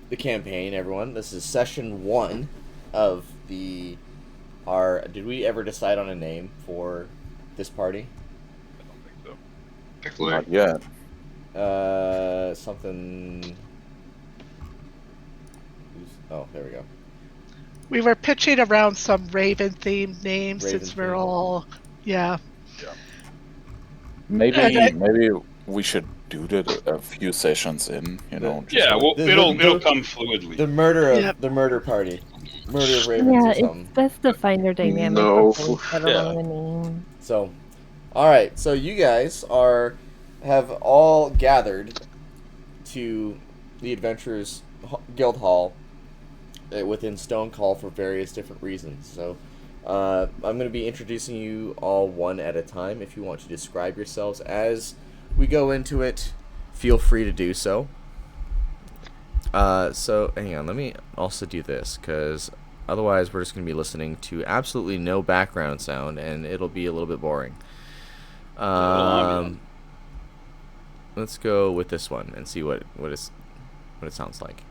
the campaign, everyone. This is session 1 of our. Did we ever decide on a name for this party? I don't think so. Actually, Not yet. Something. Oh, there we go. We were pitching around some Raven-themed names since we're Raven-themed. all, yeah. Maybe we should do that a few sessions in, just yeah, like- well, The- it'll come fluidly. The murder of Yep. the murder party. Murder of Ravens Yeah, or it's something. best to find your dynamic No. before we settle on the name. So, alright, so you guys have all gathered to the Adventurers Guild Hall within Stone Call for various different reasons. So, I'm going to be introducing you all one at a time. If you want to describe yourselves as we go into it, feel free to do so. So, hang on, let me also do this, because otherwise we're just going to be listening to absolutely no background sound, and it'll be a little bit boring. Let's go with this one and see what it sounds like.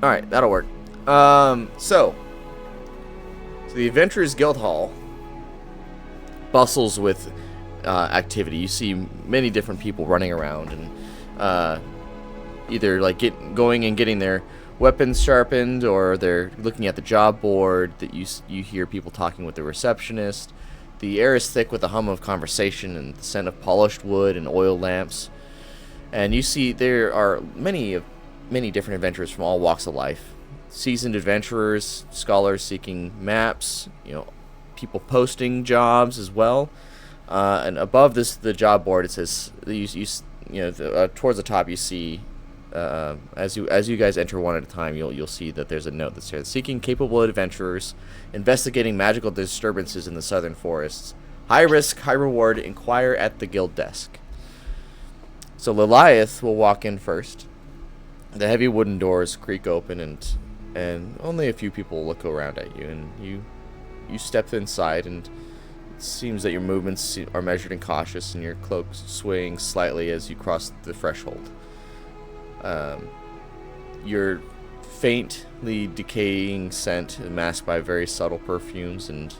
Alright, that'll work. So the Adventurers Guild Hall bustles with activity. You see many different people running around and either like going and getting their weapons sharpened, or they're looking at the job board. That you hear people talking with the receptionist. The air is thick with the hum of conversation and the scent of polished wood and oil lamps. And you see there are many different adventurers from all walks of life. Seasoned adventurers, scholars seeking maps, people posting jobs as well. And above the job board, it says towards the top you see as you guys enter one at a time, you'll see that there's a note that says seeking capable adventurers, investigating magical disturbances in the southern forests. High risk, high reward. Inquire at the guild desk. So Liliath will walk in first. The heavy wooden doors creak open, and only a few people look around at you. And you step inside, and it seems that your movements are measured and cautious, and your cloak swaying slightly as you cross the threshold. Your faintly decaying scent masked by very subtle perfumes, and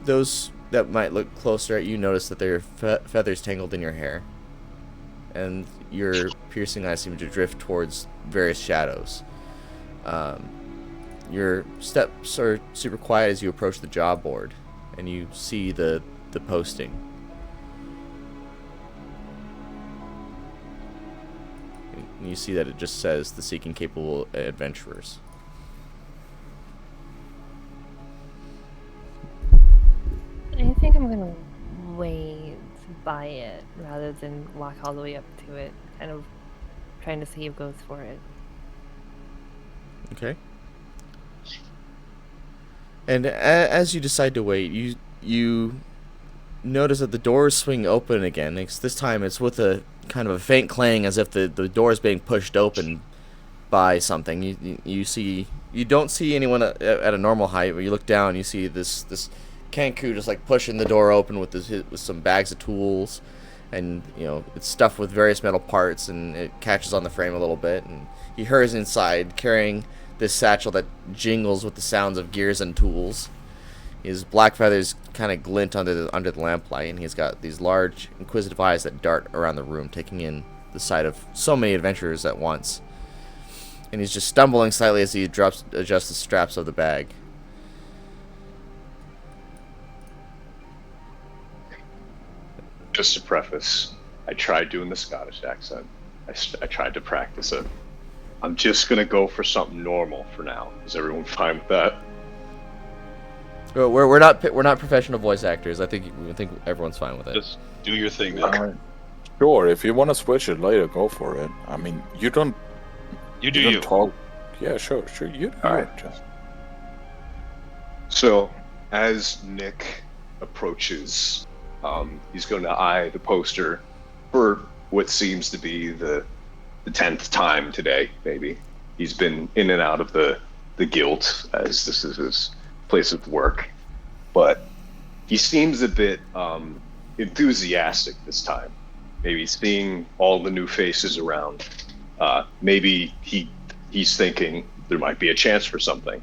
those that might look closer at you notice that there are feathers tangled in your hair, and your piercing eyes seem to drift towards various shadows. Your steps are super quiet as you approach the job board, and you see the posting. And you see that it just says the seeking capable adventurers. I think I'm gonna wait by it rather than walk all the way up to it, kind of trying to see who goes for it. Okay. And as you decide to wait, you notice that the doors swing open again. This time it's with a kind of a faint clang, as if the door is being pushed open by something. You don't see anyone at a normal height, but you look down and you see this Kanku just like pushing the door open with some bags of tools, and it's stuffed with various metal parts, and it catches on the frame a little bit, and he hurries inside carrying this satchel that jingles with the sounds of gears and tools. His black feathers kind of glint under the lamplight, and he's got these large inquisitive eyes that dart around the room, taking in the sight of so many adventurers at once. And he's just stumbling slightly as he adjusts the straps of the bag. Just to preface, I tried doing the Scottish accent. I tried to practice it. I'm just gonna go for something normal for now. Is everyone fine with that? We're not professional voice actors. I think everyone's fine with it. Just do your thing, man. Sure, if you want to switch it later, go for it. I mean, you don't talk. Yeah, sure, you do. All right. Just... So, as Nick approaches, he's going to eye the poster for what seems to be the 10th time today, maybe. He's been in and out of the guild, as this is his place of work. But he seems a bit enthusiastic this time. Maybe seeing all the new faces around. Maybe he's thinking there might be a chance for something.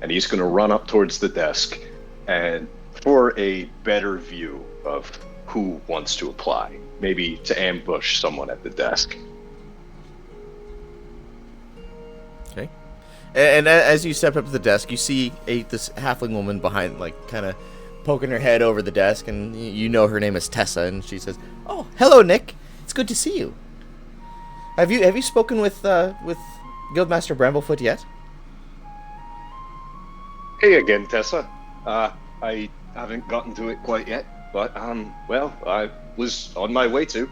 And he's going to run up towards the desk and for a better view of who wants to apply. Maybe to ambush someone at the desk. Okay. And as you step up to the desk, you see this halfling woman behind, like, kind of poking her head over the desk, and you know her name is Tessa, and she says, "Oh, hello, Nick. It's good to see you. Have you spoken with Guildmaster Bramblefoot yet?" Hey again, Tessa. I haven't gotten to it quite yet, but well, I was on my way to.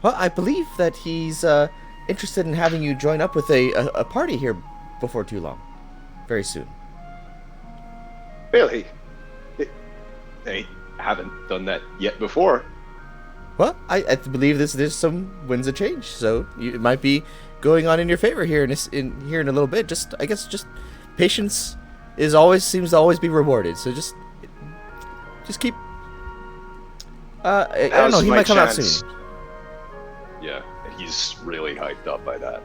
Well, I believe that he's interested in having you join up with a party here before too long, very soon. Really? They haven't done that yet before. Well, I believe there's some winds of change, so it might be going on in your favor here in a little bit. I guess patience seems to always be rewarded. So just keep. I don't know. He might come out soon. Yeah, he's really hyped up by that.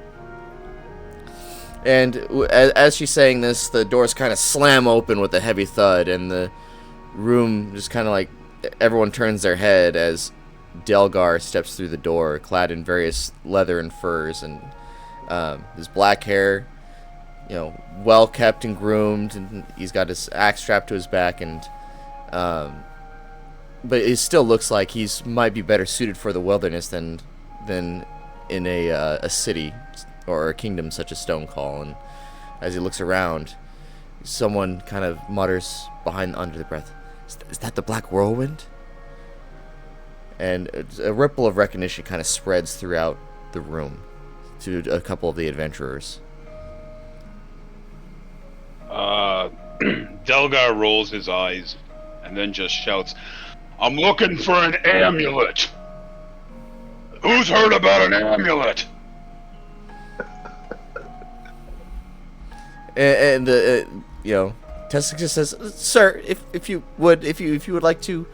And as she's saying this, the doors kind of slam open with a heavy thud, and the room just kind of like everyone turns their head as Delgar steps through the door, clad in various leather and furs, and his black hair, well kept and groomed, and he's got his axe strapped to his back, and but it still looks like he's might be better suited for the wilderness than in a city or a kingdom such as Stonecall. And as he looks around, someone kind of mutters under their breath, "Is that the Black Whirlwind?" And a ripple of recognition kind of spreads throughout the room to a couple of the adventurers. Delgar rolls his eyes and then just shouts, "I'm looking for an amulet! Who's heard about an amulet?" And Tessa just says, "Sir, if you would like to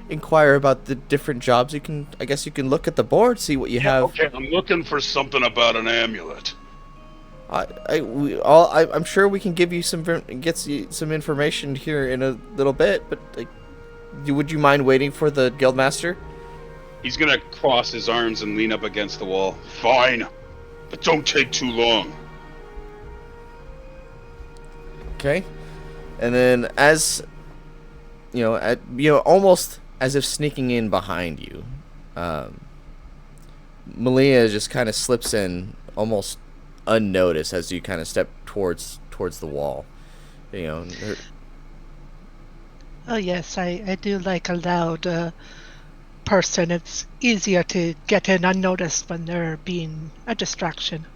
inquire about the different jobs, I guess you can look at the board, see what you have." Okay, I'm looking for something about an amulet. I'm sure we can get you some information here in a little bit, but would you mind waiting for the guildmaster? He's gonna cross his arms and lean up against the wall. Fine, but don't take too long. Okay, and then almost as if sneaking in behind you, Malia just kind of slips in almost unnoticed as you kind of step towards the wall. Oh yes, I do like a loud person. It's easier to get in unnoticed when they're being a distraction.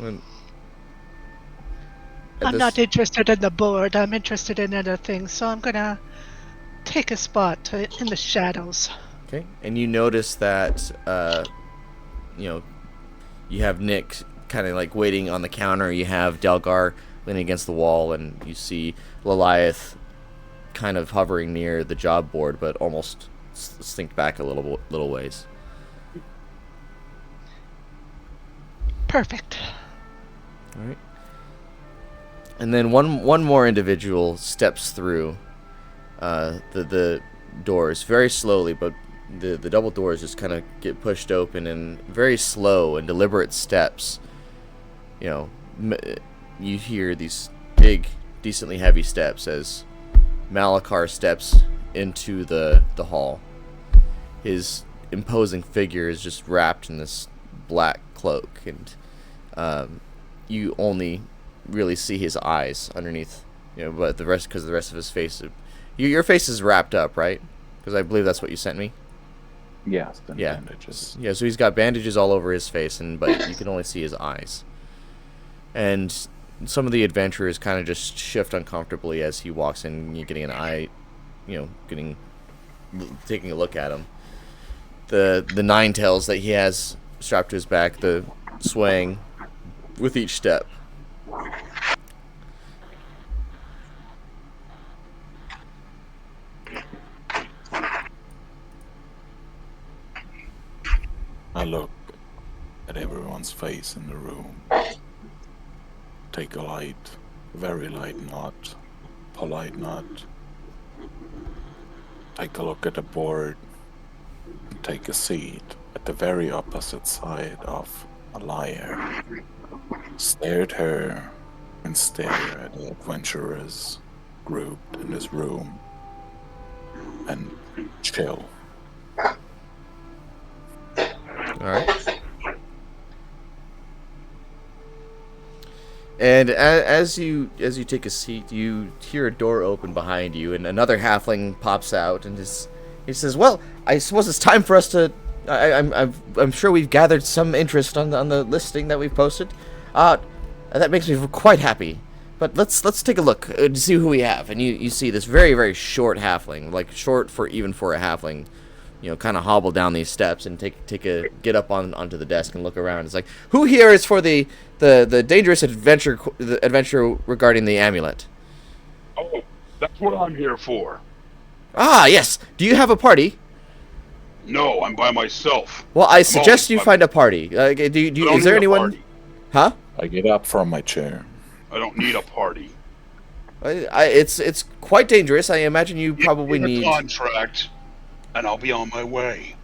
I'm not interested in the board. I'm interested in other things, so I'm gonna take a spot in the shadows. Okay, and you notice that you have Knik kind of like waiting on the counter. You have Delgar leaning against the wall, and you see Liliath kind of hovering near the job board, but almost slinked back a little ways. Perfect. All right. And then one more individual steps through the doors very slowly, but the double doors just kind of get pushed open in very slow and deliberate steps. You hear these big, decently heavy steps as Malakar steps into the hall. His imposing figure is just wrapped in this black cloak, and you only really see his eyes underneath, but because the rest of his face, your face is wrapped up, right? Because I believe that's what you sent me. Yes. Yeah. Bandages. Yeah. So he's got bandages all over his face, but you can only see his eyes. And some of the adventurers kind of just shift uncomfortably as he walks in. You're getting an eye, taking a look at him. The nine tails that he has strapped to his back, the swaying with each step. face in the room. Take a light, very light nod, polite nod. Take a look at the board. Take a seat at the very opposite side of Malia. Stare at her and stare at the adventurers grouped in this room and chill. Alright. And as you take a seat, you hear a door open behind you, and another halfling pops out, and he says, "Well, I suppose it's time for us to. I'm sure we've gathered some interest on the listing that we've posted. That makes me quite happy. But let's take a look to see who we have." And you see this very, very short halfling, like short for a halfling, kind of hobble down these steps and get up onto the desk and look around. It's like, who here is for the dangerous adventure regarding the amulet? Oh, that's what I'm here for. Ah, yes. Do you have a party? No, I'm by myself. Well, I suggest you find a party. Is there anyone? Party. Huh? I get up from my chair. I don't need a party. It's quite dangerous. I imagine you probably need a contract, and I'll be on my way.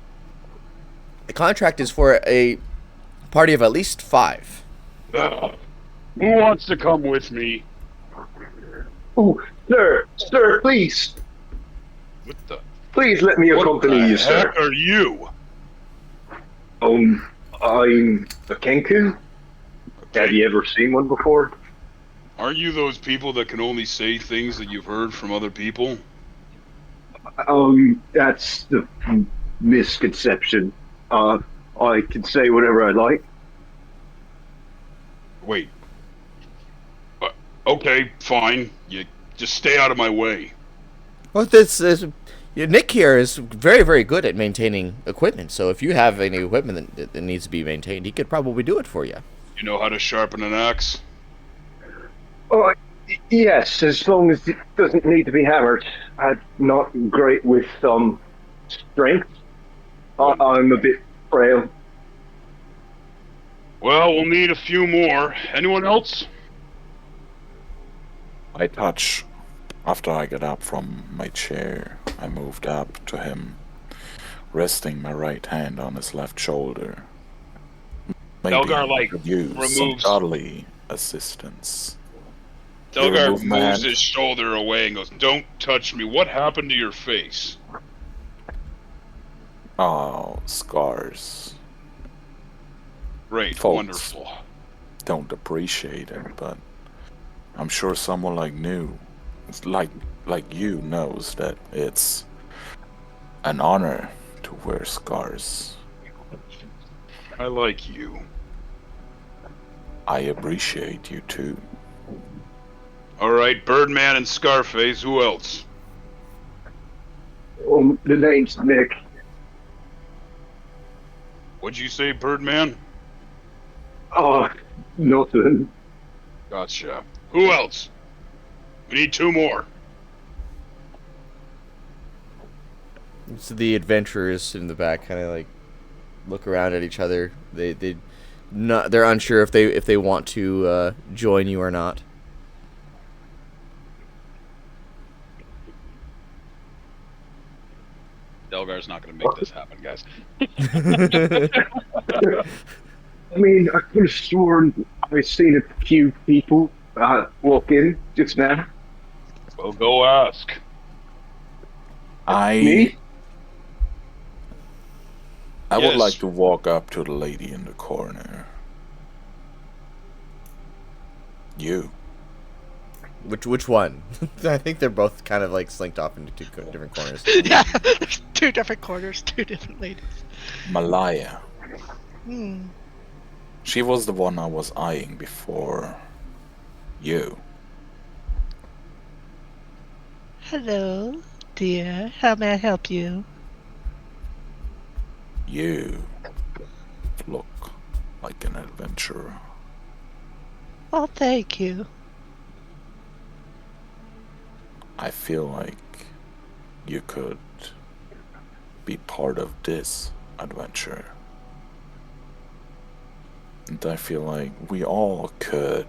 The contract is for a party of at least 5. Who wants to come with me? Oh, sir, please. What the? Please let me accompany you, sir. What are you? I'm a Kenku. Okay. Have you ever seen one before? Aren't you those people that can only say things that you've heard from other people? That's the misconception. I can say whatever I like. Wait. Okay, fine. You just stay out of my way. Well, Knik here is very, very good at maintaining equipment. So if you have any equipment that needs to be maintained, he could probably do it for you. You know how to sharpen an axe? Oh, yes, as long as it doesn't need to be hammered. I'm not great with strength. I'm a bit frail. Well, we'll need a few more. Anyone else? I touch. After I get up from my chair, I moved up to him, resting my right hand on his left shoulder. Maybe Delgar, could use some godly assistance. Delgar moves his shoulder away and goes, "Don't touch me. What happened to your face?" Oh, scars. Great, Folks wonderful. Don't appreciate it, but I'm sure someone like you knows that it's an honor to wear scars. I like you. I appreciate you too. Alright, Birdman and Scarface, who else? The name's Knik. What'd you say, Birdman? Oh, nothing. Gotcha. Who else? We need 2 more. So the adventurers in the back kind of like look around at each other. They're unsure if they want to join you or not. Delgar's not going to make this happen, guys. I mean, I could have sworn I've seen a few people walk in just now. Well, go ask. Me? I Yes. would like to walk up to the lady in the corner. You. Which one? I think they're both kind of like slinked off into 2 different corners. Yeah, there's 2 different corners, 2 different ladies. Malia. Hmm. She was the one I was eyeing before you. Hello, dear. How may I help you? You look like an adventurer. Oh, thank you. I feel like you could be part of this adventure. And I feel like we all could,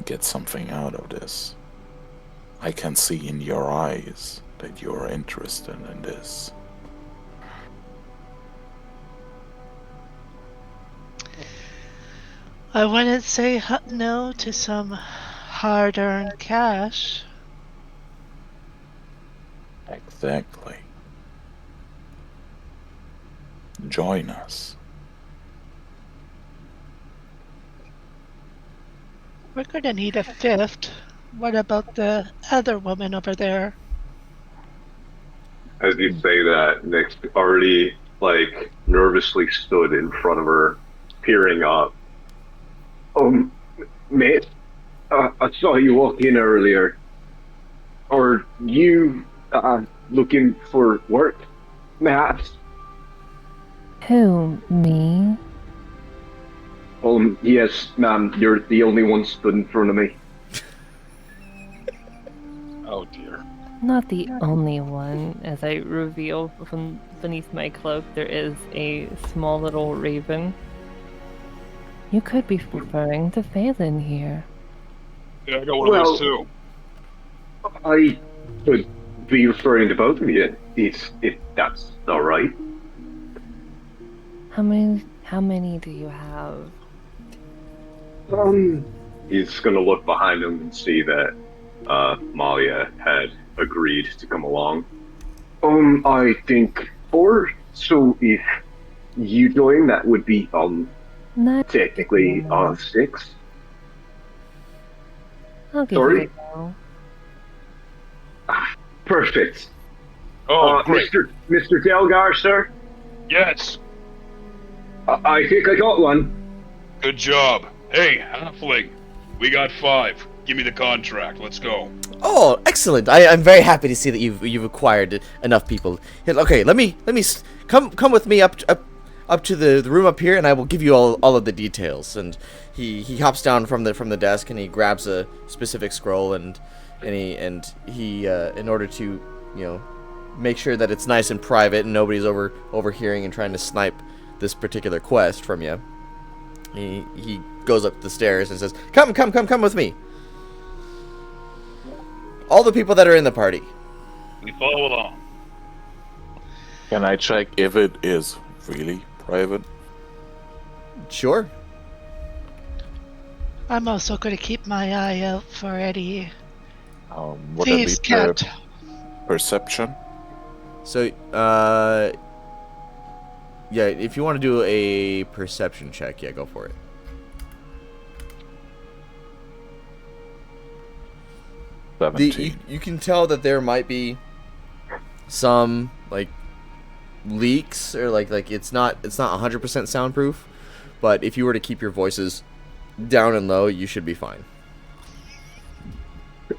get something out of this. I can see in your eyes that you're interested in this. I wouldn't say no to some hard-earned cash. Exactly. Join us. We're gonna need a fifth. What about the other woman over there? As you say that, Nick already nervously stood in front of her, peering up. Mate, I saw you walk in earlier. Are you looking for work, perhaps? Who, me? Yes, ma'am. You're the only one stood in front of me. Oh dear. Not the only one. As I reveal from beneath my cloak, there is a small little raven. You could be referring to Phelan here. Yeah, I got one of those too. I could be referring to both of you. If that's all right. How many do you have? He's gonna look behind him and see that Malia had agreed to come along. I think 4. So if you join, that would be Not technically 6. I'll give Sorry? it a go. Perfect. Oh, great. Mr. Delgar, sir. Yes. I think I got one. Good job. Hey, halfling. We got 5. Give me the contract. Let's go. Oh, excellent! I'm very happy to see that you've acquired enough people. Here, okay, let me come with me up to the room up here, and I will give you all of the details. And he hops down from the desk, and he grabs a specific scroll, and he in order to make sure that it's nice and private and nobody's overhearing and trying to snipe this particular quest from you. He goes up the stairs and says, "Come with me. All the people that are in the party." We follow along. Can I check if it is really private? Sure. I'm also going to keep my eye out for any Would thieves' it be the cat. perception? So, yeah, if you want to do a perception check, yeah, go for it. You can tell that there might be some leaks or like it's not 100% soundproof, but if you were to keep your voices down and low, you should be fine.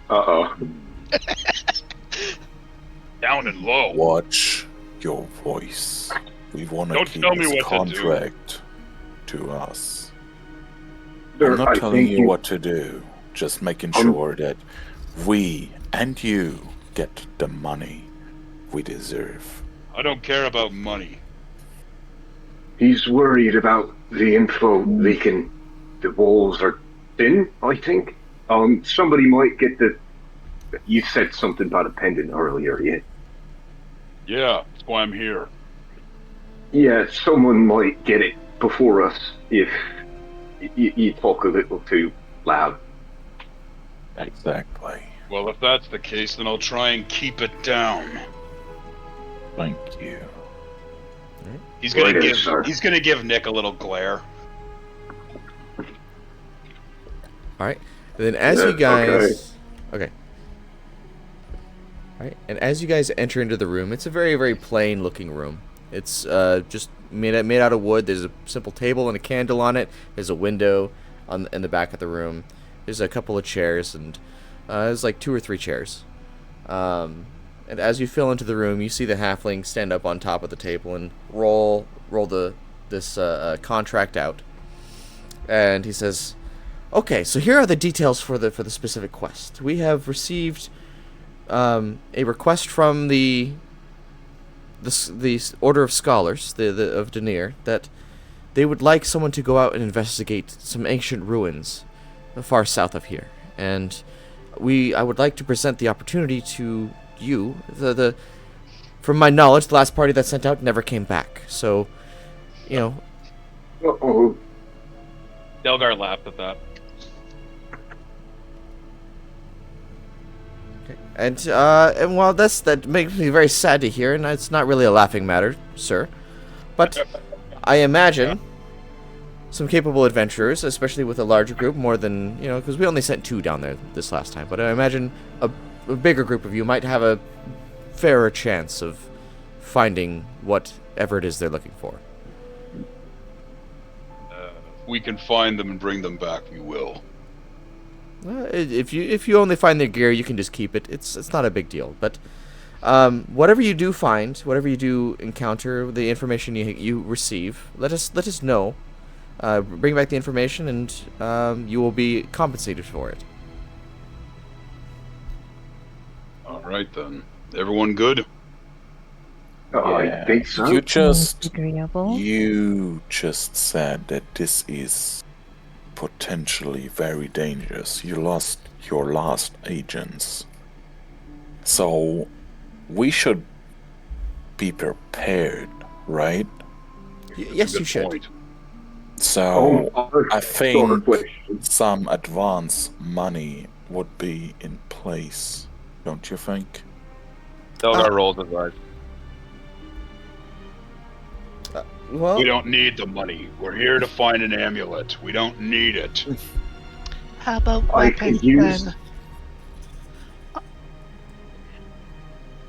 Uh-oh. Down and low. Watch your voice. We want to Don't keep tell me this what to do. contract to us. Sir, I'm not I telling think you what to do. Just making sure that we and you get the money we deserve. I don't care about money. He's worried about the info leaking. The walls are thin, I think. Somebody might get the... You said something about a pendant earlier, yeah? Yeah, that's why I'm here. Yeah, someone might get it before us if you talk a little too loud. Exactly. Well, if that's the case, then I'll try and keep it down. Thank you. He's gonna Right, sir. he's gonna give Nick a little glare. All right. And then as you guys, okay. All right. And as you guys enter into the room, it's a very, very plain looking room. It's just made out of wood. There's a simple table and a candle on it. There's a window in the back of the room. There's a couple of chairs, and there's like 2 or 3 chairs. And as you fill into the room, you see the halfling stand up on top of the table and roll this contract out. And he says, "Okay, so here are the details for the specific quest. We have received a request from the the Order of Scholars, of Denier, that they would like someone to go out and investigate some ancient ruins far south of here. And I would like to present the opportunity to you. From my knowledge, the last party that sent out never came back. So, you know. Uh-oh. Delgar laughed at that. And while that makes me very sad to hear, and it's not really a laughing matter, sir. But I imagine some capable adventurers, especially with a larger group, more than, because we only sent 2 down there this last time. But I imagine a bigger group of you might have a fairer chance of finding whatever it is they're looking for. If we can find them and bring them back, we will. If you only find their gear, you can just keep it. It's not a big deal. But whatever you do find, whatever you do encounter, the information you receive, let us know. Bring back the information, and you will be compensated for it. All right then. Everyone good? I think so. You just Agreeable. said that this is potentially very dangerous. You lost your last agents. So we should be prepared, right? Yes, you should. Point. So I Short think question. some advance money would be in place, don't you think? Delgar rolls his eyes. Well, We don't need the money. We're here to find an amulet. We don't need it. How about I can weapons use- then?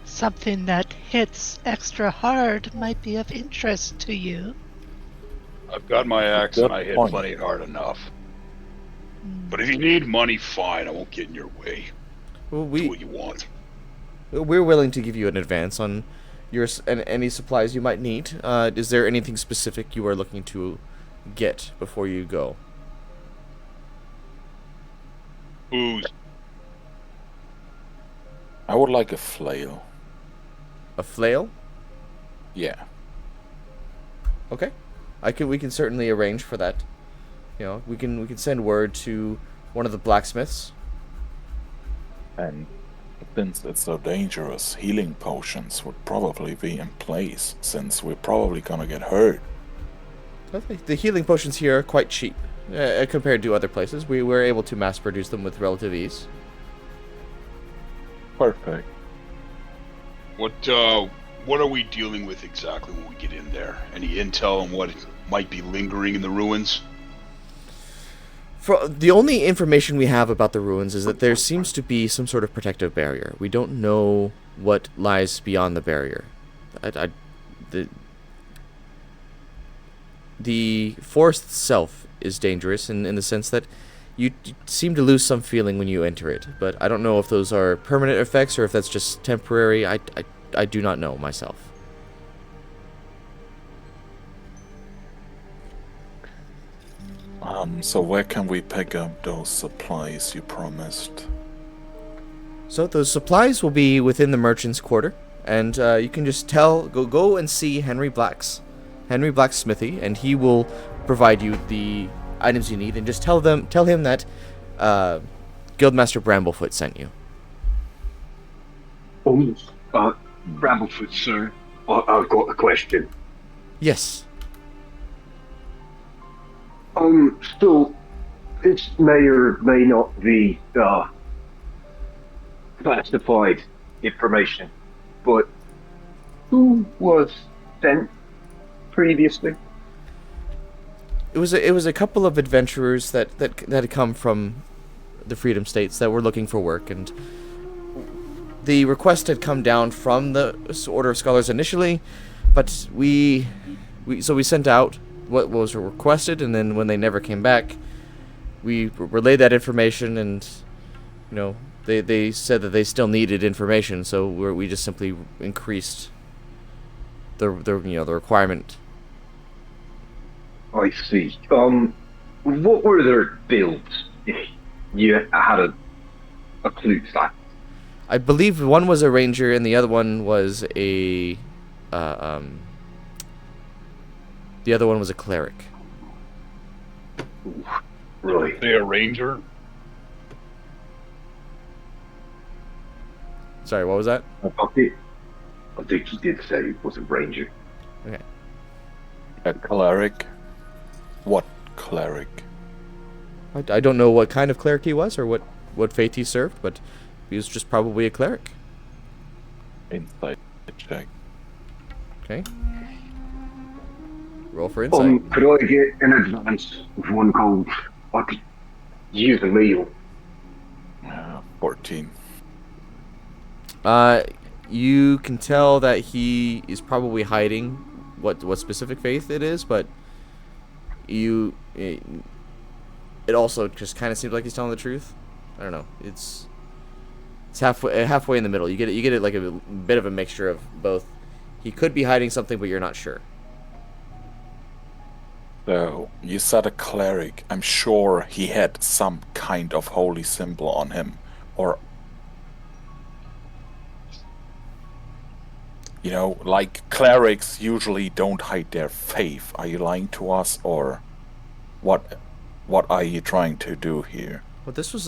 Something that hits extra hard might be of interest to you. I've got my axe Good and I hit point. plenty hard enough. But if you need money, fine. I won't get in your way. well, Do what you want. we're willing to give you an advance on any supplies you might need. Is there anything specific you are looking to get before you go? Booze. I would like a flail. A flail? Yeah. Okay. We can certainly arrange for that. We can send word to one of the blacksmiths. And since it's so dangerous, healing potions would probably be in place, since we're probably gonna get hurt. Okay. The healing potions here are quite cheap compared to other places. We were able to mass produce them with relative ease. Perfect. What are we dealing with exactly when we get in there? Any intel on what might be lingering in the ruins? The only information we have about the ruins is that there seems to be some sort of protective barrier. We don't know what lies beyond the barrier. The forest itself is dangerous in the sense that you seem to lose some feeling when you enter it. But I don't know if those are permanent effects or if that's just temporary. I do not know myself. So where can we pick up those supplies you promised? So those supplies will be within the merchant's quarter, and you can just go and see Henry Blacks Smithy, and he will provide you the items you need, and just tell him that Guildmaster Bramblefoot sent you. Bramblefoot, sir. I've got a question. Yes. So this may or may not be classified information, but who was sent previously? It was a couple of adventurers that had come from the Freedom States that were looking for work, and the request had come down from the Order of Scholars initially, but we sent out what was requested, and then when they never came back, we relayed that information, and they said that they still needed information, so we just simply increased the requirement. I see. What were their builds? You had a clue to that. I believe one was a ranger and the other one was a the other one was a cleric. Right. They a ranger? Sorry, what was that? I think he did say he was a ranger. Okay. A cleric? What cleric? I don't know what kind of cleric he was or what faith he served, but he was just probably a cleric. Insight check. Okay. Roll for insight. Could I get an advance of one gold? I could use a meal. 14. You can tell that he is probably hiding what specific faith it is, but it also just kind of seems like he's telling the truth. I don't know. It's halfway in the middle. You get it like a bit of a mixture of both. He could be hiding something, but you're not sure. So, you said a cleric. I'm sure he had some kind of holy symbol on him. Or, you know, like clerics usually don't hide their faith. Are you lying to us, or what are you trying to do here? Well, this was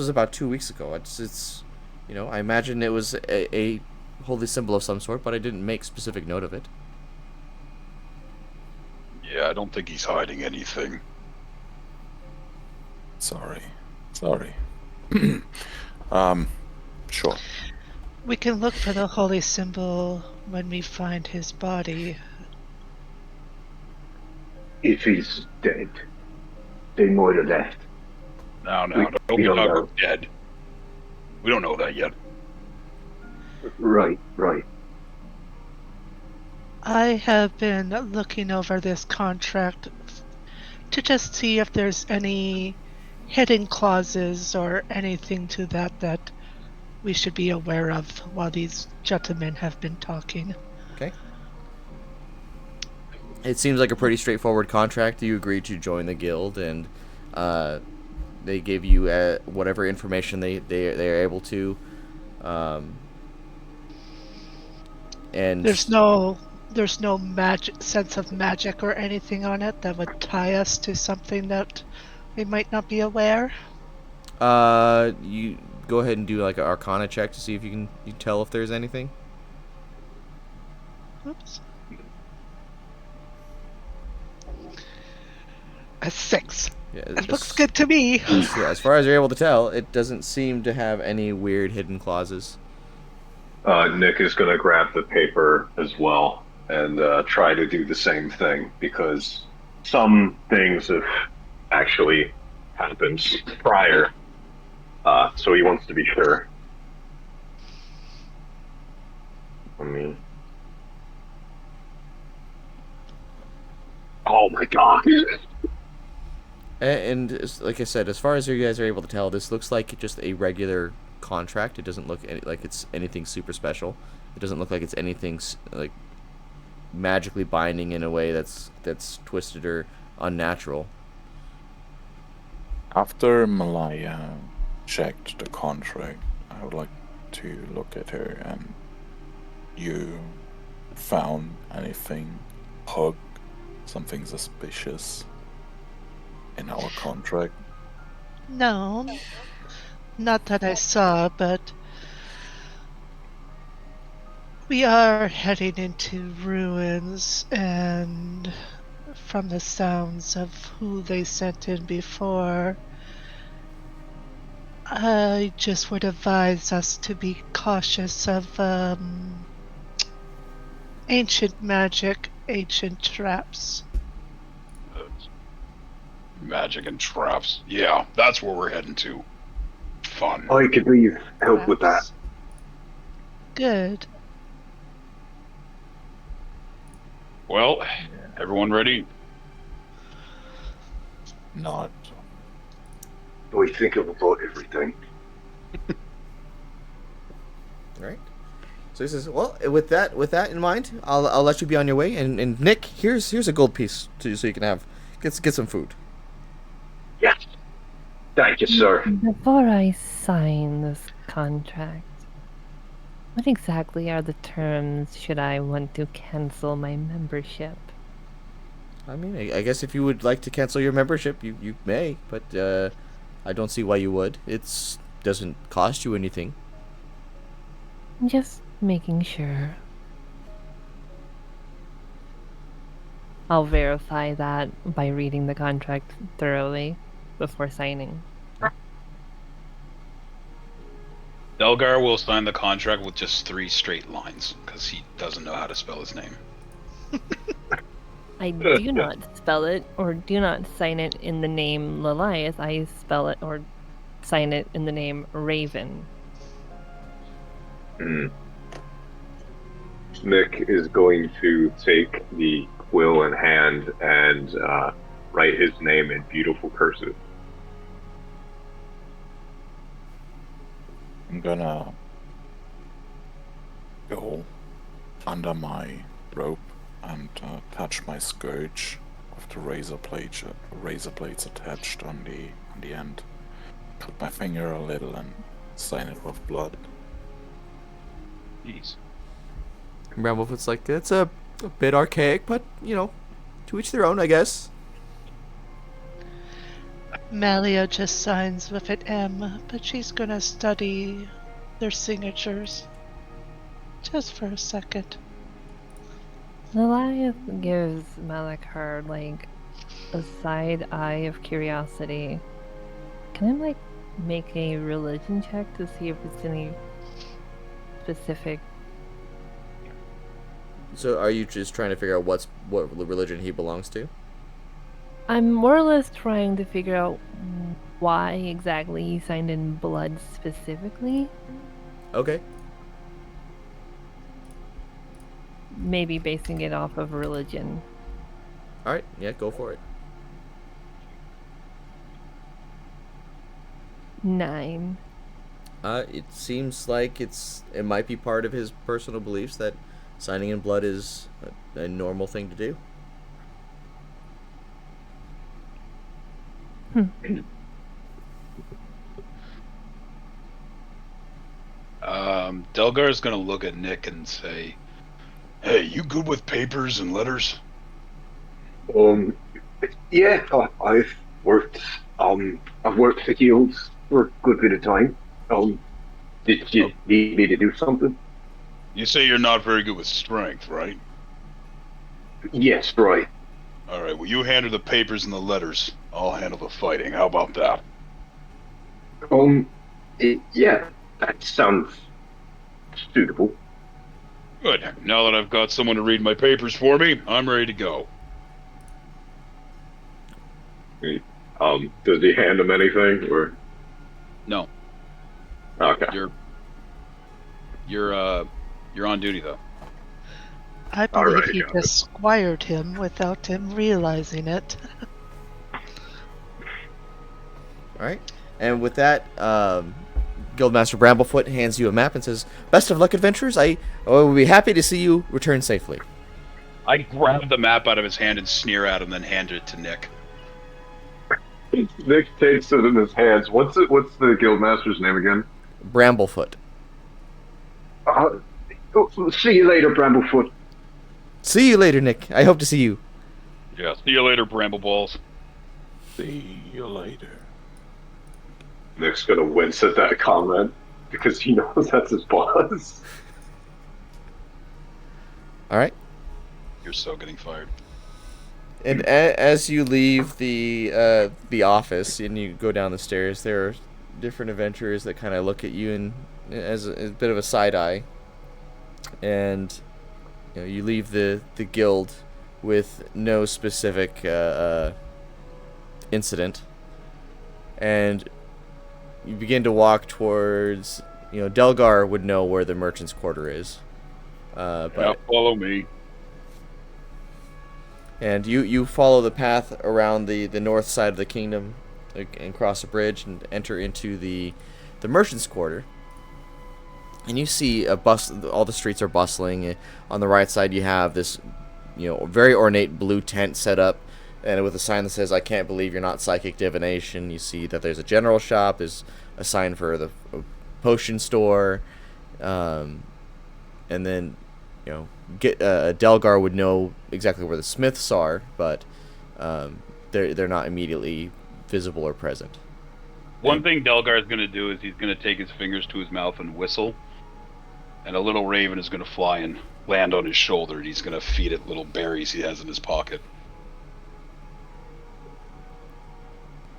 about 2 weeks ago. It's I imagine it was a holy symbol of some sort, but I didn't make specific note of it. Yeah, I don't think he's hiding anything. Sorry. Sure. We can look for the holy symbol when we find his body. If he's dead, they might have left. No, We don't be don't talking know. about dead. We don't know that yet. Right. I have been looking over this contract to just see if there's any hidden clauses or anything to that we should be aware of while these gentlemen have been talking. Okay. It seems like a pretty straightforward contract. You agreed to join the guild, and they give you whatever information they are able to. And There's no sense of magic or anything on it that would tie us to something that we might not be aware. you go ahead and do like an Arcana check to see if you tell if there's anything. Oops. A 6. Yeah, It looks good to me. As far as you're able to tell, it doesn't seem to have any weird hidden clauses. Nick is going to grab the paper as well and try to do the same thing, because some things have actually happened prior. So he wants to be sure. Oh my god. And like I said, as far as you guys are able to tell, this looks like just a regular contract. It doesn't look like it's anything super special. It doesn't look like it's anything like magically binding in a way that's twisted or unnatural. After Malia checked the contract, I would like to look at her. And you found anything, hug, something suspicious in our contract? No, not that I saw, but we are heading into ruins, and from the sounds of who they sent in before, I just would advise us to be cautious of ancient magic, ancient traps. Magic and traps. Yeah, that's where we're heading to. Fun. I could be of help with that. Traps. Good. Well, everyone ready? Not. I think about everything. All right. So he says, "Well, with that in mind, I'll let you be on your way. And Nick, here's a gold piece so you can get some food." Yes. Thank you, sir. Before I sign this contract, What exactly are the terms should I want to cancel my membership? I mean, I guess if you would like to cancel your membership, you may, but I don't see why you would. It doesn't cost you anything. Just making sure. I'll verify that by reading the contract thoroughly before signing. Delgar will sign the contract with just 3 straight lines, because he doesn't know how to spell his name. I do not spell it or do not sign it in the name Lilias. I spell it or sign it in the name Raven. Nick is going to take the quill in hand and write his name in beautiful cursive. I'm gonna go under my rope and touch my scourge with the razor blades attached on the end. Cut my finger a little and sign it with blood. Jeez. Bramblefoot's like, it's a bit archaic, but, to each their own, I guess. Malia just signs with an M, but she's gonna study their signatures. Just for a second. Lilias gives Malakar a side eye of curiosity. Can I make a religion check to see if it's any specific? So are you just trying to figure out what religion he belongs to? I'm more or less trying to figure out why exactly he signed in blood specifically. Okay. Maybe basing it off of religion. Alright, yeah, go for it. 9. It seems like it might be part of his personal beliefs that signing in blood is a normal thing to do. Delgar's gonna look at Nick and say, "Hey, you good with papers and letters?" Yeah, I've worked for guilds for a good bit of time. Did you need me to do something? You say you're not very good with strength, right? Yes, right. Alright, well you handle the papers and the letters. I'll handle the fighting. How about that? Yeah, that sounds suitable. Good. Now that I've got someone to read my papers for me, I'm ready to go. Does he hand him anything, or? No. Okay. You're on duty though. I believe Alright, he got it. just squired him without him realizing it. Alright. And with that, Guildmaster Bramblefoot hands you a map and says, "Best of luck, adventurers. I will be happy to see you return safely." I grab the map out of his hand and sneer at him, then hand it to Nick. Nick takes it in his hands. What's the guildmaster's name again? Bramblefoot. See you later, Bramblefoot. See you later, Nick. I hope to see you. Yeah, see you later, Brambleballs. See you later. Nick's gonna wince at that comment because he knows that's his boss. Alright. You're so getting fired. And as you leave the office and you go down the stairs, there are different adventurers that kind of look at you and as a bit of a side eye. And you leave the guild with no specific incident, and you begin to walk towards. Delgar would know where the merchant's quarter is. But follow me. And you follow the path around the north side of the kingdom and cross a bridge and enter into the merchant's quarter. And you see all the streets are bustling. On the right side you have this very ornate blue tent set up, and with a sign that says, "I can't believe you're not psychic divination." You see that there's a general shop, there's a sign for the potion store. and then, get Delgar would know exactly where the smiths are, but they're not immediately visible or present. One thing Delgar is going to do is he's going to take his fingers to his mouth and whistle, and a little raven is going to fly and land on his shoulder, and he's going to feed it little berries he has in his pocket.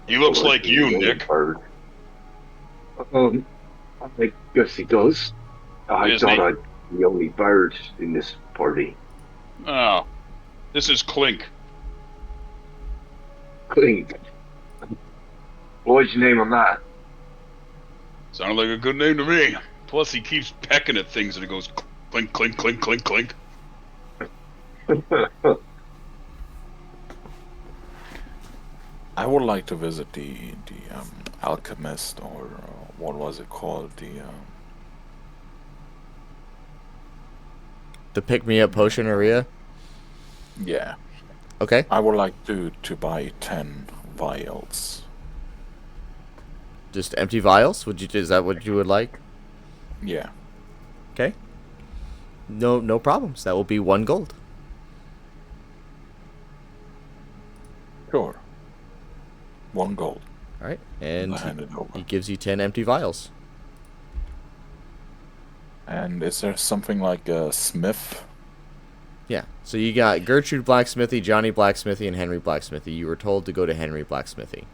He looks like you, Nick. Bird. I guess he does. I thought I'd be the only bird in this party. Oh, this is Clink. Clink. What's your name on that? Sounded like a good name to me. Plus, he keeps pecking at things and it goes clink, clink, clink, clink, clink. I would like to visit the alchemist, or what was it called? The pick-me-up potion area? Yeah. Okay. I would like to buy 10 vials. Just empty vials? Is that what you would like? Yeah. Okay. No problems. That will be 1 gold. Sure. 1 gold. All right. And I'll hand it over. he gives you 10 empty vials. And is there something like a smith? Yeah. So you got Gertrude Blacks Smithy, Johnny Blacks Smithy, and Henry Blacks Smithy. You were told to go to Henry Blacks Smithy.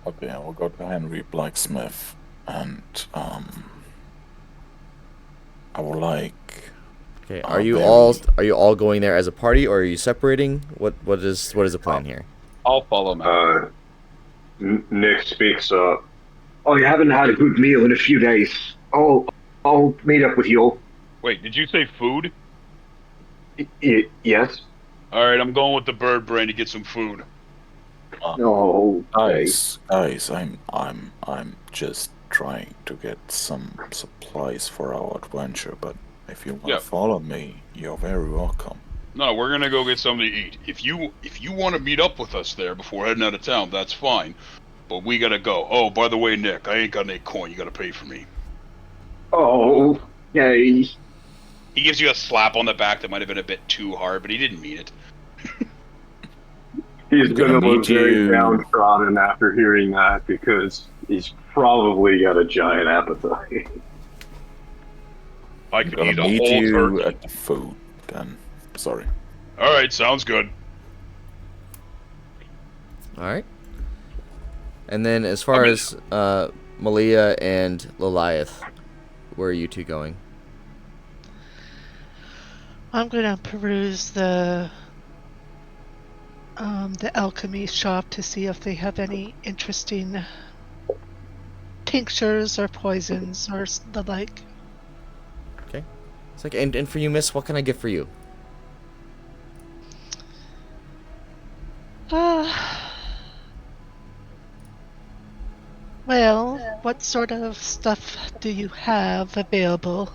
Okay, I will go to Henry Blacks Smith, and I would like. Okay. Are you all going there as a party, or are you separating? What is the plan here? I'll follow him. Nick speaks up. Oh, you haven't had a good meal in a few days. I'll meet up with you. Wait, did you say food? Yes. Alright, I'm going with the bird brain to get some food. No, Guys, I'm just trying to get some supplies for our adventure, but if you want to follow me, you're very welcome. No, we're gonna go get something to eat. If you want to meet up with us there before heading out of town, that's fine. But we gotta go. Oh, by the way, Nick, I ain't got any coin. You gotta pay for me. Oh, yay. He gives you a slap on the back that might have been a bit too hard, but he didn't mean it. He's gonna look very downtrodden after hearing that, because he's probably got a giant appetite. I could I'm eat gonna a meet whole you turkey. at the food, then. Sorry. Alright, sounds good. All right. And then as far as Malia and Liliath, where are you two going? I'm gonna peruse the alchemy shop to see if they have any interesting tinctures or poisons or the like. Okay. It's like, and for you, miss, what can I get for you? Well, what sort of stuff do you have available?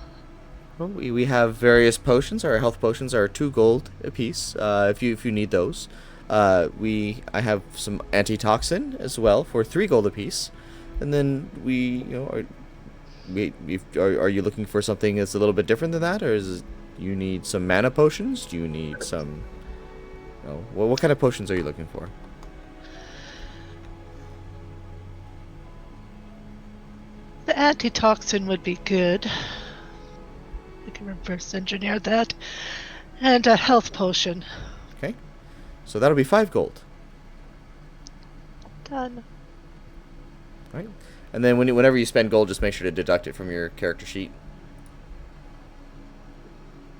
Well, we have various potions. Our health potions are 2 gold apiece. If you need those, I have some antitoxin as well for 3 gold apiece, and then are you looking for something that's a little bit different than that, or you need some mana potions? Do you need some? What kind of potions are you looking for? The antitoxin would be good. We can reverse engineer that. And a health potion. Okay, so that'll be 5 gold. Done. All right, and then whenever you spend gold, just make sure to deduct it from your character sheet.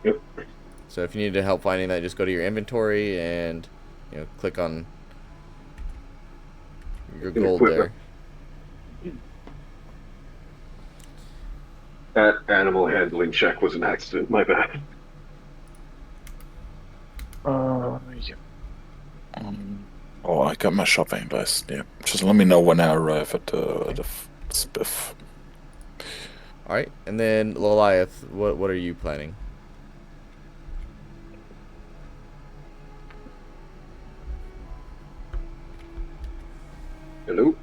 Yep. So if you need help finding that, just go to your inventory and click on your gold there. That animal handling check was an accident, my bad. Yeah. I got my shopping list. Yeah, just let me know when I arrive at the spiff. All right, and then Liliath, what are you planning? Hello?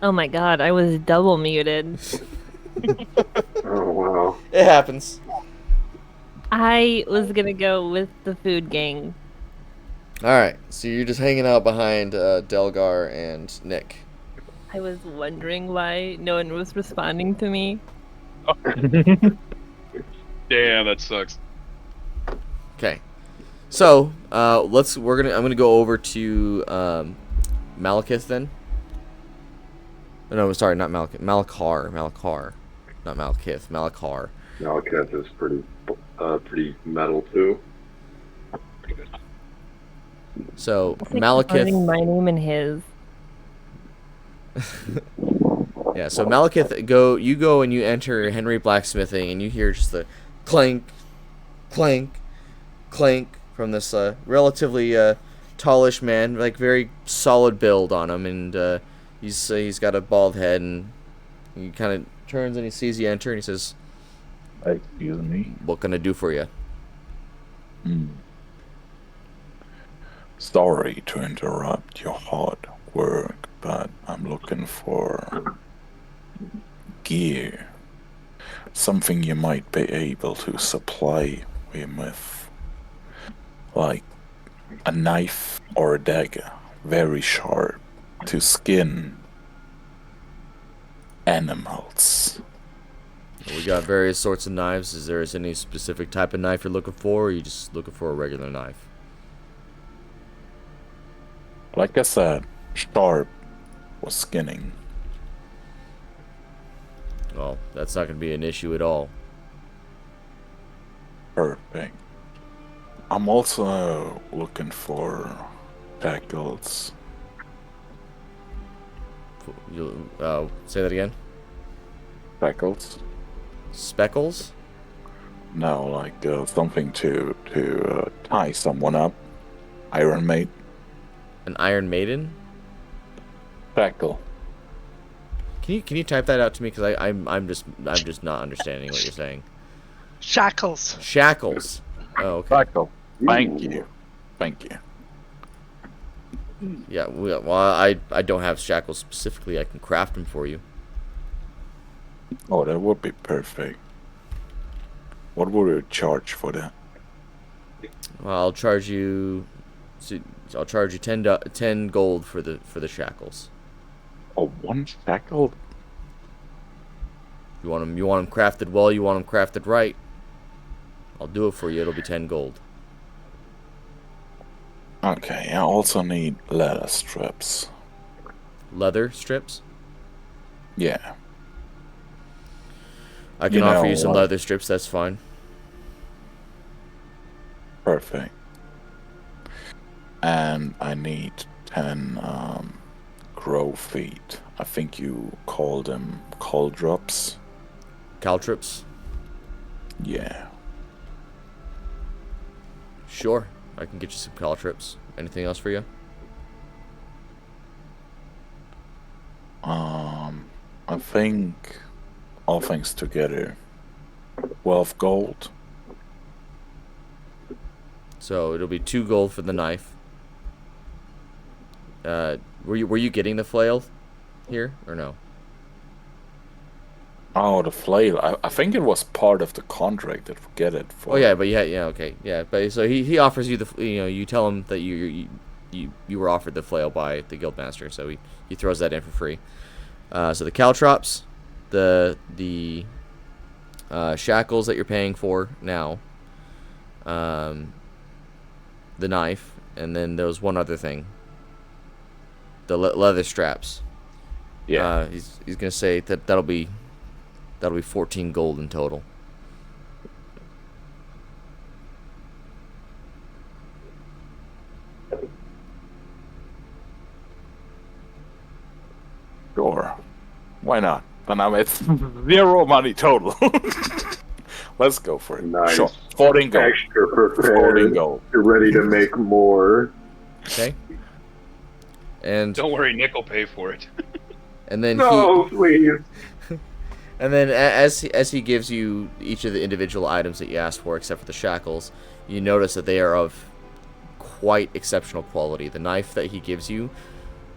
Oh my god, I was double muted. Oh wow. It happens. I was gonna go with the food gang. All right, so you're just hanging out behind Delgar and Knik. I was wondering why no one was responding to me. Damn, that sucks. Okay, so I'm gonna go over to Malakith then. No, sorry, not Malakith. Malakar, not Malakith. Malakar. Malakith is pretty metal too. So It's like combining Malakith. my name and his. Yeah, so Malakith, you go and you enter Henry Blacks Smithy, and you hear just the clank, clank, clank from this relatively tallish man, like very solid build on him, and he's got a bald head, and he kind of turns and he sees you enter, and he says, Excuse me. "What can I do for you?" Sorry to interrupt your hard work, but I'm looking for gear. Something you might be able to supply me with. Like a knife or a dagger. Very sharp. To skin animals. We got various sorts of knives. Is there any specific type of knife you're looking for, or are you just looking for a regular knife? Like I said, sharp was skinning. Well, that's not going to be an issue at all. Perfect. I'm also looking for shackles. Say that again. Shackles? Speckles? No, like something to tie someone up. Iron Maid. An Iron Maiden? Shackle. Can you type that out to me? Because I'm just not understanding what you're saying. Shackles. Shackles. Oh, okay. Shackle. Thank you. Thank you. Yeah. Well, I don't have shackles specifically. I can craft them for you. Oh, that would be perfect. What would you charge for that? Well, I'll charge you. I'll charge you 10 gold for the shackles. Oh, one shackle? You want them crafted well. You want them crafted right. I'll do it for you. It'll be 10 gold. Okay, I also need leather strips. Leather strips. Yeah. I can You offer know, you some like- leather strips. That's fine. Perfect. And I need 10 crow feet. I think you call them cauldrops. Caltrips. Yeah. Sure. I can get you some caltrips. Anything else for you? I think all things together, 12 gold. So it'll be 2 gold for the knife. Were you getting the flail here or no? Oh, the flail. I think it was part of the contract that we get it for. Oh yeah, but yeah, okay, yeah. But so he offers you you tell him that you were offered the flail by the guildmaster, so he throws that in for free. So the caltrops, the shackles that you're paying for now, the knife, and then there was one other thing. The leather straps. Yeah. He's gonna say that'll be 14 gold in total. Sure. Why not? But now it's 0 money total. Let's go for it. Nice. Sure. 14 gold. Extra 14 prepared. gold. You're ready to make more. Okay. And Don't worry, Nick will pay for it. and then No, please. and then as he gives you each of the individual items that you asked for, except for the shackles, you notice that they are of quite exceptional quality. The knife that he gives you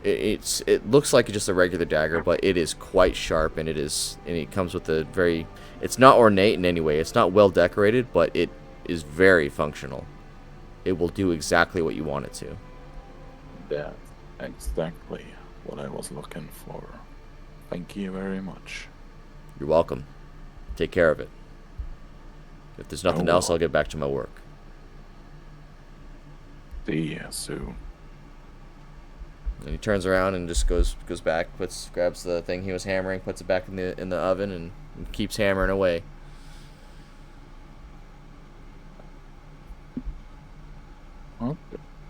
it looks like just a regular dagger, but it is quite sharp, and it comes with a very. It's not ornate in any way. It's not well decorated, but it is very functional. It will do exactly what you want it to. That's exactly what I was looking for. Thank you very much. You're welcome. Take care of it. If there's nothing else, I'll get back to my work. See ya, Sue. And he turns around and just goes back, grabs the thing he was hammering, puts it back in the oven, and keeps hammering away. Okay,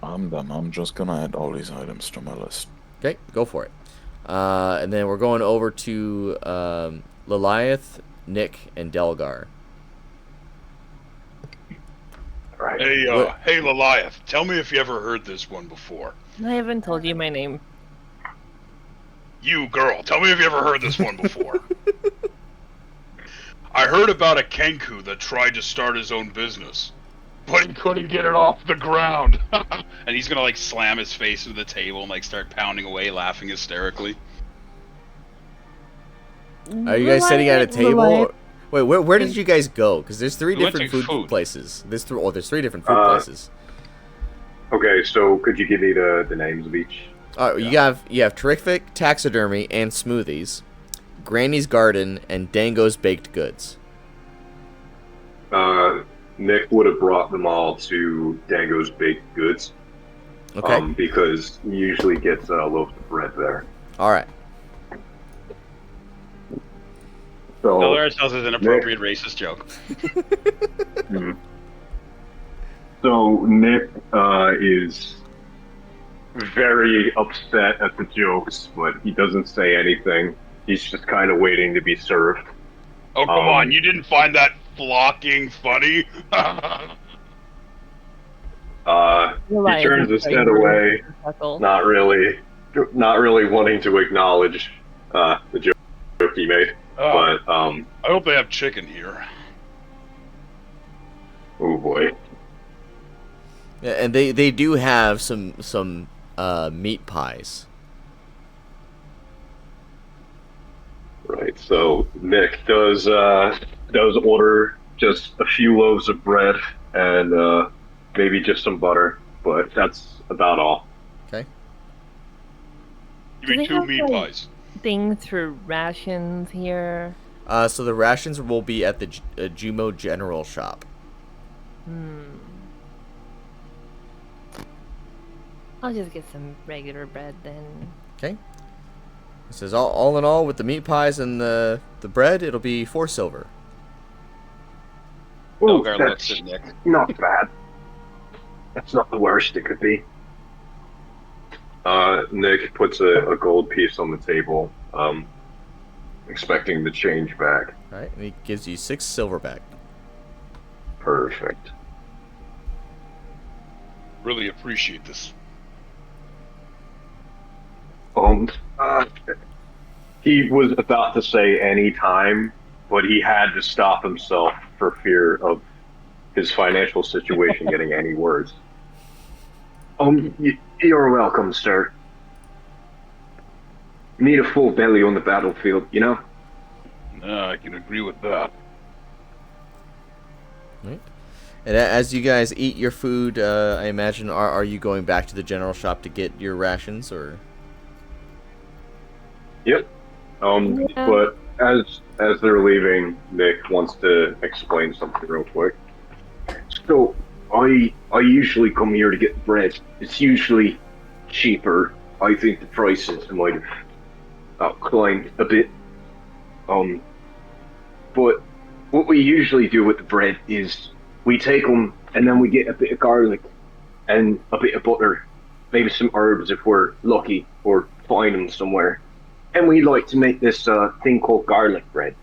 I'm done. I'm just gonna add all these items to my list. Okay, go for it. And then we're going over to Liliath, Knik, and Delgar. Right. Hey, Liliath, tell me if you ever heard this one before. I haven't told you my name. You, girl, tell me if you ever heard this one before. I heard about a Kenku that tried to start his own business, but he couldn't get it off the ground. And he's gonna, like, slam his face into the table and, like, start pounding away, laughing hysterically. Are you guys sitting at a table? Wait, where did you guys go? Because there's three different food places. There's three different food places. Okay, so could you give me the names of each? You have Terrific Taxidermy and Smoothies, Granny's Garden, and Dango's Baked Goods. Nick would have brought them all to Dango's Baked Goods. Okay. Because he usually gets loaves of bread there. All right. So, Delgar tells us an appropriate racist joke. So Nick is very upset at the jokes, but he doesn't say anything. He's just kind of waiting to be served. Oh, come on, you didn't find that flocking funny? He turns his head away, not really wanting to acknowledge the joke he made. But I hope they have chicken here. Oh boy. Yeah, and they do have some meat pies. Right. So Nick does order just a few loaves of bread and maybe just some butter, but that's about all. Okay. Give me 2 meat pies. Things for rations here. So the rations will be at the Jumo General Shop. I'll just get some regular bread then. Okay. It says all in all, with the meat pies and the bread, it'll be 4 silver. Ooh, Delgar looks at Nick. Not bad. That's not the worst it could be. Nick puts a gold piece on the table, expecting the change back. All right, and he gives you 6 silver back. Perfect. Really appreciate this. He was about to say any time, but he had to stop himself for fear of his financial situation getting any worse. You're welcome, sir. Need a full belly on the battlefield, you know? I can agree with that. Right. And as you guys eat your food, I imagine, are you going back to the general shop to get your rations, or? Yep. But as they're leaving, Nick wants to explain something real quick. So, I usually come here to get bread. It's usually cheaper. I think the prices might have climbed a bit. But what we usually do with the bread is we take them and then we get a bit of garlic and a bit of butter, maybe some herbs if we're lucky or find them somewhere. And we like to make this thing called garlic bread.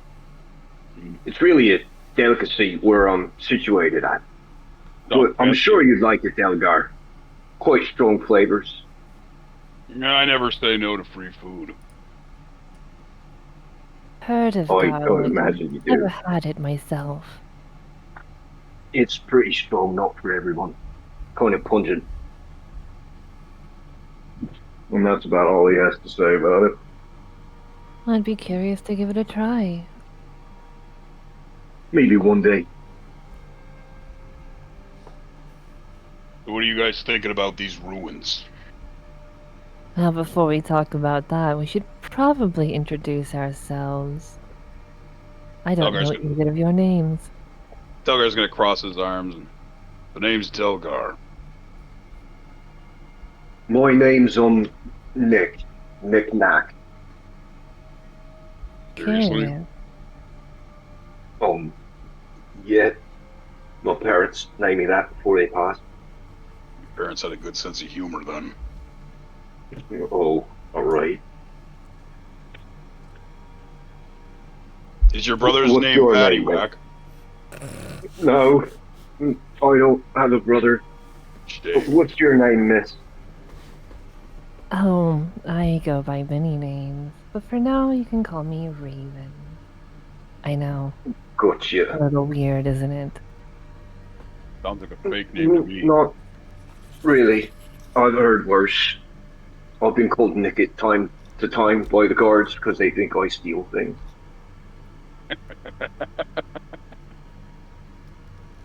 It's really a delicacy where I'm situated at. But I'm sure you'd like it, Delgar. Quite strong flavors. I never say no to free food. Heard of I garlic. don't imagine you do. Never had it myself. It's pretty strong, not for everyone. Kind of pungent. And that's about all he has to say about it. I'd be curious to give it a try. Maybe one day. What are you guys thinking about these ruins? Now, before we talk about that, we should probably introduce ourselves. I don't Delgar's know gonna, either of your names. Delgar's gonna cross his arms, and the name's Delgar. My name's Nick. Nick Knack. Seriously? Curious. Yeah. My parents named me that before they passed. Parents had a good sense of humor then. Oh, alright. Is your brother's What's name your Patty name, Whack? No, I don't have a brother. Shame. What's your name, miss? Oh, I go by many names, but for now you can call me Raven. I know, a Gotcha. little weird, isn't it? Sounds like a fake name to me. Not really. I've heard worse. I've been called Nick at time to time by the guards because they think I steal things.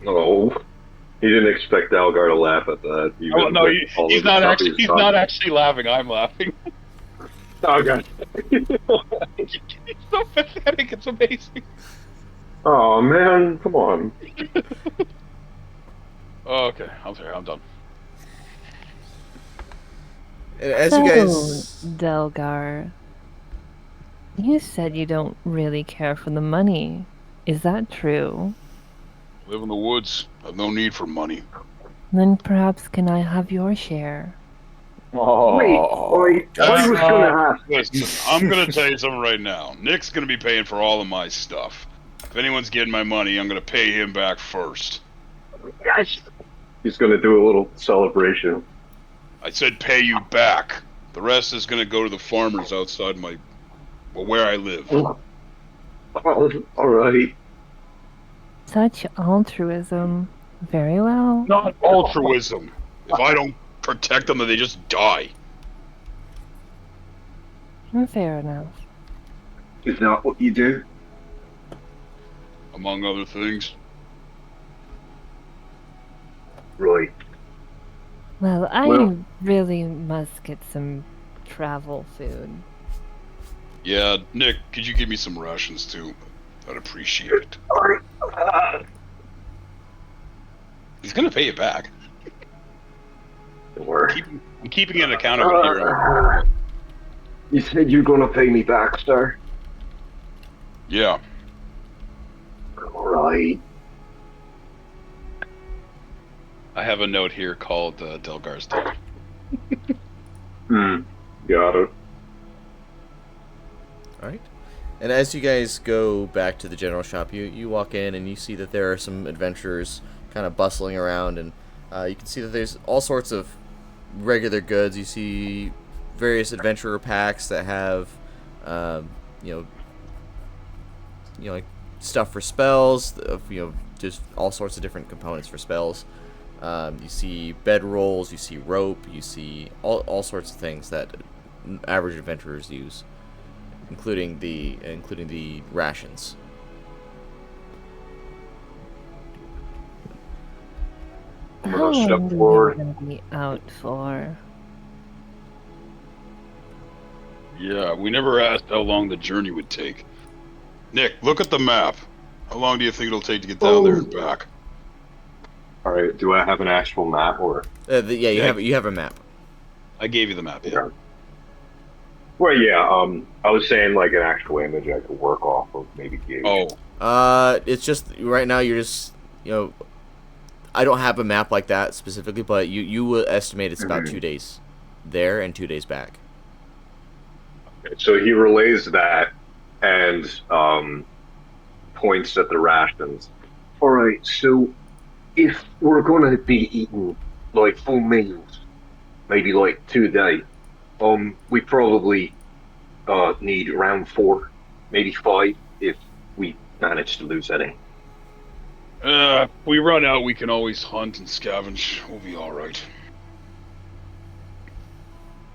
Oh, he didn't expect Algar to laugh at that. Oh no, he's not actually. He's not actually laughing. I'm laughing. Oh god. He's so pathetic. It's amazing. Oh man, come on. Okay, I'm sorry. I'm done. And as So, you guys, Delgar, you said you don't really care for the money. Is that true? Live in the woods. Have no need for money. Then perhaps can I have your share? Wait, I was gonna ask. Listen, I'm gonna tell you something right now. Nick's gonna be paying for all of my stuff. If anyone's getting my money, I'm gonna pay him back first. Yes. He's gonna do a little celebration. I said pay you back. The rest is gonna go to the farmers outside where I live. Oh, alright. Such altruism. Very well. Not altruism. If I don't protect them, then they just die. Fair enough. Is that what you do? Among other things. Right. Well, I Well- really must get some travel food. Yeah, Nick, could you give me some rations too? I'd appreciate it. Alright. He's gonna pay you back. Or, I'm keeping an account of it here. you said you're gonna pay me back, sir? Yeah. Alright. I have a note here called Delgar's Day. Got it. all right. And as you guys go back to the general shop, you walk in and you see that there are some adventurers kind of bustling around, and you can see that there's all sorts of regular goods. You see various adventurer packs that have, like stuff for spells, just all sorts of different components for spells. You see bed rolls, you see rope, you see all sorts of things that average adventurers use, including the rations. I'm How gonna step long are you forward. going to be out for? Yeah, we never asked how long the journey would take. Nick, look at the map. How long do you think it'll take to get down there and back? Alright, do I have an actual map or? You have a map. I gave you the map, yeah. Okay. Well, yeah, I was saying like an actual image I could work off of, maybe gauge. Oh, It's just right now you're just I don't have a map like that specifically, but you will estimate it's about 2 days there and 2 days back. So he relays that and points at the rations. Alright, so if we're gonna be eating like full meals, maybe like 2 a day, we probably need around 4, maybe 5 if we manage to lose any. if we run out, we can always hunt and scavenge. We'll be alright.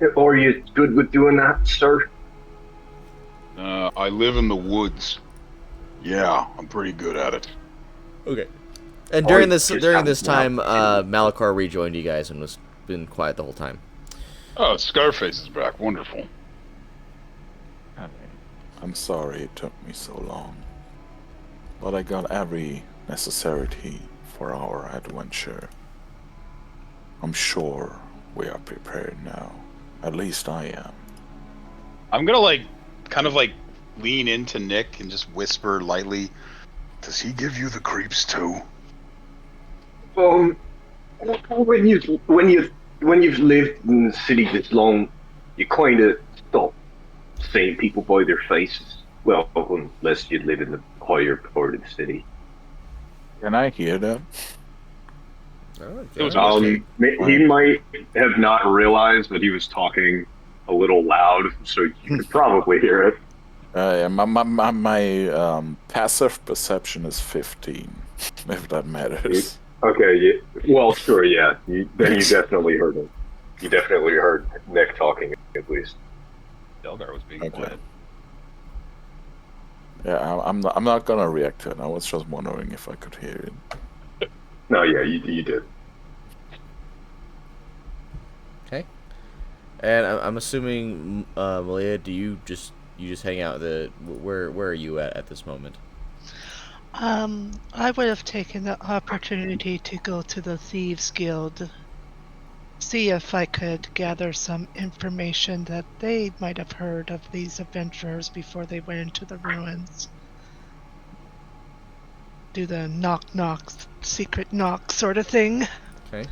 Are you good with doing that, sir? I live in the woods. Yeah, I'm pretty good at it. Okay. And I during this just haven't time, been- Malakar rejoined you guys and was been quiet the whole time. Oh, Scarface is back. Wonderful. I'm sorry it took me so long, but I got every necessity for our adventure. I'm sure we are prepared now. At least I am. I'm gonna kind of lean into Nick and just whisper lightly. Does he give you the creeps too? Um, when you've lived in the city this long, you kind of stop seeing people by their faces. Well, unless you live in the higher part of the city. Can I hear that? It was whispering. He might have not realized that he was talking a little loud, so you could probably hear it. Yeah, my passive perception is 15, if that matters. Okay, well, sure, yeah. Then you definitely heard him. You definitely heard Nick talking, at least. Delgar was being Okay. quiet. Yeah, I'm not gonna react to it. I was just wondering if I could hear it. No, yeah, you did. Okay. And I'm assuming, Malia, do you just hang out? Where are you at this moment? I would have taken the opportunity to go to the Thieves Guild, see if I could gather some information that they might have heard of these adventurers before they went into the ruins. Do the knock, secret knock sort of thing. Okay.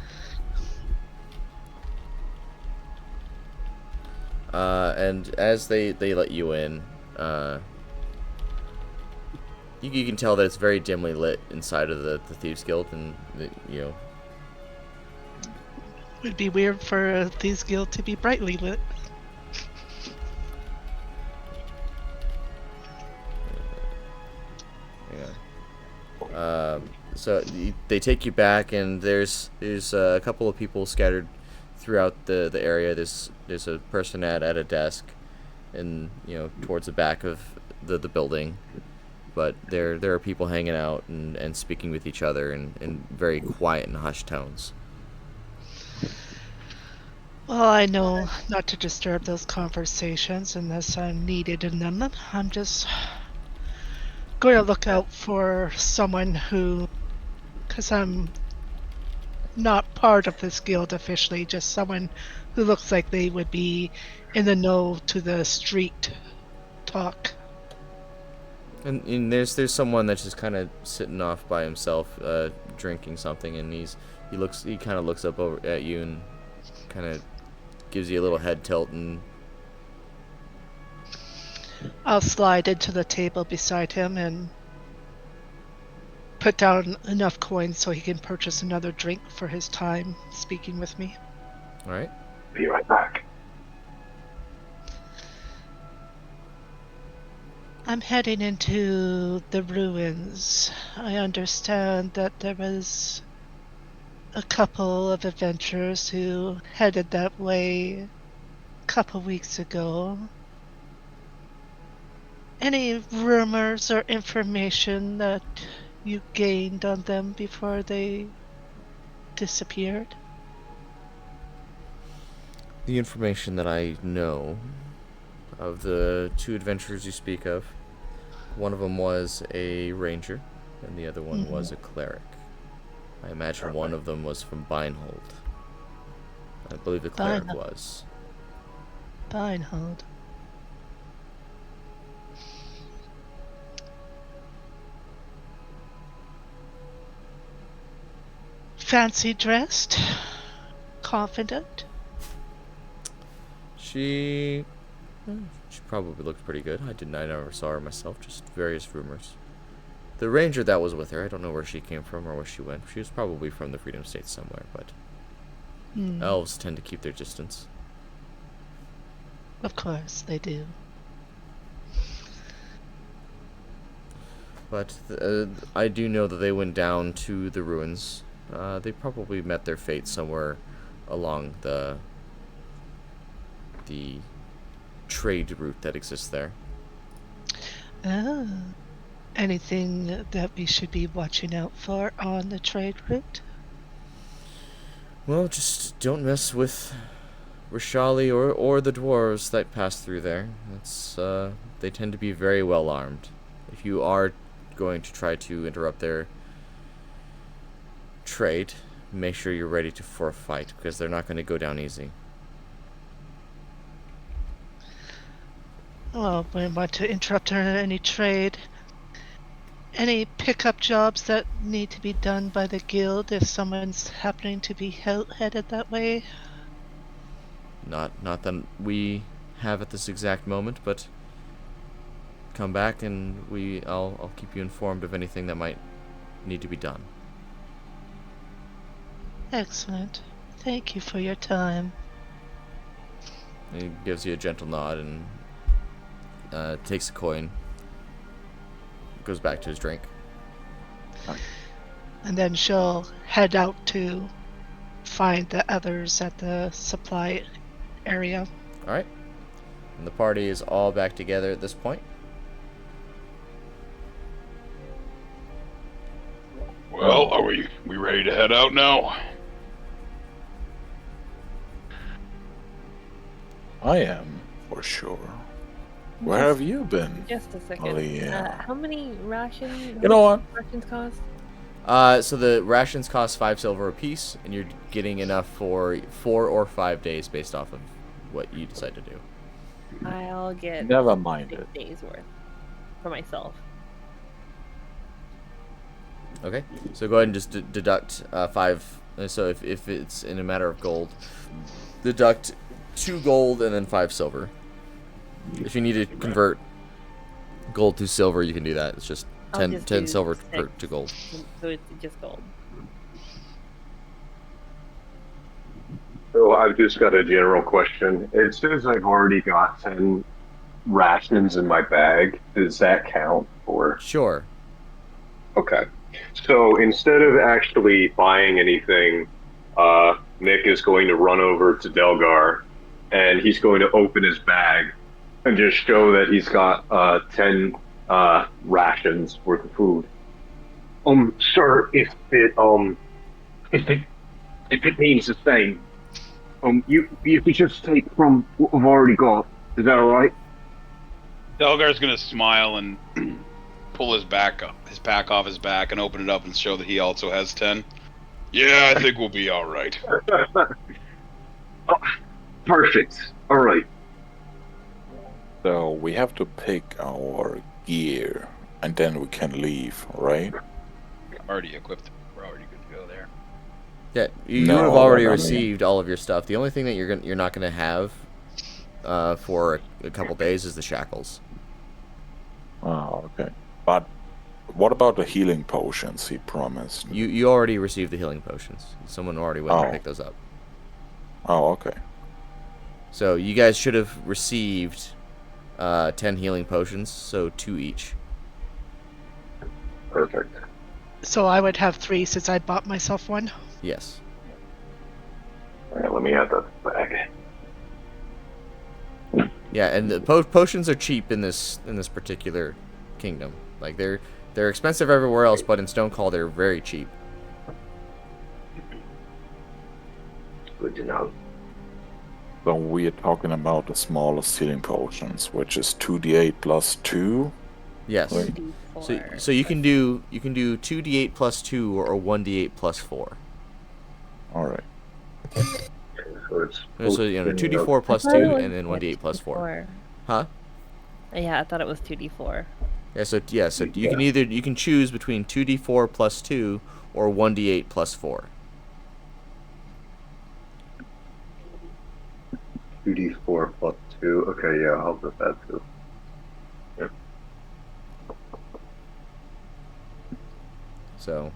And as they let you in, you can tell that it's very dimly lit inside of the Thieves Guild, and Would be weird for a Thieves Guild to be brightly lit. So they take you back, and there's a couple of people scattered throughout the area. There's a person at a desk, and towards the back of the building. But there are people hanging out and speaking with each other in very quiet and hushed tones. Well, I know not to disturb those conversations unless I'm needed in them. I'm just going to look out for someone who, because I'm not part of this guild officially, just someone who looks like they would be in the know to the street talk. And there's someone that's just kind of sitting off by himself, drinking something, and he kind of looks up over at you and kind of gives you a little head tilt, and I'll slide into the table beside him and put down enough coins so he can purchase another drink for his time speaking with me. all right. Be right back. I'm heading into the ruins. I understand that there was a couple of adventurers who headed that way a couple weeks ago. Any rumors or information that you gained on them before they disappeared? The information that I know of the two adventurers you speak of, one of them was a ranger, and the other one was a cleric. I imagine one of them was from Beinnhold. I believe the cleric was. Beinnhold. Fancy dressed? Confident? She probably looked pretty good. I never saw her myself, just various rumors. The ranger that was with her, I don't know where she came from or where she went. She was probably from the Freedom States somewhere, but elves tend to keep their distance. Of course, they do. But I do know that they went down to the ruins. They probably met their fate somewhere along the the trade route that exists there. Oh. Anything that we should be watching out for on the trade route? Well, just don't mess with Rishali or the dwarves that pass through there. That's they tend to be very well armed. If you are going to try to interrupt their trade, make sure you're ready for a fight, because they're not going to go down easy. Well, we want to interrupt any trade. Any pickup jobs that need to be done by the guild if someone's happening to be headed that way? Not that we have at this exact moment, but come back and I'll keep you informed of anything that might need to be done. Excellent. Thank you for your time. And he gives you a gentle nod and takes a coin. Goes back to his drink. And then she'll head out to find the others at the supply area. Alright. And the party is all back together at this point. Well, are we ready to head out now? I am, for sure. Where have you been? Just a second. Malia? How many rations? You know what? Rations cost? So the rations cost 5 silver apiece, and you're getting enough for 4 or 5 days based off of what you decide to do. I'll get Never mind 6 it. days worth for myself. Okay, so go ahead and just deduct 5. So if it's in a matter of gold, deduct 2 gold and then 5 silver. If you need to convert gold to silver, you can do that. It's just 10 silver to gold. So it's just gold. So I've just got a general question. It says I've already got 10 rations in my bag. Does that count? Or Sure. okay. So instead of actually buying anything, Nick is going to run over to Delgar, and he's going to open his bag and just show that he's got 10 rations worth of food. Sir, if it means the same, you could just take from what I've already got. Is that all right? Delgar's gonna smile and pull his pack off his back and open it up and show that he also has 10. Yeah, I think we'll be all right. Oh, perfect. All right. So we have to pick our gear, and then we can leave, right? Already equipped. We're already good to go there. Yeah, you No, would have already I mean- received all of your stuff. The only thing that you're not going to have for a couple days is the shackles. Oh, okay. But what about the healing potions he promised? You already received the healing potions. Someone already went and Oh. picked those up. Oh, okay. So you guys should have received 10 healing potions, so 2 each. Perfect. So I would have 3 since I bought myself one. Yes. All right, let me add that bag. Yeah, and the potions are cheap in this particular kingdom. Like they're expensive everywhere else, but in Stonecall they're very cheap. Good to know. So we are talking about the smallest healing potions, which is 2d8 plus 2. Yes. Right. So you can do 2d8 plus 2 or 1d8 plus 4. All right. So it's So 2d4 plus 2 and then 1d8 plus 4. Huh? Yeah, I thought it was 2d4. Yeah, so you can choose between 2d4 plus 2 or 1d8 plus 4. 2d4 plus 2. Okay, yeah, I'll put that too. Yeah. So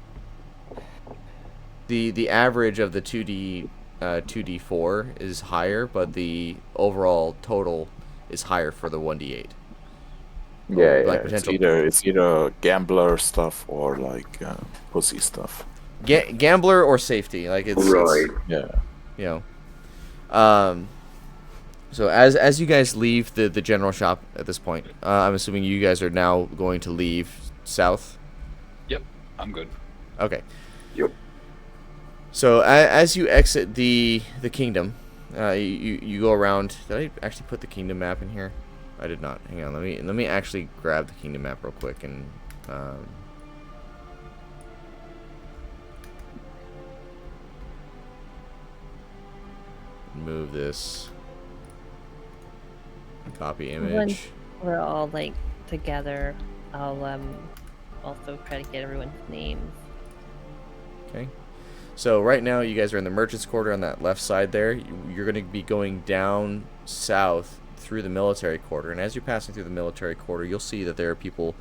the average of the 2d4 is higher, but the overall total is higher for the 1d8. Yeah, Like it's potential- either gambler stuff or like pussy stuff. Gambler or safety, like it's Right. Yeah. you know. So as you guys leave the general shop at this point, I'm assuming you guys are now going to leave south. Yep, I'm good. Okay. Yep. So as you exit the kingdom, you go around. Did I actually put the kingdom map in here? I did not. Hang on. Let me actually grab the kingdom map real quick and. Move this. Copy image. Once we're all like together, I'll also try to get everyone's names. Okay. So right now you guys are in the merchant's quarter on that left side there. You're going to be going down south through the military quarter, and as you're passing through the military quarter, you'll see that there are people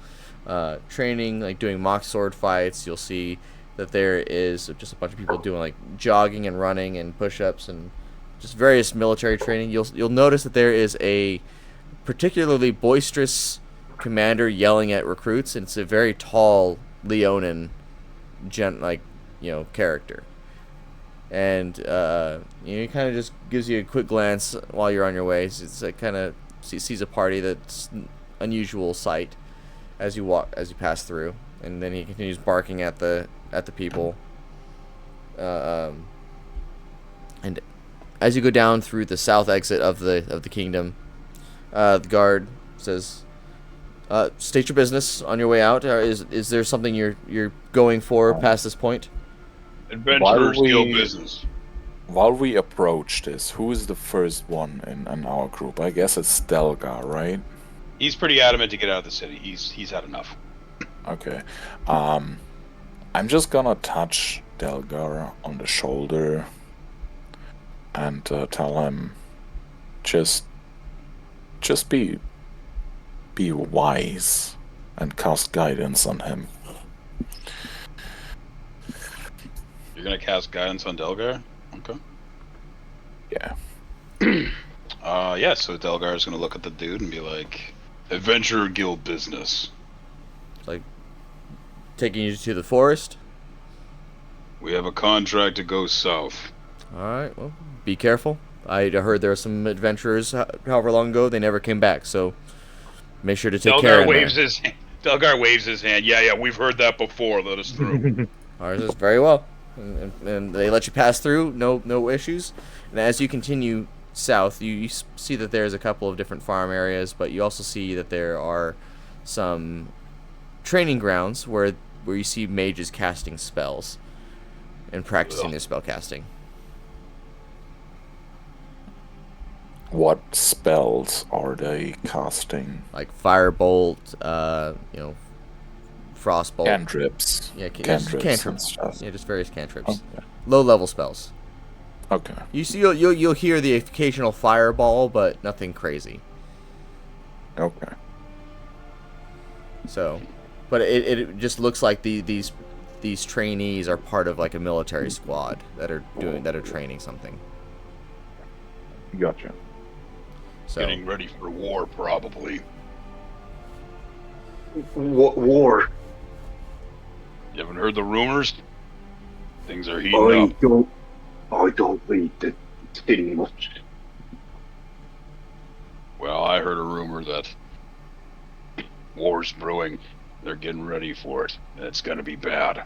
training, like doing mock sword fights. You'll see that there is just a bunch of people doing like jogging and running and push-ups and just various military training. You'll notice that there is a particularly boisterous commander yelling at recruits, and it's a very tall Leonin character. And he kind of just gives you a quick glance while you're on your way. It's like kind of sees a party that's unusual sight as you pass through, and then he continues barking at the people. And as you go down through the south exit of the kingdom, the guard says, "State your business on your way out. Is there something you're going for past this point?" Adventurers deal business. While we approach this, who is the first one in our group? I guess it's Delgar, right? He's pretty adamant to get out of the city. He's had enough. Okay. I'm just gonna touch Delgar on the shoulder and tell him, just be wise and cast guidance on him. You're gonna cast guidance on Delgar? Okay. Yeah. Yeah, so Delgar's gonna look at the dude and be like, Adventurer Guild business. Like, taking you to the forest? We have a contract to go south. Alright, well, be careful. I heard there were some adventurers, however long ago, they never came back, so make sure to take care of them. Delgar waves his hand. Yeah, we've heard that before. Let us through. Alright, that's very well. And they let you pass through, no issues. And as you continue south, you see that there's a couple of different farm areas, but you also see that there are some training grounds where you see mages casting spells and practicing their spell casting. What spells are they casting? Like firebolt, frostbolt. Cantrips. Yeah, cantrips. And stuff. Yeah, just various cantrips. Okay. Low-level spells. Okay. You see, you'll hear the occasional fireball, but nothing crazy. Okay. So, but it just looks like these trainees are part of like a military squad that are training something. Gotcha. So, Getting ready for war, probably. What war? You haven't heard the rumors? Things are heating up. I don't read the city much. Well, I heard a rumor that war's brewing. They're getting ready for it. And it's gonna be bad.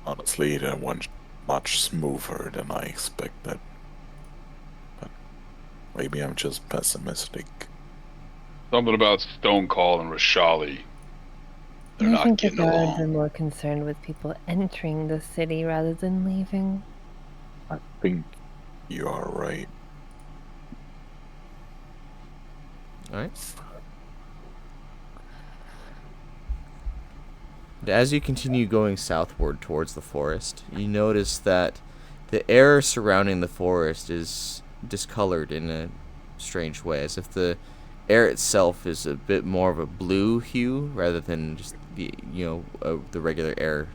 Honestly, that went much smoother than I expected. But maybe I'm just pessimistic. Something about Stone Call and Rishali. They're I not think the getting guards are along. more concerned with people entering the city rather than leaving. I think you are right. alright. As you continue going southward towards the forest, you notice that the air surrounding the forest is discolored in a strange way, as if the air itself is a bit more of a blue hue rather than just the regular air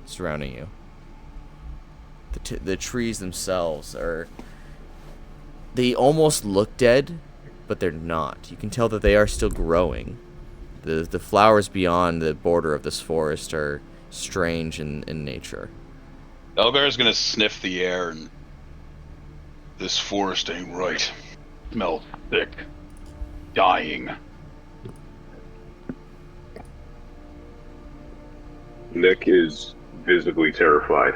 surrounding you. The trees themselves they almost look dead, but they're not. You can tell that they are still growing. The flowers beyond the border of this forest are strange in nature. Delgar's gonna sniff the air and This forest ain't right. Smells thick. Dying. Nick is visibly terrified.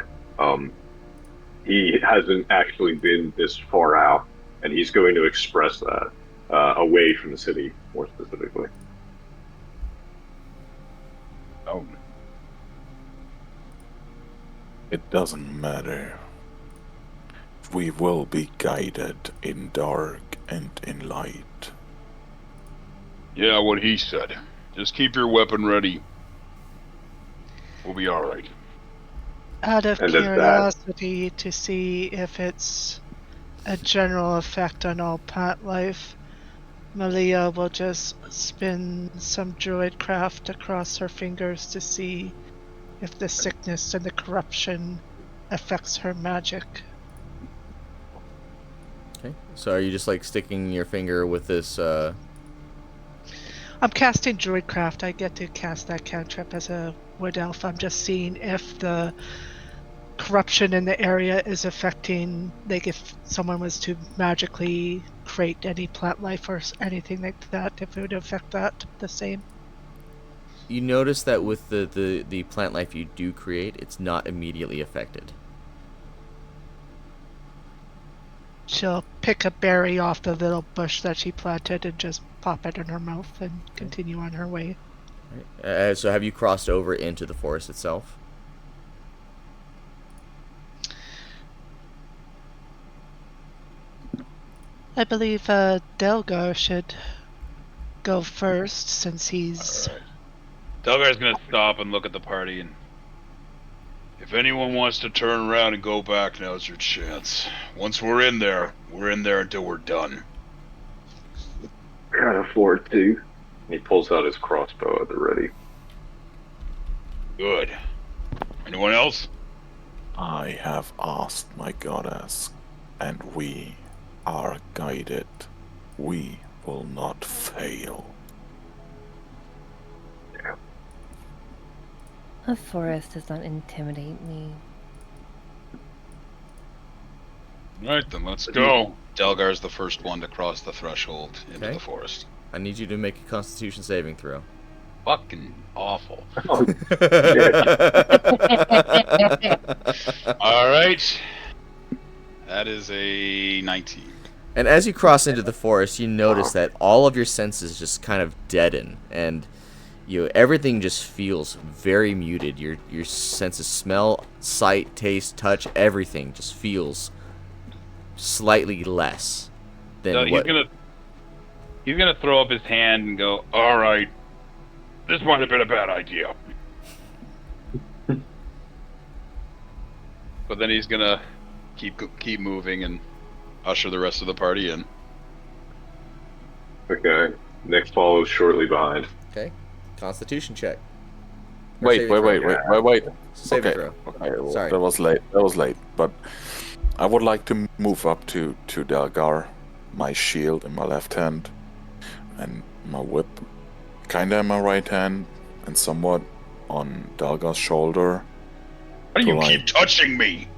He hasn't actually been this far out, and he's going to express that away from the city, more specifically. Oh. It doesn't matter. We will be guided in dark and in light. Yeah, what he said. Just keep your weapon ready. We'll be alright. Out of And at that- curiosity to see if it's a general effect on all plant life, Malia will just spin some druid craft across her fingers to see if the sickness and the corruption affects her magic. Okay. So are you just like sticking your finger with this? I'm casting druidcraft. I get to cast that cantrip as a wood elf. I'm just seeing if the corruption in the area is affecting, like if someone was to magically create any plant life or anything like that, if it would affect that the same. You notice that with the plant life you do create, it's not immediately affected. She'll pick a berry off the little bush that she planted and just pop it in her mouth and continue on her way. Right. So have you crossed over into the forest itself? I believe Delgar should go first since he's... Alright. Delgar's gonna stop and look at the party, and if anyone wants to turn around and go back, now's your chance. Once we're in there until we're done. Can't afford to. He pulls out his crossbow at the ready. Good. Anyone else? I have asked my goddess, and we are guided. We will not fail. The forest does not intimidate me. Alright then, let's go. Delgar's the first one to cross the threshold into Okay. the forest. I need you to make a Constitution saving throw. Fucking awful. Oh, Alright. That is a 19. And as you cross into the forest, you notice that all of your senses just kind of deaden, and everything just feels very muted. Your senses smell, sight, taste, touch, everything just feels slightly less than So what. he's gonna throw up his hand and go, "Alright, this might have been a bad idea." But then he's gonna keep moving and usher the rest of the party in. okay. Nick follows shortly behind. Okay, Constitution check. Or Wait. saving throw. Saving Okay. throw. Okay, well, Sorry. that was late. But I would like to move up to Delgar, my shield in my left hand, and my whip kinda in my right hand, and somewhat on Delgar's shoulder. Why do you Right. keep touching me?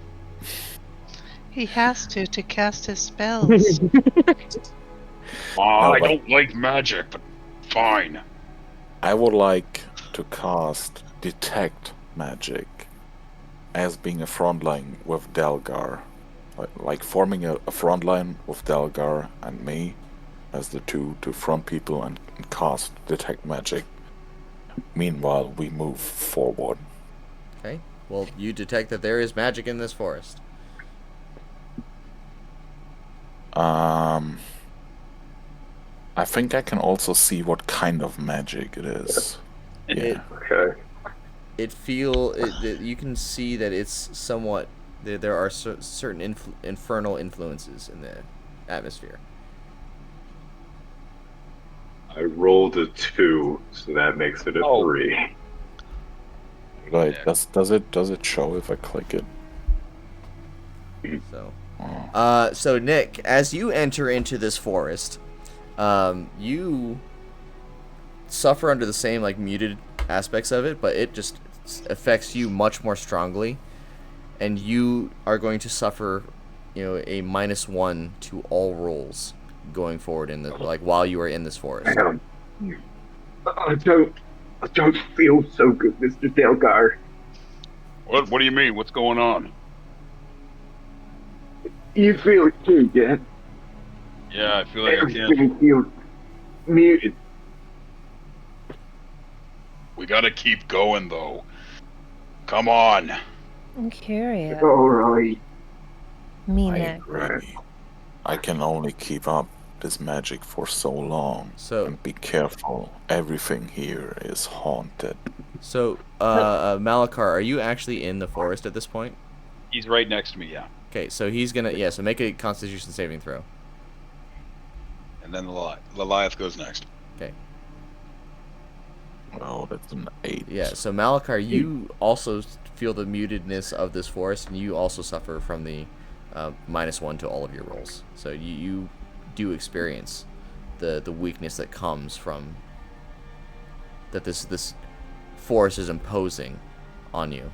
He has to cast his spells. I but- don't like magic, but fine. I would like to cast Detect Magic as being a front line with Delgar. Like forming a front line with Delgar and me as the two front people and cast Detect Magic. Meanwhile, we move forward. Okay. Well, you detect that there is magic in this forest. I think I can also see what kind of magic it is. Yeah. Okay. You can see that it's somewhat. There are certain infernal influences in the atmosphere. I rolled a 2, so that makes it a 3. Right. Does it show if I click it? So, Oh. so Nick, as you enter into this forest, you suffer under the same like muted aspects of it, but it just affects you much more strongly, and you are going to suffer a -1 to all rolls going forward in the while you are in this forest. Hang on. I don't feel so good, Mr. Delgar. What do you mean? What's going on? You feel it too, yeah? Yeah, I feel like I can't. Everything feels muted. We gotta keep going, though. Come on. I'm curious. All right. Me I next. agree. I can only keep up this magic for so long. So- and be careful. Everything here is haunted. So, Malakar, are you actually in the forest at this point? He's right next to me, yeah. Okay, so he's gonna so make a Constitution saving throw. And then Liliath goes next. Okay. Oh, that's an 8. Yeah, so Malakar, you also feel the mutedness of this forest, and you also suffer from the -1 to all of your rolls. So you do experience the weakness that comes from that this forest is imposing on you.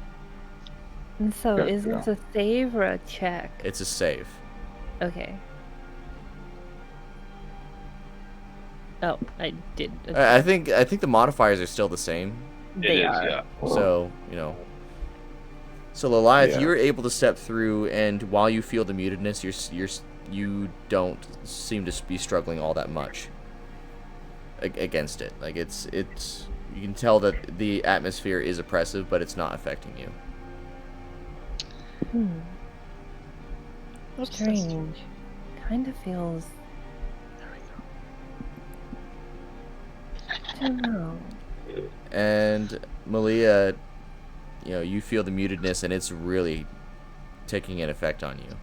And so, Yeah, is this a save or a check? It's a save. Okay. Oh, I did. I think the modifiers are still the same. They It is, are. yeah. So, So Liliath, Yeah. you're able to step through, and while you feel the mutedness, you don't seem to be struggling all that much against it. Like it's you can tell that the atmosphere is oppressive, but it's not affecting you. Strange. Kind of feels. I don't know. And Malia, you feel the mutedness, and it's really taking an effect on you.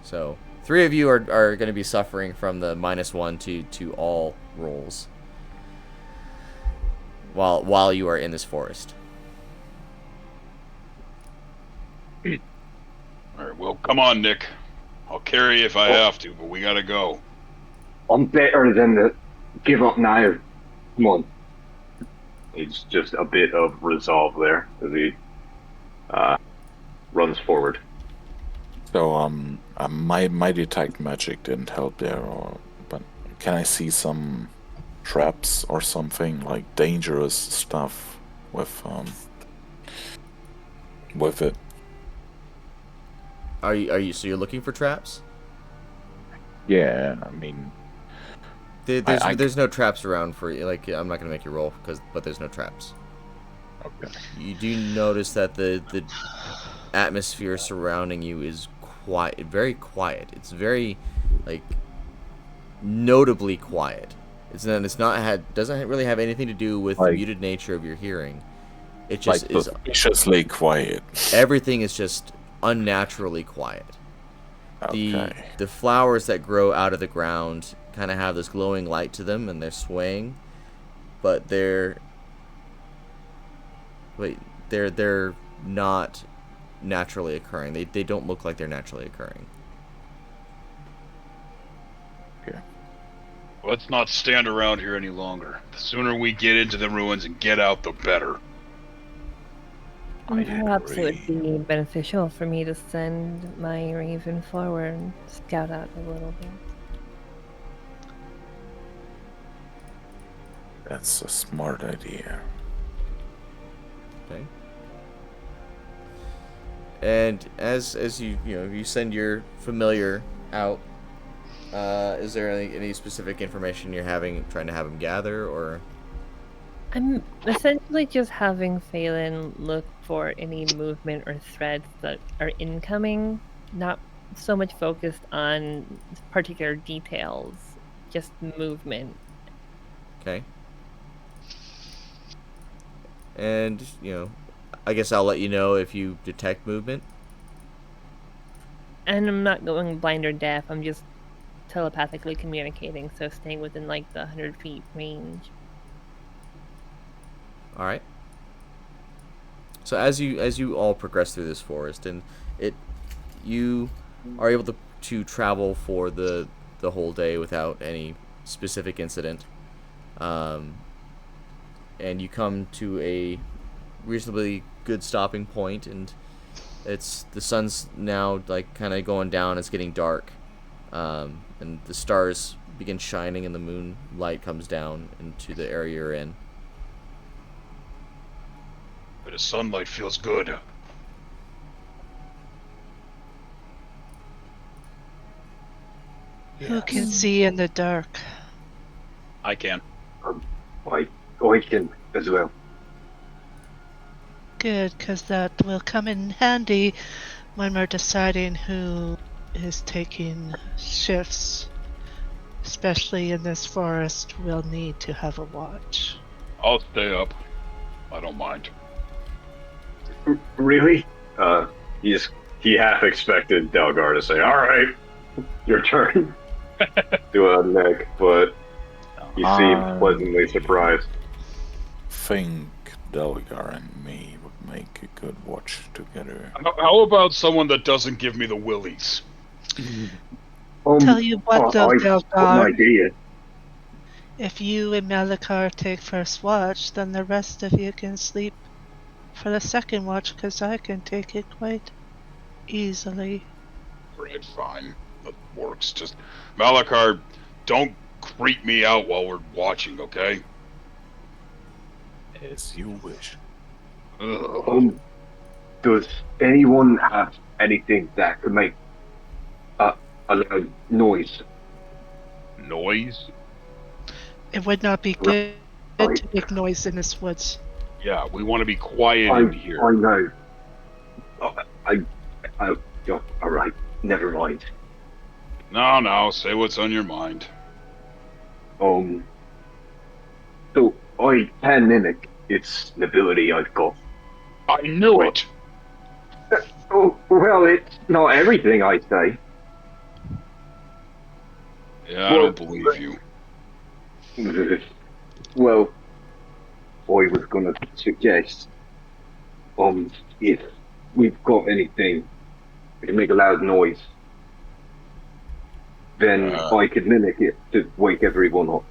So 3 of you are going to be suffering from the -1 to all rolls while you are in this forest. Alright, well, come on, Nick. I'll carry you if I have to, but we gotta go. I'm better than the give up now. Come on. It's just a bit of resolve there as he runs forward. So my detect magic didn't help there, but can I see some traps or something like dangerous stuff with it? Are you so you're looking for traps? Yeah, I mean, There's no traps around for you. Like, I'm not gonna make you roll but there's no traps. okay. You do notice that the atmosphere surrounding you is quiet, very quiet. It's very notably quiet. Doesn't really have anything to do with the muted nature of your hearing. It just is suspiciously quiet. Everything is just unnaturally quiet. Okay. The flowers that grow out of the ground kind of have this glowing light to them, and they're swaying, but they're not naturally occurring. They don't look like they're naturally occurring. Okay. Let's not stand around here any longer. The sooner we get into the ruins and get out, the better. I Perhaps it would agree. be beneficial for me to send my raven forward and scout out a little bit. That's a smart idea. Okay. And as you send your familiar out, is there any specific information you're trying to have him gather, or? I'm essentially just having Phelan look for any movement or threads that are incoming, not so much focused on particular details, just movement. Okay. And, I guess I'll let you know if you detect movement. And I'm not going blind or deaf, I'm just telepathically communicating, so staying within the 100 feet range. All right. So as you all progress through this forest, and you are able to travel for the whole day without any specific incident, and you come to reasonably good stopping point, and the sun's now like kind of going down. It's getting dark, and the stars begin shining, and the moonlight comes down into the area you're in. But the sunlight feels good. Who can see in the dark? I can. I can as well. Good, because that will come in handy when we're deciding who is taking shifts. Especially in this forest, we'll need to have a watch. I'll stay up. I don't mind. Really? He half expected Delgar to say, "All right, your turn," to a Nick, but he seemed pleasantly surprised. Think Delgar and me would make a good watch together. How about someone that doesn't give me the willies? Tell you what, though, I've got an Delgar, idea. if you and Malakar take first watch, then the rest of you can sleep for the second watch, because I can take it quite easily. Right, fine. That works. Just, Malakar, don't creep me out while we're watching, okay? As you wish. Ugh. Does anyone have anything that could make a loud noise? Noise? It would not be good to make noise in this woods. Yeah, we want to be quiet in here. I know. All right. Never mind. No, say what's on your mind. So I can mimic. It's an ability I've got. I knew it! Oh, well, it's not everything I say. Yeah, I don't believe you. Well, I was gonna suggest, if we've got anything that can make a loud noise, then I could mimic it to wake everyone up.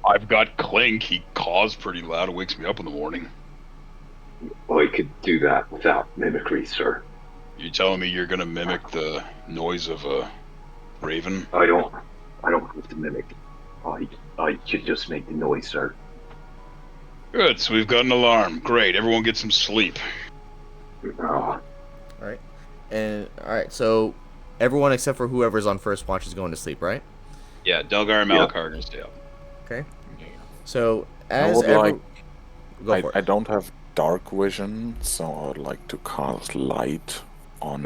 I've got Clink. He caws pretty loud. It wakes me up in the morning. I could do that without mimicry, sir. You telling me you're gonna mimic the noise of a raven? I don't have to mimic. I should just make the noise, sir. Good, so we've got an alarm. Great, everyone get some sleep. Ah, Alright, so everyone except for whoever's on first watch is going to sleep, right? Yeah, Delgar and Malakar are gonna stay up. Okay. So I would go for it. I don't have dark vision, so I would like to cast light on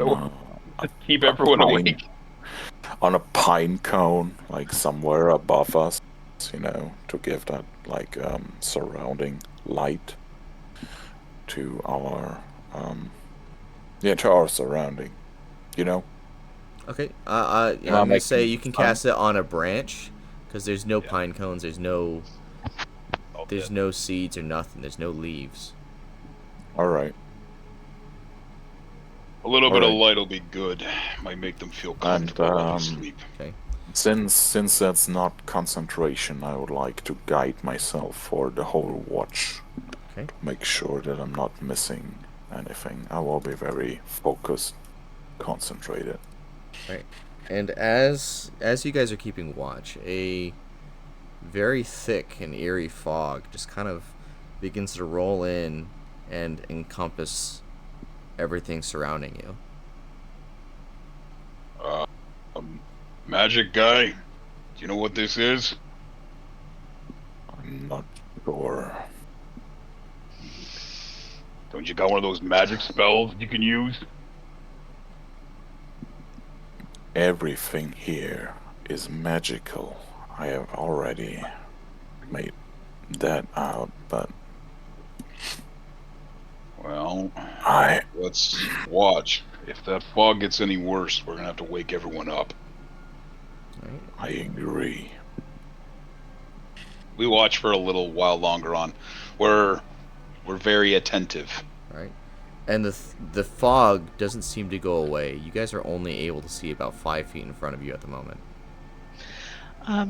Keep everyone awake. on a pine cone, like somewhere above us, to give that surrounding light to our to our surrounding, Okay. I'm gonna say you can cast it on a branch, because there's no pine cones. There's no seeds or nothing. There's no leaves. All right. A little bit of light will be good. Might make them feel comfortable while they sleep. Okay. Since that's not concentration, I would like to guide myself for the whole watch. Okay. To make sure that I'm not missing anything. I will be very focused, concentrated. Right. And as you guys are keeping watch, a very thick and eerie fog just kind of begins to roll in and encompass everything surrounding you. Magic guy, do you know what this is? I'm not sure. Don't you got one of those magic spells you can use? Everything here is magical. I have already made that out, but Well, I let's watch. If that fog gets any worse, we're gonna have to wake everyone up. I agree. We watch for a little while longer on. We're very attentive. Right. And the fog doesn't seem to go away. You guys are only able to see about 5 feet in front of you at the moment.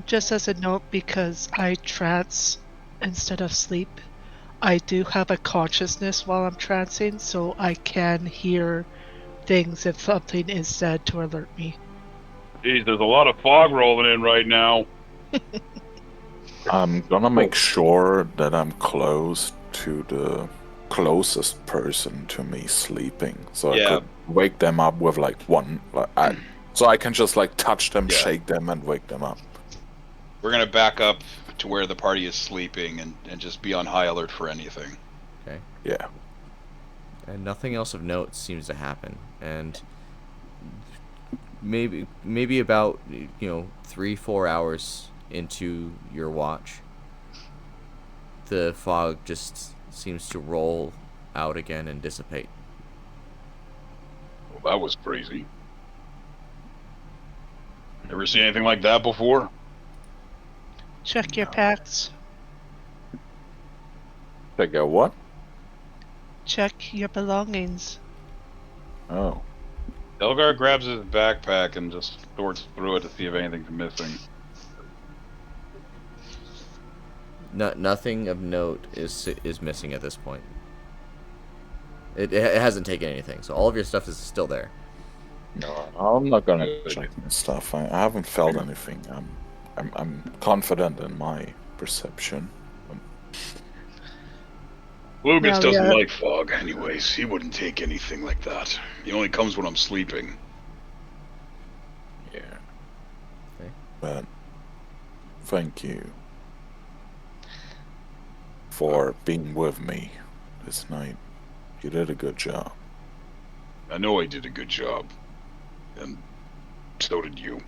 Just as a note, because I trance instead of sleep, I do have a consciousness while I'm trancing, so I can hear things if something is said to alert me. Geez, there's a lot of fog rolling in right now. I'm gonna make sure that I'm close to the closest person to me sleeping, so I Yeah. could wake them up with like one. So I can just like touch them, Yeah. shake them, and wake them up. We're gonna back up to where the party is sleeping and just be on high alert for anything. Okay. Yeah. And nothing else of note seems to happen. And maybe about 3-4 hours into your watch, the fog just seems to roll out again and dissipate. Well, that was crazy. Ever seen anything like that before? Check your packs. Check out what? Check your belongings. Oh. Delgar grabs his backpack and just sorts through it to see if anything's missing. Nothing of note is missing at this point. It hasn't taken anything, so all of your stuff is still there. No, I'm not gonna check my stuff. I haven't felt anything. I'm confident in my perception. Lucas doesn't Malia. like fog anyways. He wouldn't take anything like that. He only comes when I'm sleeping. Yeah. Okay. But thank you for being with me this night. You did a good job. I know I did a good job. And so did you.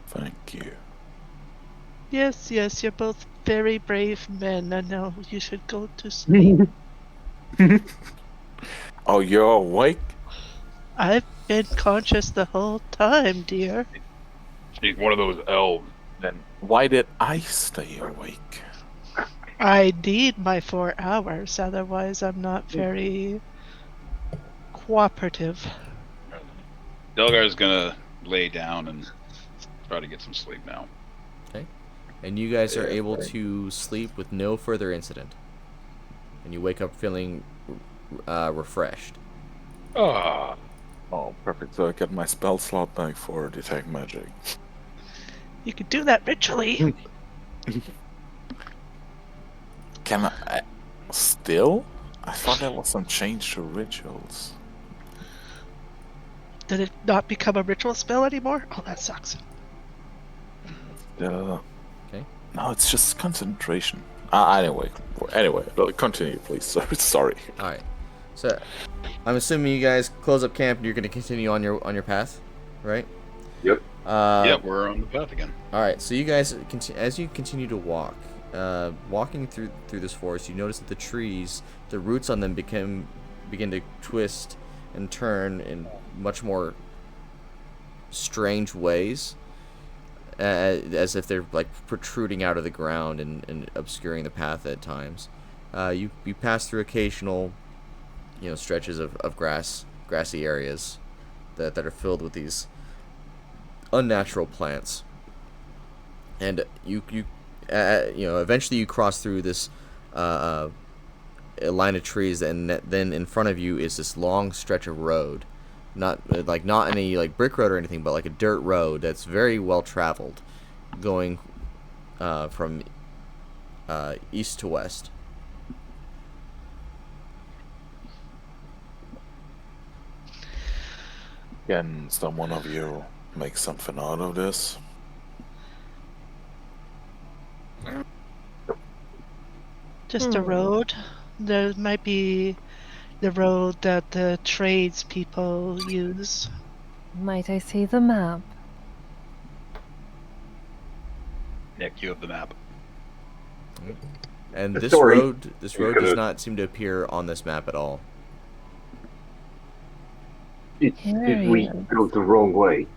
Thank you. Yes, you're both very brave men, and now you should go to sleep. Oh, you're awake? I've been conscious the whole time, dear. She's one of those elves. Then why did I stay awake? I need my 4 hours, otherwise I'm not very cooperative. Delgar's gonna lay down and try to get some sleep now. Okay. And you guys are able to sleep with no further incident. And you wake up feeling refreshed. Ah. Oh, perfect. So I get my spell slot back for detect magic. You could do that ritually. Can I still? I thought there was some change to rituals. Did it not become a ritual spell anymore? Oh, that sucks. Okay. No, it's just concentration. Anyway, continue, please. Sorry. All right. So, I'm assuming you guys close up camp and you're going to continue on your path, right? Yep. Yep, we're on the path again. All right. So you guys, as you continue to walk, walking through this forest, you notice that the trees, the roots on them begin to twist and turn in much more strange ways, as if they're like protruding out of the ground and obscuring the path at times. You pass through occasional, stretches of grassy areas that are filled with these unnatural plants, and you eventually you cross through this a line of trees, and then in front of you is this long stretch of road, not any like brick road or anything, but like a dirt road that's very well traveled, going from east to west. Can someone of you make something out of this? Just a road. There might be the road that the tradespeople use. Might I see the map? Nick, you have the map. And this Sorry. road does not seem to appear on this map at all. Did we go the wrong way?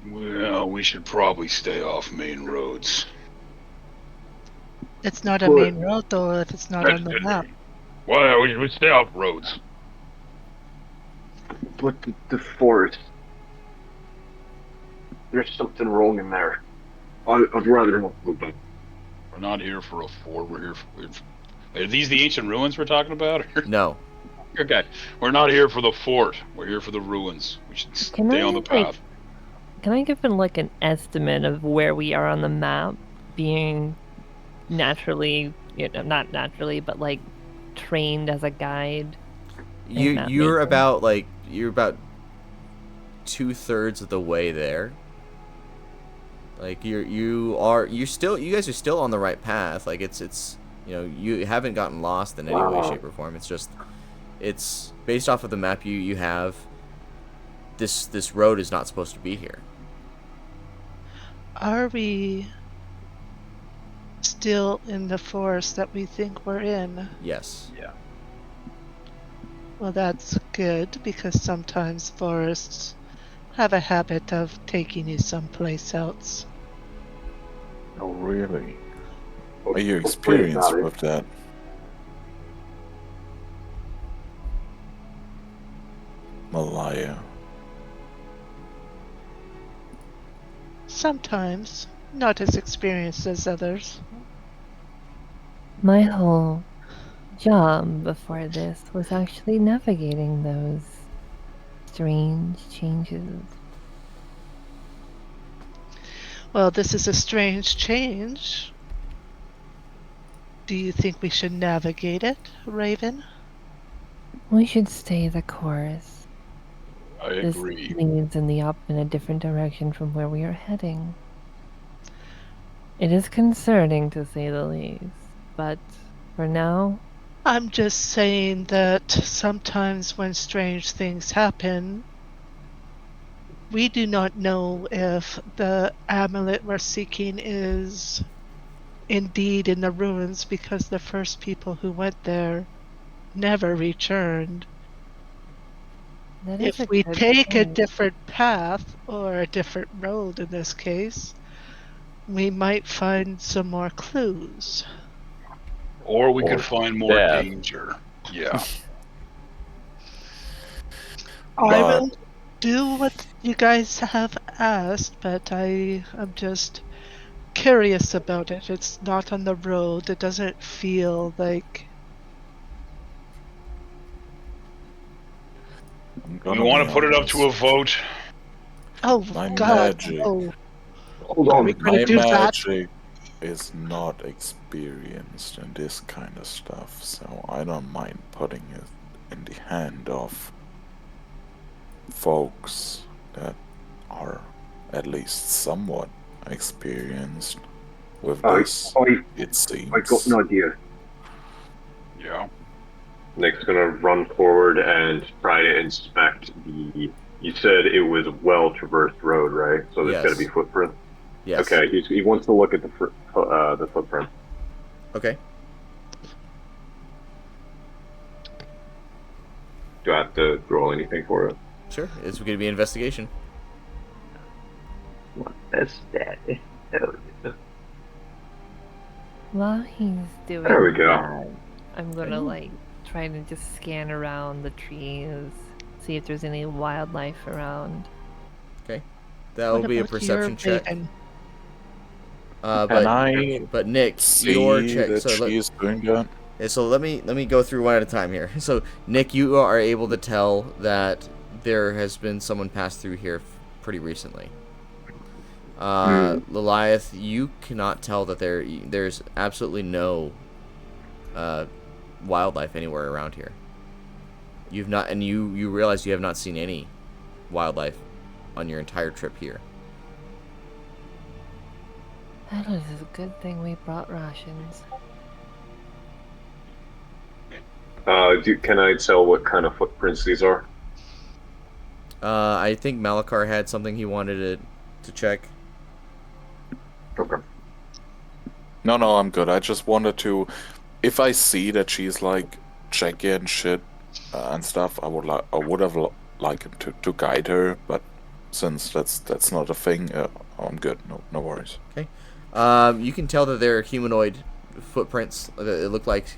Well, we should probably stay off main roads. It's not a Well, main road, though, if it's not on the map. Well, we stay off roads. But the forest. there's something wrong in there. I'd rather not go back. We're not here for a fort. We're here for... Are these the ancient ruins we're talking about? No. Okay. We're not here for the fort. We're here for the ruins. We should stay on the path. Can I give him like an estimate of where we are on the map, being naturally, not naturally, but like trained as a guide? You're about 2/3 of the way there. Like you guys are still on the right path. Like it's you haven't gotten lost in any way, shape, or form. It's just it's based off of the map you have. This road is not supposed to be here. Are we still in the forest that we think we're in? Yes. Yeah. Well, that's good, because sometimes forests have a habit of taking you someplace else. Oh, really? Are you experienced with that? Malia. Sometimes, not as experienced as others. My whole job before this was actually navigating those strange changes. Well, this is a strange change. Do you think we should navigate it, Raven? We should stay the course. I agree. This leads in a different direction from where we are heading. It is concerning, to say the least, but for now... I'm just saying that sometimes when strange things happen, we do not know if the amulet we're seeking is indeed in the ruins, because the first people who went there never returned. If we take a different path, or a different road in this case, we might find some more clues. Or we could find more danger. Yeah. I will do what you guys have asked, but I am just curious about it. It's not on the road. It doesn't feel like... We want to put it up to a vote. Oh, My God. magic. Oh. Hold on. My magic is not experienced in this kind of stuff, so I don't mind putting it in the hand of folks that are at least somewhat experienced with this, it seems. I got an idea. Yeah. Nick's gonna run forward and try to inspect the... You said it was a well-traversed road, right? So there's gotta be footprints? Yes. Okay, he wants to look at the footprint. Okay. Do I have to roll anything for it? Sure. It's going to be an investigation. What is that? While he's doing There we go. that, I'm gonna try to just scan around the trees, see if there's any wildlife around. Okay. That will be a perception check. But Nick, your check. So let me go through one at a time here. So Nick, you are able to tell that there has been someone pass through here pretty recently. Liliath, you cannot tell that there's absolutely no wildlife anywhere around here. You've not, and you realize you have not seen any wildlife on your entire trip here. That is a good thing we brought rations. Can I tell what kind of footprints these are? I think Malakar had something he wanted to check. Okay. No, I'm good. I just wanted to... If I see that she's checking shit and stuff, I would have liked to guide her, but since that's not a thing, I'm good. No worries. Okay. You can tell that they're humanoid footprints. It looks like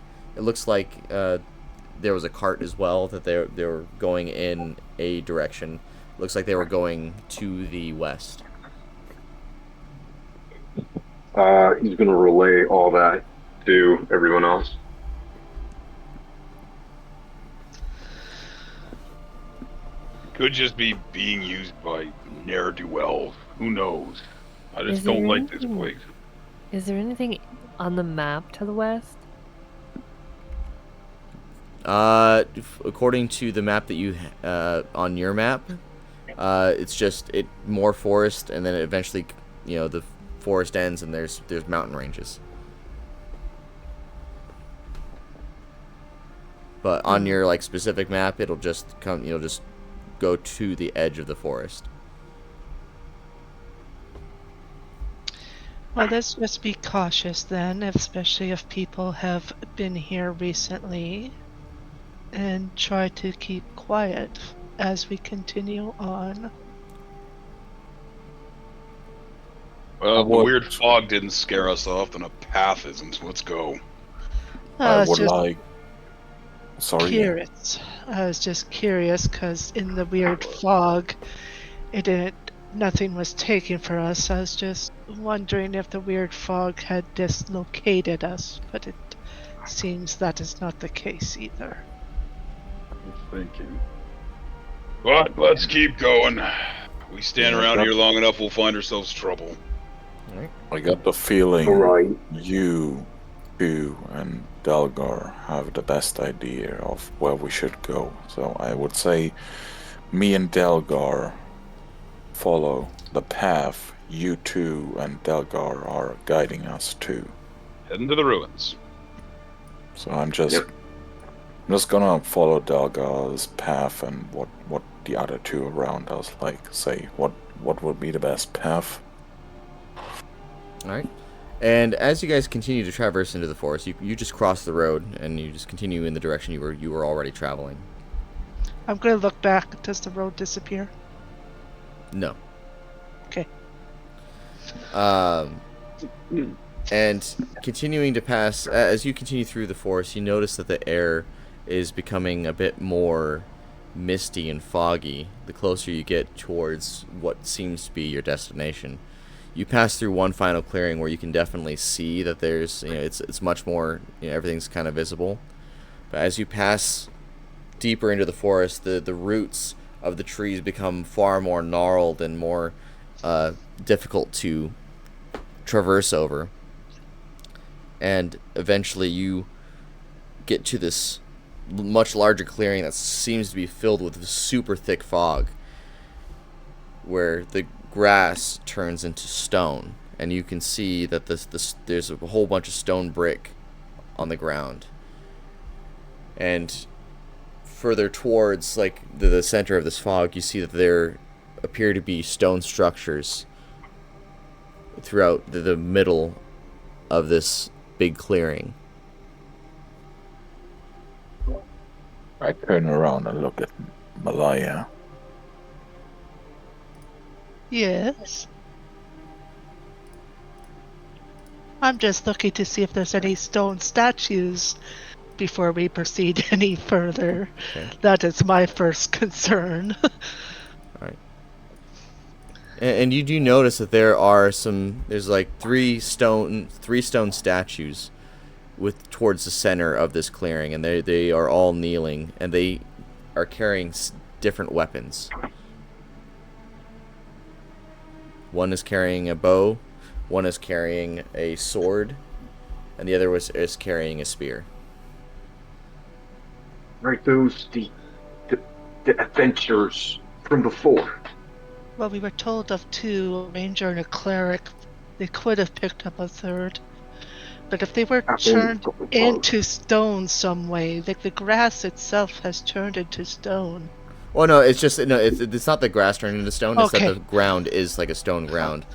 there was a cart as well, that they were going in a direction. Looks like they were going to the west. He's going to relay all that to everyone else. Could just be being used by ne'er-do-wells. Who knows? I just Is there don't like this anything- place. Is there anything on the map to the west? According to the map that you on your map, it's just more forest, and then eventually, the forest ends, and there's mountain ranges. But on your specific map, it'll just come. You'll just go to the edge of the forest. Well, let's just be cautious then, especially if people have been here recently, and try to keep quiet as we continue on. Well, the weird fog didn't scare us off, then a path isn't. Let's go. I was would just like. Sorry. curious. I was just curious because in the weird fog, nothing was taken for us. I was just wondering if the weird fog had dislocated us, but it seems that is not the case either. I'm thinking. But let's keep going. We stand around here long enough, we'll find ourselves trouble. I got the feeling Right. you and Delgar have the best idea of where we should go. So I would say me and Delgar follow the path you two and Delgar are guiding us to. Heading to the ruins. So I'm just gonna follow Delgar's path and what the other two around us say. What would be the best path? All right. And as you guys continue to traverse into the forest, you just cross the road and you just continue in the direction you were already traveling. I'm going to look back. Does the road disappear? No. Okay. And continuing to pass, as you continue through the forest, you notice that the air is becoming a bit more misty and foggy the closer you get towards what seems to be your destination. You pass through one final clearing where you can definitely see that there's, it's much more, everything's kind of visible. But as you pass deeper into the forest, the roots of the trees become far more gnarled and more difficult to traverse over. And eventually you get to this much larger clearing that seems to be filled with super thick fog, where the grass turns into stone, and you can see that there's a whole bunch of stone brick on the ground. And further towards the center of this fog, you see that there appear to be stone structures throughout the middle of this big clearing. I turn around and look at Malia. Yes. I'm just looking to see if there's any stone statues before we proceed any further. Okay. That is my first concern. Alright. And you do notice that there's three stone statues towards the center of this clearing, and they are all kneeling, and they are carrying different weapons. One is carrying a bow, one is carrying a sword, and the other is carrying a spear. Right, those the adventurers from before. Well, we were told of two, a ranger and a cleric. They could have picked up a third. But if they were turned into stone some way, the grass itself has turned into stone. Well, no, it's just it's not the grass turning into stone. It's Okay. that the ground is like a stone ground.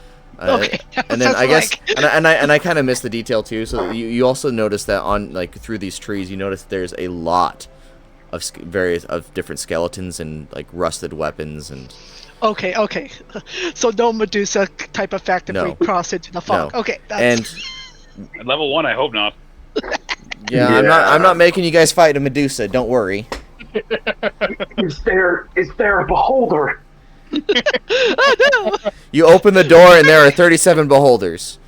Okay. And then I guess, Like- and I kind of missed the detail too. So you also notice that on through these trees, you notice there's a lot of various different skeletons and rusted weapons and. Okay. So no Medusa type effect if No. we cross into the fog. No. Okay. And At level 1, I hope not. yeah, I'm not making you guys fight a Medusa. Don't worry. Is there a beholder? Oh, no. You open the door and there are 37 beholders.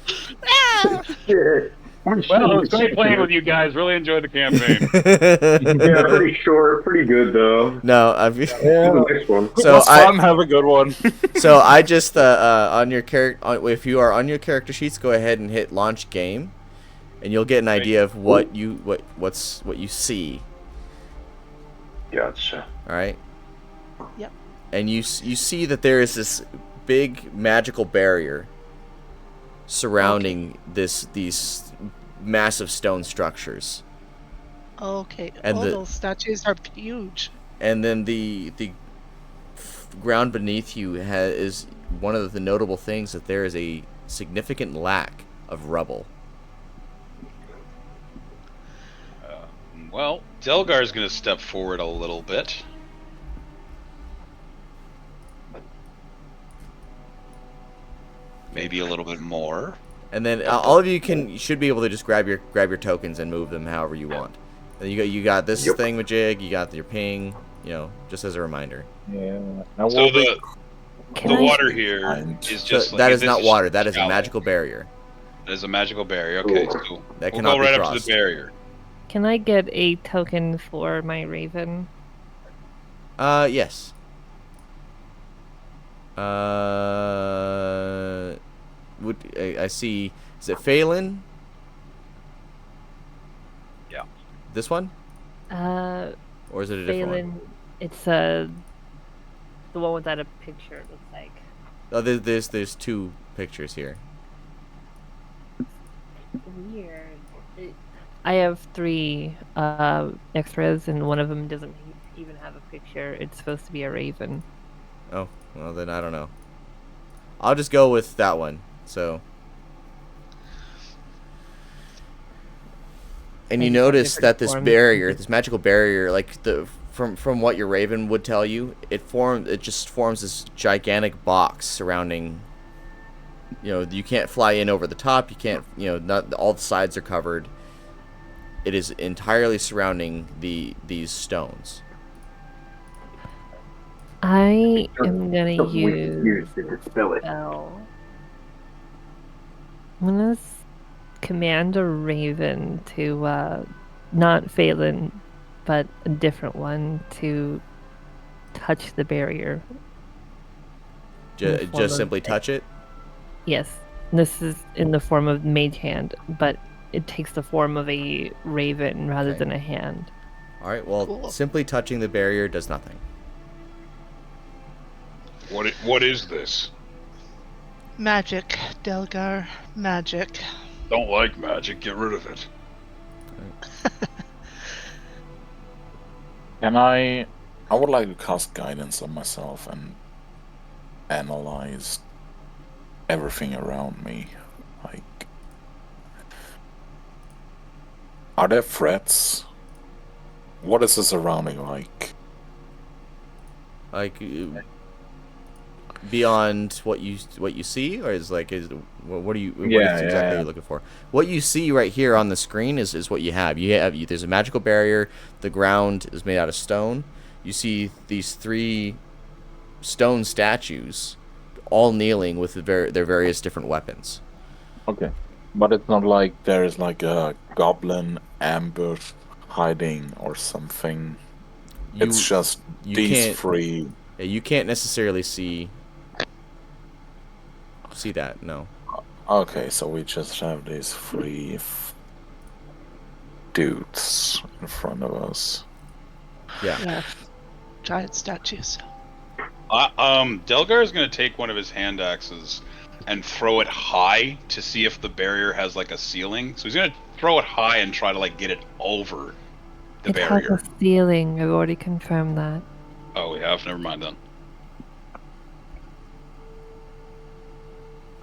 Shit. Well, it was great playing with you guys. Really enjoyed the campaign. Yeah, pretty short, pretty good though. No, I've. Do the next one. So That's fun. Have a good one. So I just on your if you are on your character sheets, go ahead and hit launch game, and you'll get an idea of what you see. Gotcha. All right. Yep. And you see that there is this big magical barrier surrounding these massive stone structures. Okay. And Those statues are huge. And then the ground beneath you is one of the notable things that there is a significant lack of rubble. Well, Delgar's going to step forward a little bit. Maybe a little bit more. And then all of you should be able to just grab your tokens and move them however you want. And you got this thingamajig, you got your ping, just as a reminder. Yeah. So the water here is just so that is not water. That is a magical barrier. That is a magical barrier. Okay, so that we'll cannot go right be up crossed. to the barrier. Can I get a token for my raven? Yes. I see. Is it Phelan? Yeah. This one? Or is it a different Phelan, one? it's the one without a picture. It looks like. Oh, there's two pictures here. Weird. I have 3 extras, and one of them doesn't even have a picture. It's supposed to be a raven. Oh, well then I don't know. I'll just go with that one. So. And you notice that this barrier, this magical barrier, like from what your raven would tell you, it just forms this gigantic box surrounding. You can't fly in over the top. You can't. Not all the sides are covered. It is entirely surrounding these stones. I am gonna use to dispel it. I'm gonna command a raven to not Phelan, but a different one to touch the barrier. Just simply touch it? Yes. This is in the form of mage hand, but it takes the form of a raven rather than a hand. Alright, well, simply touching the barrier does nothing. What is this? Magic, Delgar. Magic. Don't like magic. Get rid of it. I would like to cast guidance on myself and analyze everything around me. Like, are there threats? What is the surrounding like? Like beyond what you see, or what are you looking for? What you see right here on the screen is what you have. There's a magical barrier. The ground is made out of stone. You see these 3 stone statues, all kneeling with their various different weapons. Okay, but it's not like there is like a goblin ambush hiding or something. It's just these 3. Yeah, you can't necessarily see that. No. Okay, so we just have these 3 dudes in front of us. Yeah. Giant statues. Delgar is going to take one of his hand axes and throw it high to see if the barrier has like a ceiling. So he's going to throw it high and try to get it over the barrier. It has a ceiling. I've already confirmed that. Oh, we have? Never mind then.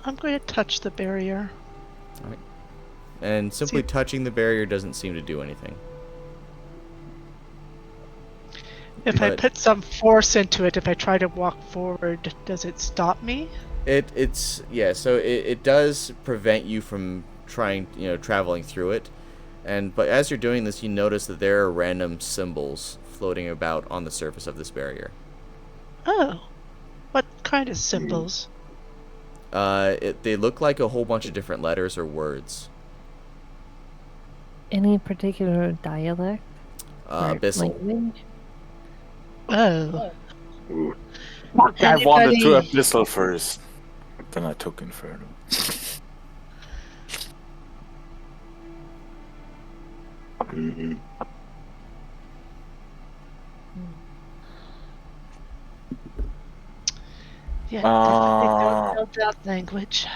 I'm going to touch the barrier. All right. And simply touching the barrier doesn't seem to do anything. If I put some force into it, if I try to walk forward, does it stop me? So it does prevent you from trying, traveling through it. But as you're doing this, you notice that there are random symbols floating about on the surface of this barrier. Oh. What kind of symbols? They look like a whole bunch of different letters or words. Any particular dialect? or Abyssal. language? Oh. Ooh. I wanted to Anybody- Abyssal first. Then I took Inferno. Mhm. Yeah, definitely Uh, don't know that language.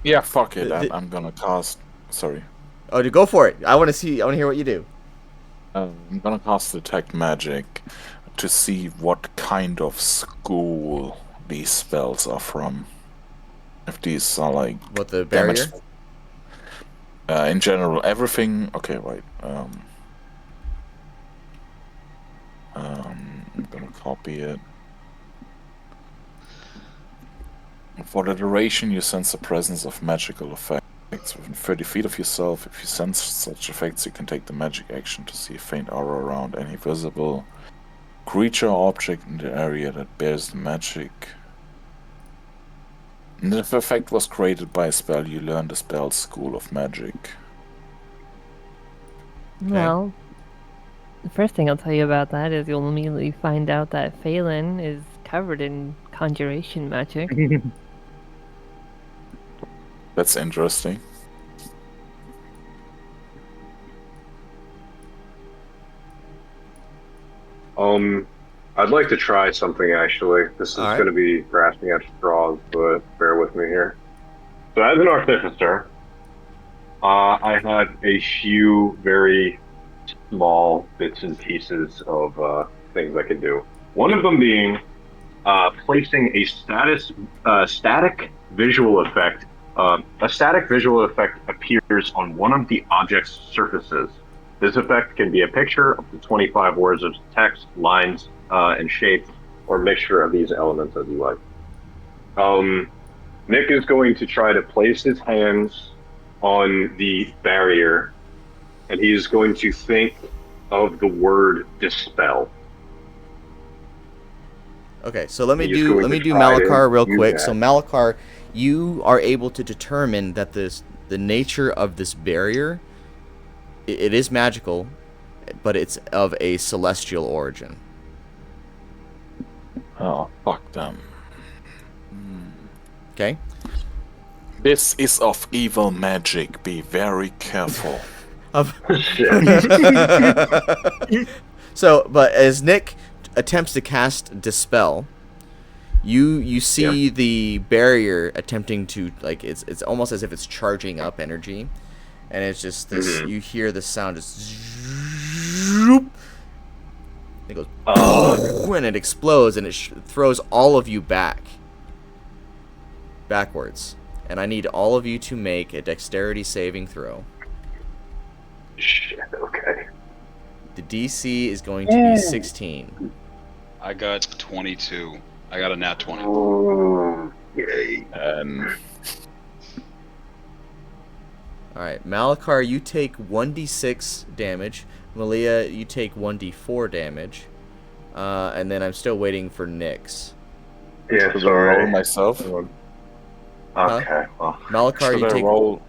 Yeah, fuck it. The- I'm gonna cast. Sorry. Oh, to go for it. I want to hear what you do. I'm gonna cast Detect Magic to see what kind of school these spells are from. If these are like What, the damage. barrier? In general, everything. Okay, right. I'm gonna copy it. For the duration, you sense the presence of magical effects within 30 feet of yourself. If you sense such effects, you can take the magic action to see a faint aura around any visible creature or object in the area that bears the magic. And if the effect was created by a spell, you learn the spell's school of magic. Well, the first thing I'll tell you about that is you'll immediately find out that Phelan is covered in conjuration magic. That's interesting. I'd like to try something actually. This is Alright. going to be grasping at straws, but bear with me here. So, as an artificer, I had a few very small bits and pieces of things I could do. One of them being placing a static visual effect. A static visual effect appears on one of the object's surfaces. This effect can be a picture up to 25 words of text, lines, and shapes, or a mixture of these elements as you like. Nick is going to try to place his hands on the barrier, and he is going to think of the word dispel. Okay, so let me He's do going to try Malakar to real use quick. that. So Malakar, you are able to determine that the nature of this barrier, it is magical, but it's of a celestial origin. Oh, fuck them. Okay? This is of evil magic. Be very careful. So, but as Nick attempts to cast Dispel, you see the barrier attempting to, like, it's almost as if it's charging up energy, and it's just this. You hear the sound just. It goes, and it explodes, and it throws all of you backwards. And I need all of you to make a dexterity saving throw. Shit, okay. The DC is going to be 16. I got 22. I got a nat 20. Yay. Alright, Malakar, you take 1d6 damage. Malia, you take 1d4 damage. And then I'm still waiting for Nyx. Yeah, Should I roll sorry. myself? Okay, well. Malakar, Should you I take... roll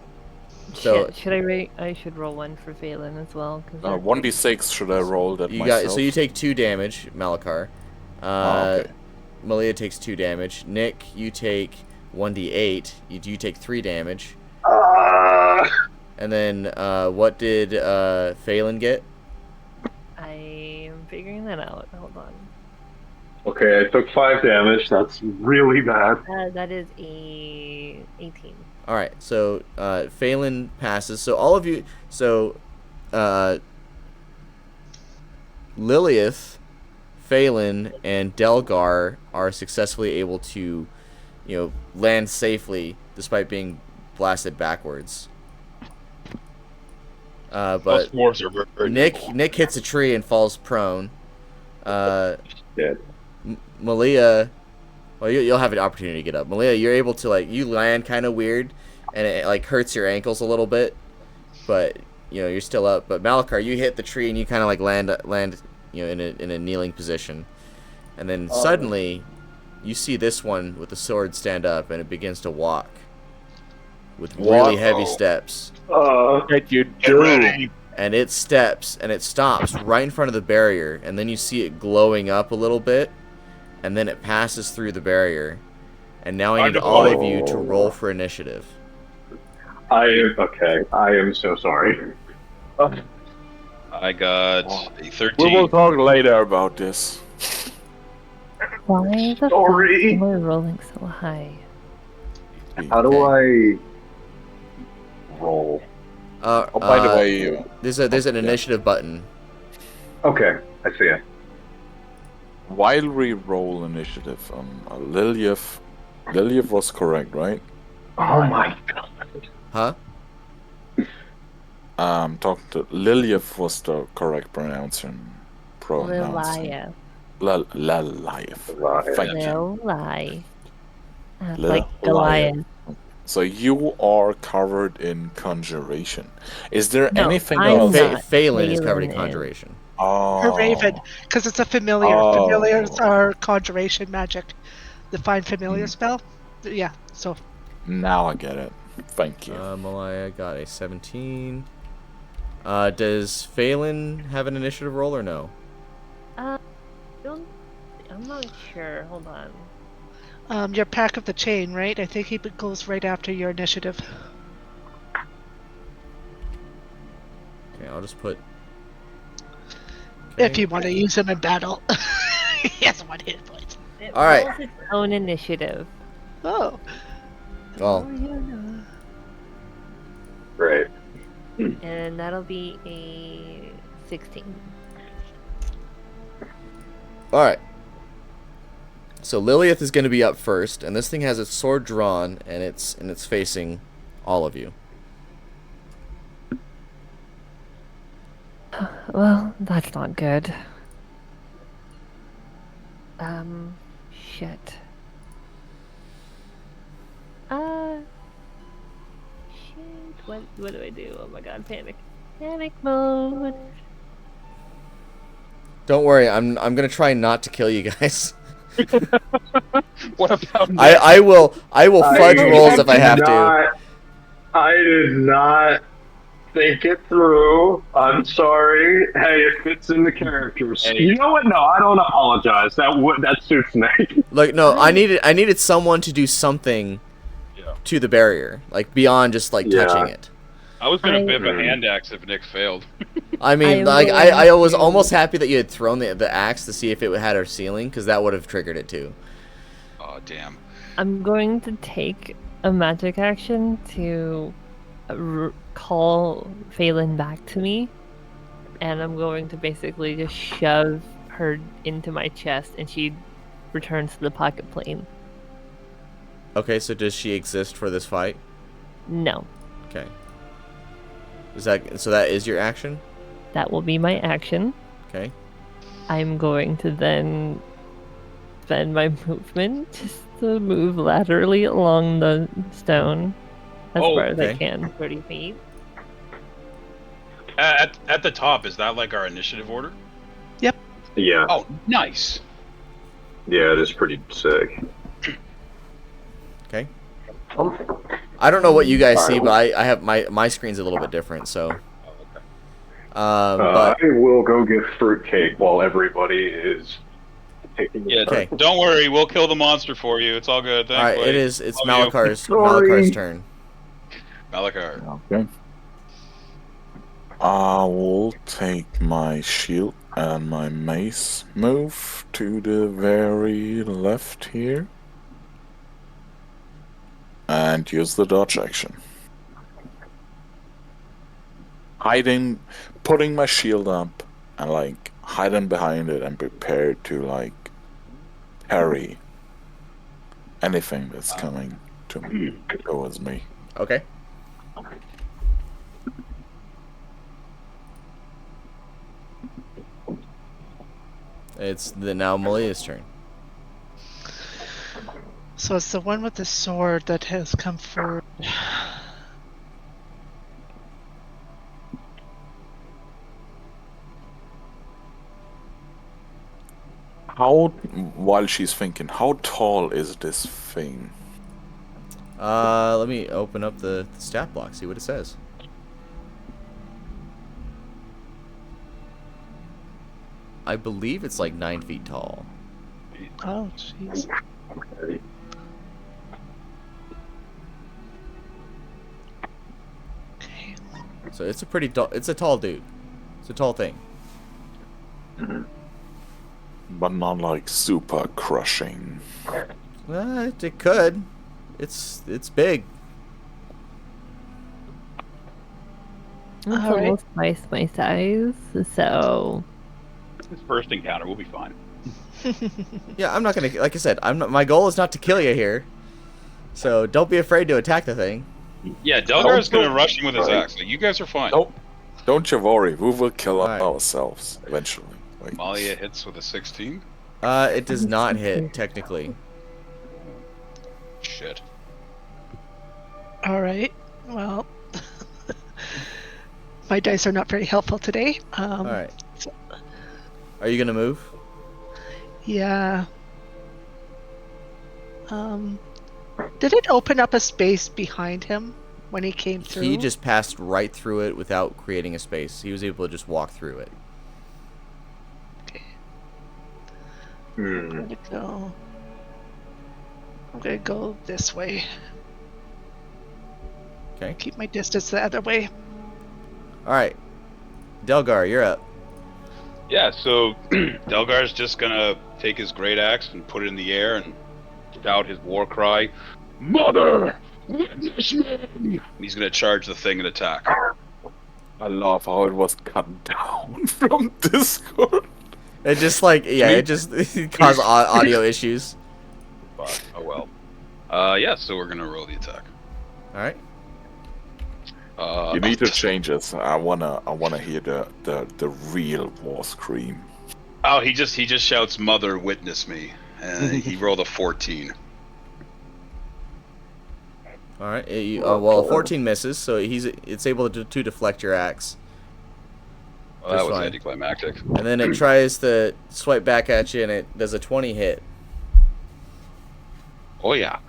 So, Should I should roll one for Phelan as well. 'Cause 1d6? Should I roll that you myself? so you take 2 damage, Malakar. Okay. Malia takes 2 damage. Nick, you take 1d8. You take 3 damage. And then, what did Phelan get? I am figuring that out. Hold on. Okay, I took 5 damage. That's really bad. That is a 18. Alright, so Phelan passes. So all of you... So, Lilith, Phelan, and Delgar are successfully able to, land safely despite being blasted backwards. But Most dwarves are very Nick hits a tree and falls prone. Dead. Malia, well, you'll have an opportunity to get up. Malia, you're able to, you land kind of weird, and it hurts your ankles a little bit, but you're still up. But Malakar, you hit the tree and you kind of land in a kneeling position, and then suddenly you see this one with the sword stand up, and it begins to walk with really heavy steps. What you Get ready. And it steps, and it stops right in front of the barrier, and then you see it glowing up a little bit, and then it passes through the barrier. And now I need all of you to roll for initiative. I am so sorry. I got a 13. We will talk later about this. Why the Sorry. fuck am I rolling so high? How do I roll? Oh, by the way, there's an initiative button. Okay, I see it. while we roll initiative, Lilith was correct, right? Oh my god. Huh? Talking to Lilith was the correct pronouncing. Lilia. Lilith. Thank you. Lil lie. Lil Like Goliath. So you are covered in conjuration. Is there No, anything I'm else? not. Phelan is covered in Phelan is. conjuration. Oh, Her raven, because it's a familiar. Oh. Familiars are conjuration magic. The find familiar spell. Yeah. So now I get it. Thank you. Malia got a 17. Does Phelan have an initiative roll or no? I'm not sure. Hold on. your pack of the chain, right? I think he goes right after your initiative. Okay, I'll just put. If you want to use him in battle, he has 1 hit point. It All right. rolls its own initiative. Oh. Well, Great. And that'll be a 16. all right. So Lilith is going to be up first, and this thing has its sword drawn, and it's facing all of you. Well, that's not good. Shit. Shit. What do I do? Oh my god, panic. Panic mode. Don't worry, I'm gonna try not to kill you guys. What about I will fudge rolls if I have to. I did not think it through. I'm sorry. Hey, it fits in the characters. Hey. You know what? No, I don't apologize. That suits me. Like no, I needed someone to do something to the barrier, like beyond just like touching it. I was gonna bib a hand axe if Nick failed. I mean, I was almost happy that you had thrown the axe to see if it had our ceiling, because that would have triggered it too. Oh damn. I'm going to take a magic action to call Phelan back to me, and I'm going to basically just shove her into my chest, and she returns to the pocket plane. Okay, so does she exist for this fight? No. Okay. That is your action? That will be my action. Okay. I'm going to then spend my movement just to move laterally along the stone as far as I can, 30 feet. At the top, is that like our initiative order? Yep. Yeah. Oh, nice. Yeah, it is pretty sick. Okay. I don't know what you guys see, but I have my screen's a little bit different, so. But I will go get fruitcake while everybody is taking. Yeah. Okay. Don't worry, we'll kill the monster for you. It's all good. Thanks, all right, buddy. it's Love you. Malakar's turn. Malakar. Okay. I will take my shield and my mace, move to the very left here, and use the dodge action. Hiding, putting my shield up, and like hiding behind it and prepared to like parry anything that's coming towards me. Okay. It's now Malia's turn. So it's the one with the sword that has come forward. How, while she's thinking, how tall is this thing? Let me open up the stat block, see what it says. I believe it's like 9 feet tall. Oh, jeez. Okay. So it's a pretty it's a tall dude. It's a tall thing. But not like super crushing. It could. It's big. It's All right. almost twice my size, so His first encounter, we'll be fine. Yeah, I'm not gonna. Like I said, my goal is not to kill you here. So don't be afraid to attack the thing. Yeah, Delgar's gonna rush him with his axe. Like, you guys are fine. Nope. Don't you worry. We will kill Alright. ourselves eventually. Like, Malia hits with a 16. It does not hit technically. Shit. All right. Well, my dice are not very helpful today. All right. Are you gonna move? Yeah. Did it open up a space behind him when he came through? He just passed right through it without creating a space. He was able to just walk through it. Okay. Hmm. I'm gonna go this way. Okay. Keep my distance the other way. All right. Delgar, you're up. Yeah, so Delgar's just gonna take his great axe and put it in the air and shout his war cry, "Mother, witness me!" He's gonna charge the thing and attack. I love how it was cut down from Discord. It just like it just caused audio issues. But oh well. Yeah, so we're gonna roll the attack. All right. You need to change it. I wanna hear the real war scream. Oh, he just shouts, "Mother, witness me," and he rolled a 14. All right. Well, 14 misses, so it's able to deflect your axe. Well, that Just was fine. anticlimactic. And then it tries to swipe back at you, and it does a 20 hit. Oh yeah.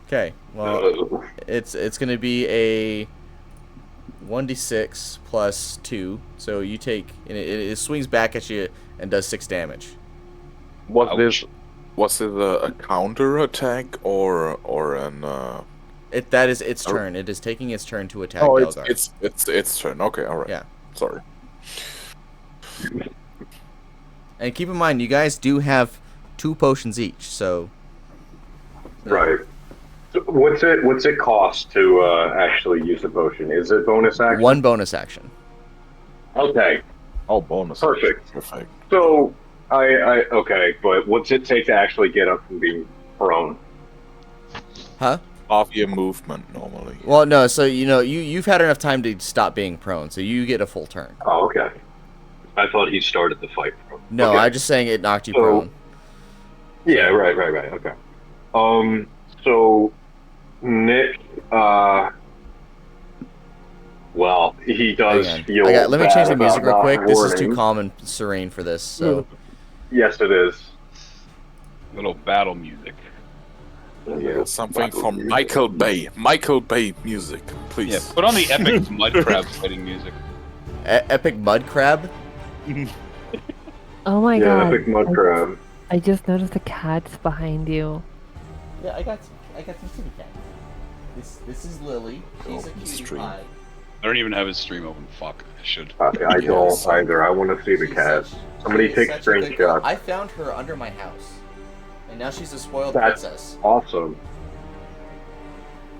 Okay. Well, it's going to be a 1d6 plus 2. So you take, and it swings back at you and does 6 damage. Was it a counter attack or an? That is its turn. It is taking its turn to attack Oh, Delgar. it's its turn. Okay, all right. Yeah. Sorry. And keep in mind, you guys do have 2 potions each, so. Right. So what's it cost to actually use the potion? Is it bonus action? 1 bonus action. Okay. Oh, bonus. Perfect. Perfect. So okay, but what's it take to actually get up from being prone? Huh? Half your movement normally. Well, no. So you've had enough time to stop being prone, so you get a full turn. Oh, okay. I thought he started the fight prone. No, Okay. I'm just saying it knocked you So- prone. Yeah, right. Okay. So Nick, well, he does Hang on. feel. Let me bad change the about music real not quick. This is too warning. calm and serene for this. So Yes, it is. Little battle music. Yeah. Something from Michael Bay. Michael Bay music, please. Yeah, put on the epic mud crab fighting music. epic mud crab. oh my Yeah, god! epic mud crab. I just noticed the cat's behind you. Yeah, I got some kitty cats. This is Lily. She's a cutie Stream. pie. I don't even have his stream open. Fuck, I should. I don't either. I want to see the cat. Somebody take Such a good screenshot. girl. I found her under my house, and now she's a spoiled That's princess. awesome.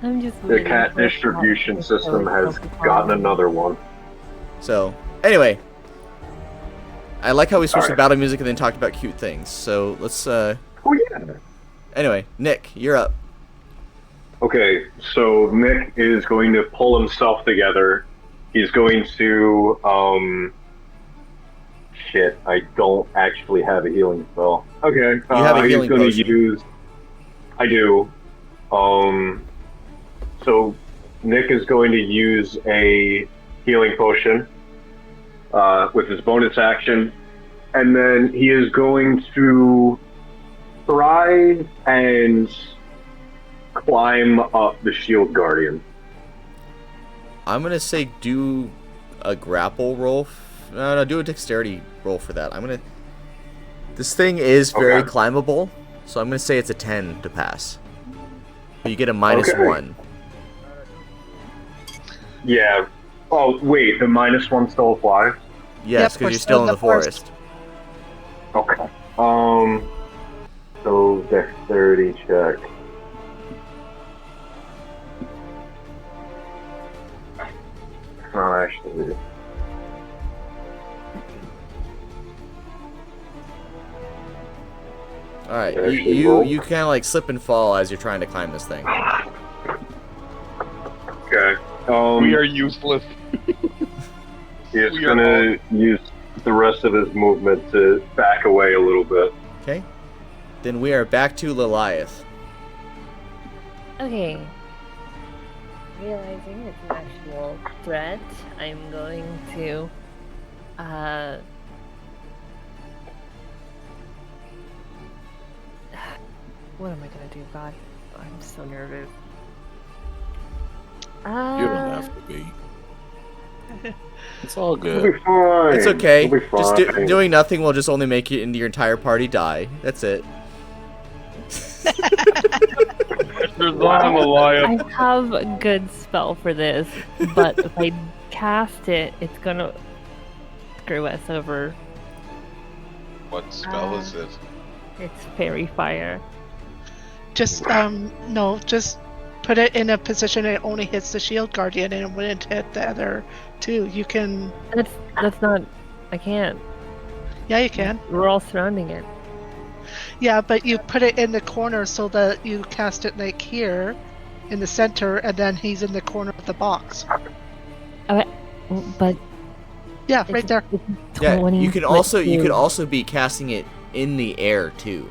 I'm just. The waiting cat for a distribution cat to system show has something gotten on. another one. So anyway, I like how we switched to Alright. battle music and then talked about cute things. So let's. Oh yeah. Anyway, Nick, you're up. Okay, so Nick is going to pull himself together. He's going to shit, I don't actually have a healing spell. Okay. You have a he's healing gonna potion. use I do. So Nick is going to use a healing potion with his bonus action, and then he is going to try and climb up the shield guardian. I'm gonna say do a grapple roll. No, do a dexterity roll for that. This thing is very Okay. climbable, so I'm gonna say it's a 10 to pass. But you get a minus Okay. 1. Yeah. Oh, wait, the -1 still applies? Yes, Yep, because we're you're still in the forest. forest. Okay. So dexterity check. Not actually. All right, Actually you roll. kind of like slip and fall as you're trying to climb this thing. Okay. We are useless. He's we are gonna use the rest of his movement to back away a little bit. Okay. Then we are back to Liliath. Okay. Realizing it's an actual threat, I'm going to what am I gonna do, God? I'm so nervous. You don't have to be. It's all It'll good. be fine. It's okay. It'll be Just fine. doing nothing will just only make you and your entire party die. That's it. I have a good spell for this, but if I cast it, it's gonna screw us over. What spell is it? It's fairy fire. Just no, just put it in a position it only hits the shield guardian and it wouldn't hit the other two. You can. That's not. I can't. Yeah, you can. We're all surrounding it. Yeah, but you put it in the corner so that you cast it like here, in the center, and then he's in the corner of the box. Okay, but Yeah, right there. Yeah, 20 you could also be casting it in the air too.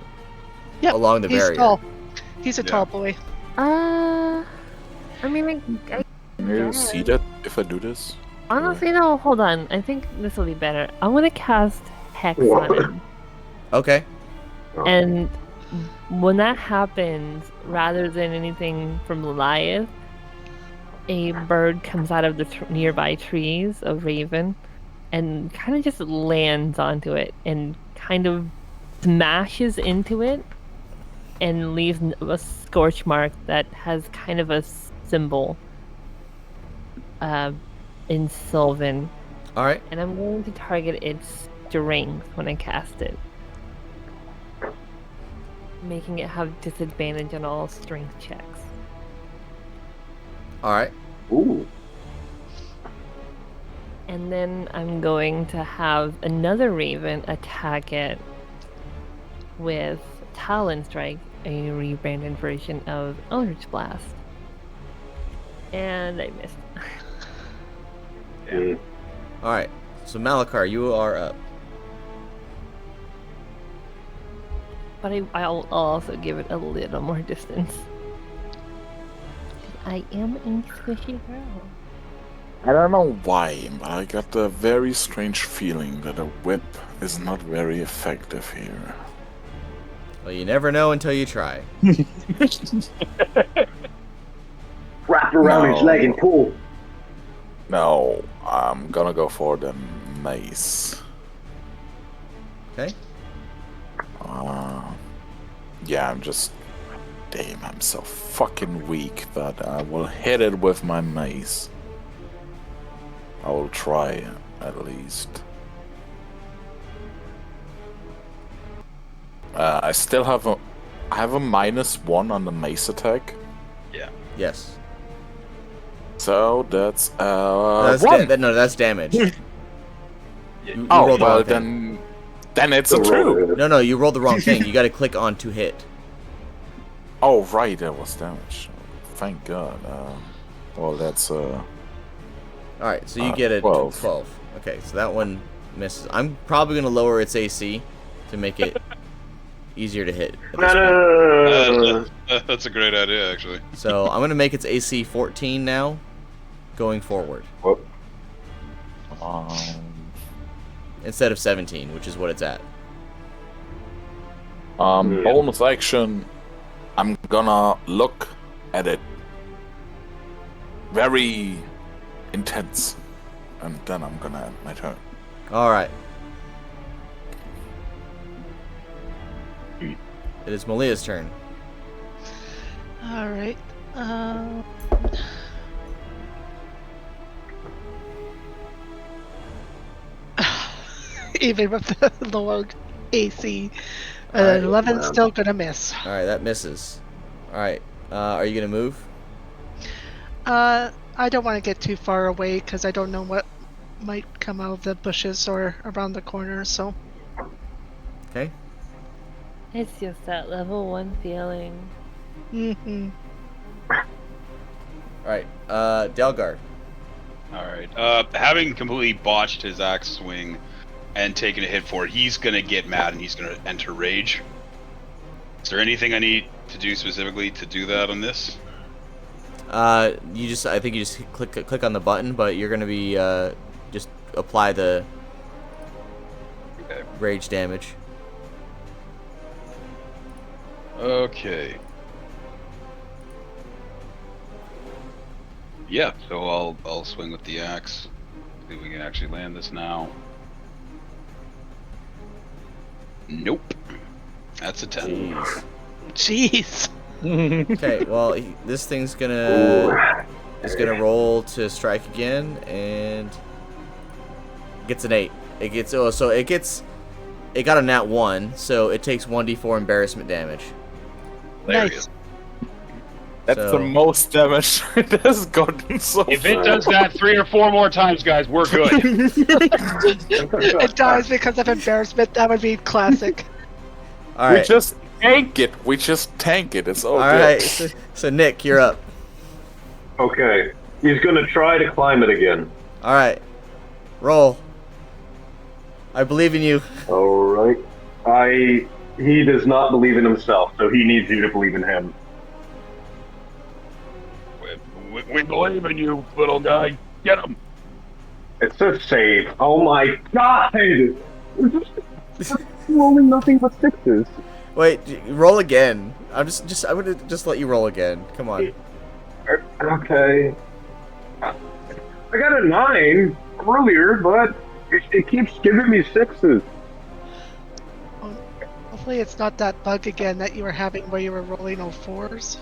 Yep, along the he's barrier. tall. He's a Yeah. tall boy. I mean, I Can you see that if I do this? honestly no. Hold on. I think this will be better. I'm gonna cast Hex on him. Okay. And when that happens, rather than anything from Goliath, a bird comes out of the nearby trees, a raven, and kind of just lands onto it and kind of smashes into it and leaves a scorch mark that has kind of a symbol in Sylvan. All right. And I'm going to target its strength when I cast it, making it have disadvantage on all strength checks. All right. Ooh. And then I'm going to have another raven attack it with Talon Strike, a rebranded version of Eldritch Blast. And I missed. Mm. All right. So Malakar, you are up. But I'll also give it a little more distance. I am a squishy girl. I don't know why, but I got a very strange feeling that a whip is not very effective here. Well, you never know until you try. Wrap around his No. leg and pull. No, I'm gonna go for the mace. Okay. Yeah, damn, I'm so fucking weak that I will hit it with my mace. I will try, at least. I still have I have a -1 on the mace attack. Yes. So that's That's one. that's damage. You Oh, rolled the well wrong thing. then it's a true. No, you rolled the wrong thing. You got to click on to hit. Oh, right, that was damage. Thank God. Well, that's All right, so you get a 12. 12. Okay, so that one misses. I'm probably gonna lower its AC to make it easier to hit. at this point. No. That's a great idea, actually. So I'm gonna make its AC 14 now, going forward. What? instead of 17, which is what it's at. Bonus action. I'm gonna look at it very intense, and then I'm gonna end my turn. All right. It is Malia's turn. All right. Even with the lower AC, Alright. 11's still gonna miss. All right, that misses. All right. Are you gonna move? I don't want to get too far away because I don't know what might come out of the bushes or around the corner. So Okay. It's just that level 1 feeling. Mm-hmm. All right. Delgar. All right. Having completely botched his axe swing and taken a hit for it, he's gonna get mad and he's gonna enter rage. Is there anything I need to do specifically to do that on this? I think you just click on the button, but you're gonna be just apply the Okay. rage damage. Okay. Yeah, so I'll swing with the axe. See if we can actually land this now. Nope. That's a 10. Jeez. Jeez. Okay, well, this thing's gonna roll to strike again, and gets an 8. It got a nat 1, so it takes 1d4 embarrassment damage. Nice. That's So- the most damage it has gotten so If far. it does that 3 or 4 more times, guys, we're good. It dies because of embarrassment. That would be classic. All We right. just tank it. It's all All good. right. So Nick, you're up. Okay. He's gonna try to climb it again. All right. Roll. I believe in you. Alright. He does not believe in himself, so he needs you to believe in him. We believe in you, little guy. Get him. It's a save. Oh my god! It's rolling nothing but sixes. Wait, roll again. I'm gonna just let you roll again. Come on. Okay. I got a 9 earlier, but it keeps giving me sixes. Hopefully, it's not that bug again that you were having where you were rolling all 4s.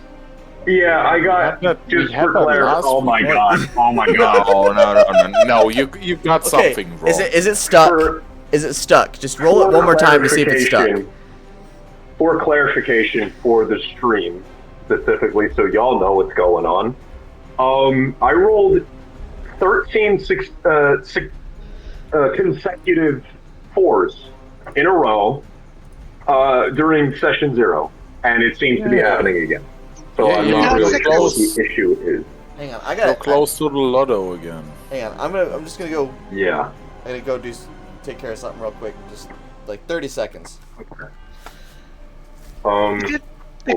Yeah, I got we just had for that clarity. last Oh my week. god! Oh my god! No, you got Okay. something wrong. Is it stuck? Is it stuck? Just roll it one more time to see if it's stuck. For clarification for the stream, specifically, so y'all know what's going on. I rolled 13 consecutive 4s in a row during session 0, and it seems to be happening again. So Yeah, I'm you not got really six. sure what the issue is. Hang on. You're close to the lotto again. Hang on. I'm just gonna go. Yeah. I'm gonna go take care of something real quick. Just like 30 seconds. The Hold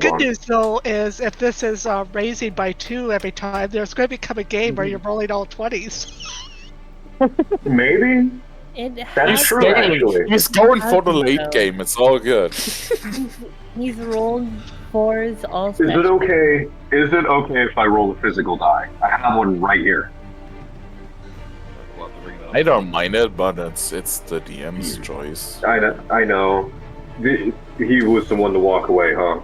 good on. news, though, is if this is raising by 2 every time, there's going to become a game where you're rolling all 20s. Maybe? It That's has true, going- actually. He's going for the How's it late go? game. It's all good. He's rolled 4s all Is it okay? Is it okay if I roll a physical die? I have one right here. We'll have to bring that up. I don't mind it, but it's the DM's choice. I know. He was the one to walk away, huh?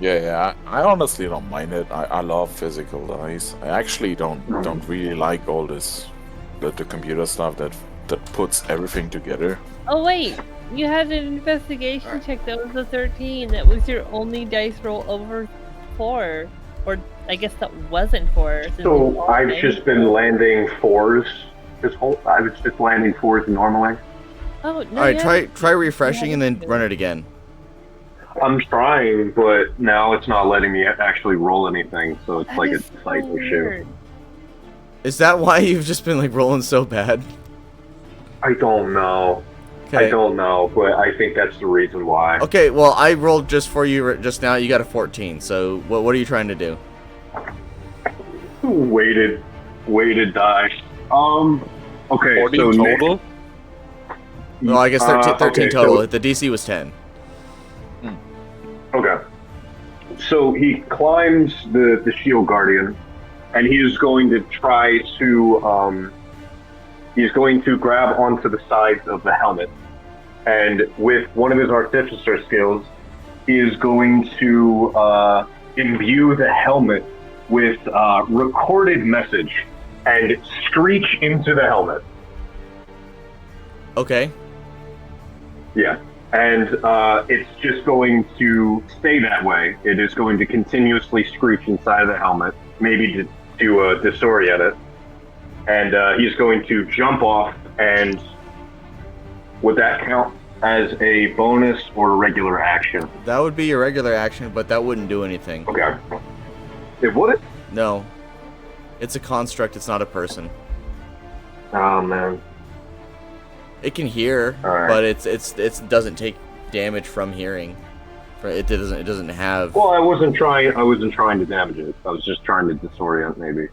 Yeah. I honestly don't mind it. I love physical dice. I actually don't really like all this, the computer stuff that puts everything together. Oh wait, you had an investigation check that was a 13. That was your only dice roll over 4, or I guess that wasn't 4. since So it's all I've dice just been roll. landing 4s. I was just landing 4s normally. Oh no! All right. yeah. Try refreshing and then run it again. I'm trying, but now it's not letting me actually roll anything, so it's That like a is site so issue. weird. Is that why you've just been like rolling so bad? I don't know. Okay. I don't know, but I think that's the reason why. Okay. Well, I rolled just for you just now. You got a 14. So what are you trying to do? Weighted die. Okay, 40 so total? Well, I guess 13 okay, total. so- The DC was 10. Okay. So he climbs the shield guardian, and he is going to try to he's going to grab onto the sides of the helmet, and with one of his artificer skills, he is going to imbue the helmet with recorded message and screech into the helmet. Okay. Yeah. And it's just going to stay that way. It is going to continuously screech inside of the helmet, maybe to disorient it. And he's going to jump off, and would that count as a bonus or a regular action? That would be your regular action, but that wouldn't do anything. Okay. It would it? No. It's a construct, it's not a person. Oh, man. It can hear, Alright. but it doesn't take damage from hearing. It doesn't have. Well, I wasn't trying to damage it. I was just trying to disorient, maybe.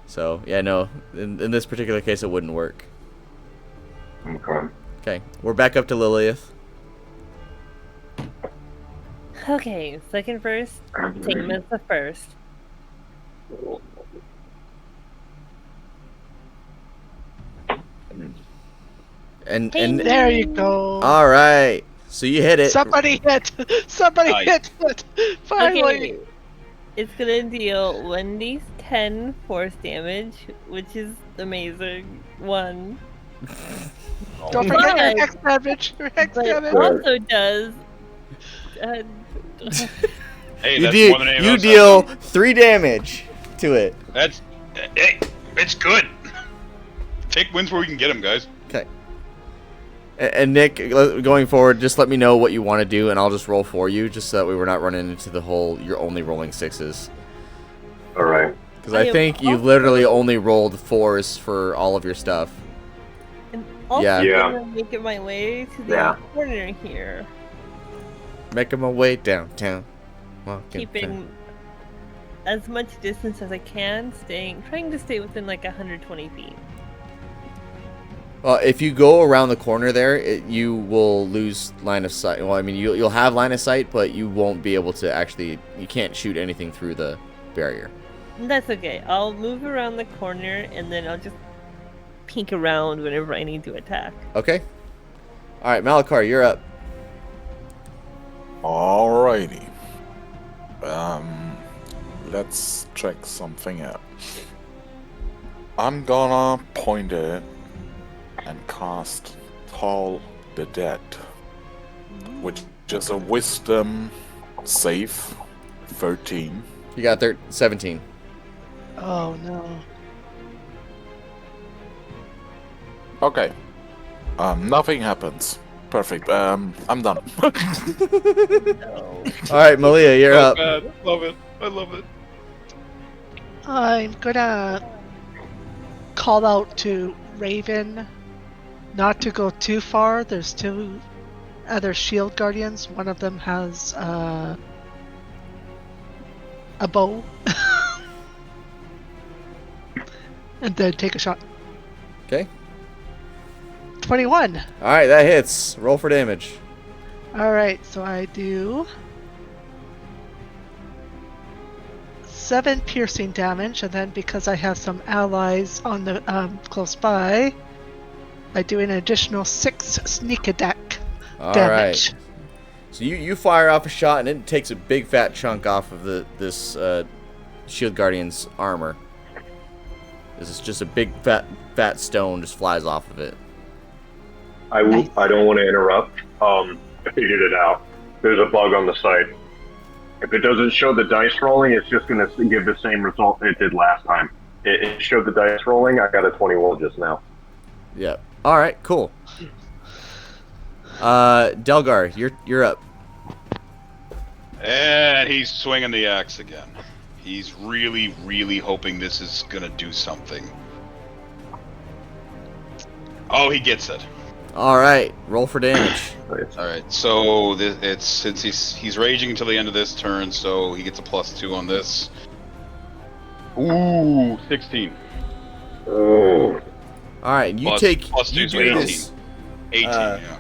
So yeah, no. In this particular case, it wouldn't work. Okay. Okay, we're back up to Lilith. Okay, second first, same as the first. And There you go. all right. So you hit it. Somebody hit. Somebody Nice. hit it. Finally. Okay, it's gonna deal 1d10 force damage, which is amazing. 1. Don't forget But- your hex damage. Your hex But damage. also does. Uh, Hey, You that's deal more than anyone you else deal has done. 3 damage to it. That's hey, it's good. Take wins where we can get them, guys. Okay. And Nick, going forward, just let me know what you want to do, and I'll just roll for you, just so that we're not running into the whole you're only rolling 6s. All right. Because I think you literally only rolled 4s for all of your stuff. and also Yeah. Yeah. gonna make it my way to the Yeah. corner here, Making my way downtown. Walking keeping as much distance as I can, trying to stay within like 120 feet. Well, if you go around the corner there, you will lose line of sight. Well, I mean, you'll have line of sight, but you won't be able to actually. You can't shoot anything through the barrier. That's okay. I'll move around the corner and then I'll just peek around whenever I need to attack. Okay. All right, Malakar, you're up. Alrighty. Let's check something out. I'm gonna point it and cast Call the Dead, which is a wisdom save 13. You got 17. Oh no. Okay. Nothing happens. Perfect. I'm done. No. All right, Malia, you're Oh, up. God. Love it. I love it. I'm gonna call out to Raven not to go too far. There's 2 other shield guardians. One of them has a bow. And then take a shot. Okay. 21. All right, that hits. Roll for damage. Alright, so I do 7 piercing damage, and then because I have some allies on the close by, I do an additional 6 sneak attack All damage. right. So you fire off a shot, and it takes a big fat chunk off of this shield guardian's armor. This is just a big fat stone just flies off of it. I don't want to interrupt. I figured it out. There's a bug on the site. If it doesn't show the dice rolling, it's just going to give the same result it did last time. It showed the dice rolling. I got a 21 just now. Yep. All right. Cool. Delgar, you're up. And he's swinging the axe again. He's really, really hoping this is gonna do something. Oh, he gets it. All right. Roll for damage. All right, so it's since he's raging until the end of this turn, so he gets a +2 on this. Ooh, 16. Oh. All right. You Plus- take. plus You two's do 18. this. 18. Yeah.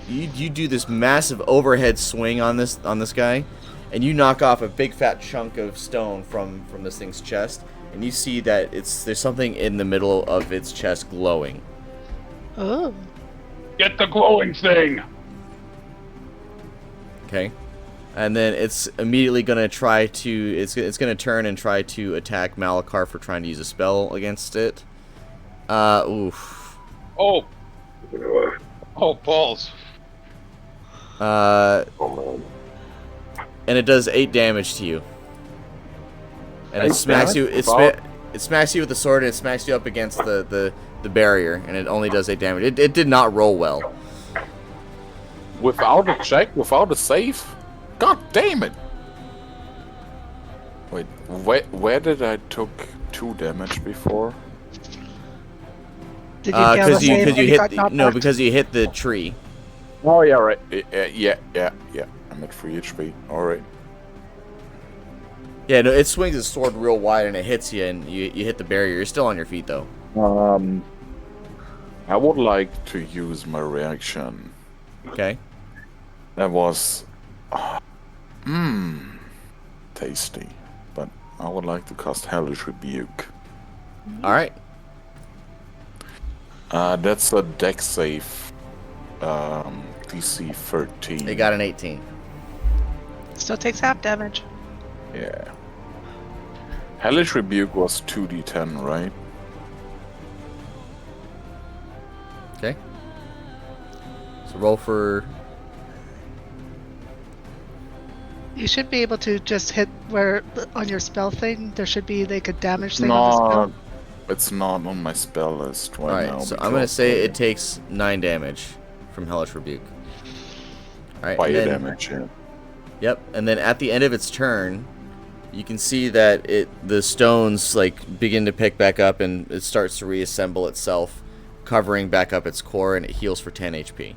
You do this massive overhead swing on this guy, and you knock off a big fat chunk of stone from this thing's chest, and you see that there's something in the middle of its chest glowing. Oh. Get the glowing thing. Okay, and then it's immediately gonna try to it's gonna turn and try to attack Malakar for trying to use a spell against it. Oof. Oh. Oh, balls. Oh man. And it does 8 damage to you. And it 8 smacks you. damage? It smacks you with the sword, and it smacks you up against the barrier, and it only does 8 damage. It did not roll well. Without a check, without a save? God damn it! Wait, where did I took 2 damage before? Did you fail the save because and you got hit knocked no back? because you hit the tree. Oh yeah, right. Yeah. I'm at 3 HP. All right. Yeah, no, it swings its sword real wide and it hits you, and you hit the barrier. You're still on your feet though. I would like to use my reaction. Okay. That was, tasty. But I would like to cast Hellish Rebuke. All right. That's a dex save. DC 13. It got an 18. Still takes half damage. Yeah. Hellish Rebuke was 2d10, right? Okay. So roll for. You should be able to just hit where on your spell thing. There should be like a damage thing on the spell. No, it's not on my spell list All right right. now. So I'm gonna say it takes 9 damage from Hellish Rebuke. All right. Fire and then- damage, yeah. Yep, and then at the end of its turn, you can see that the stones like begin to pick back up, and it starts to reassemble itself, covering back up its core, and it heals for 10 HP.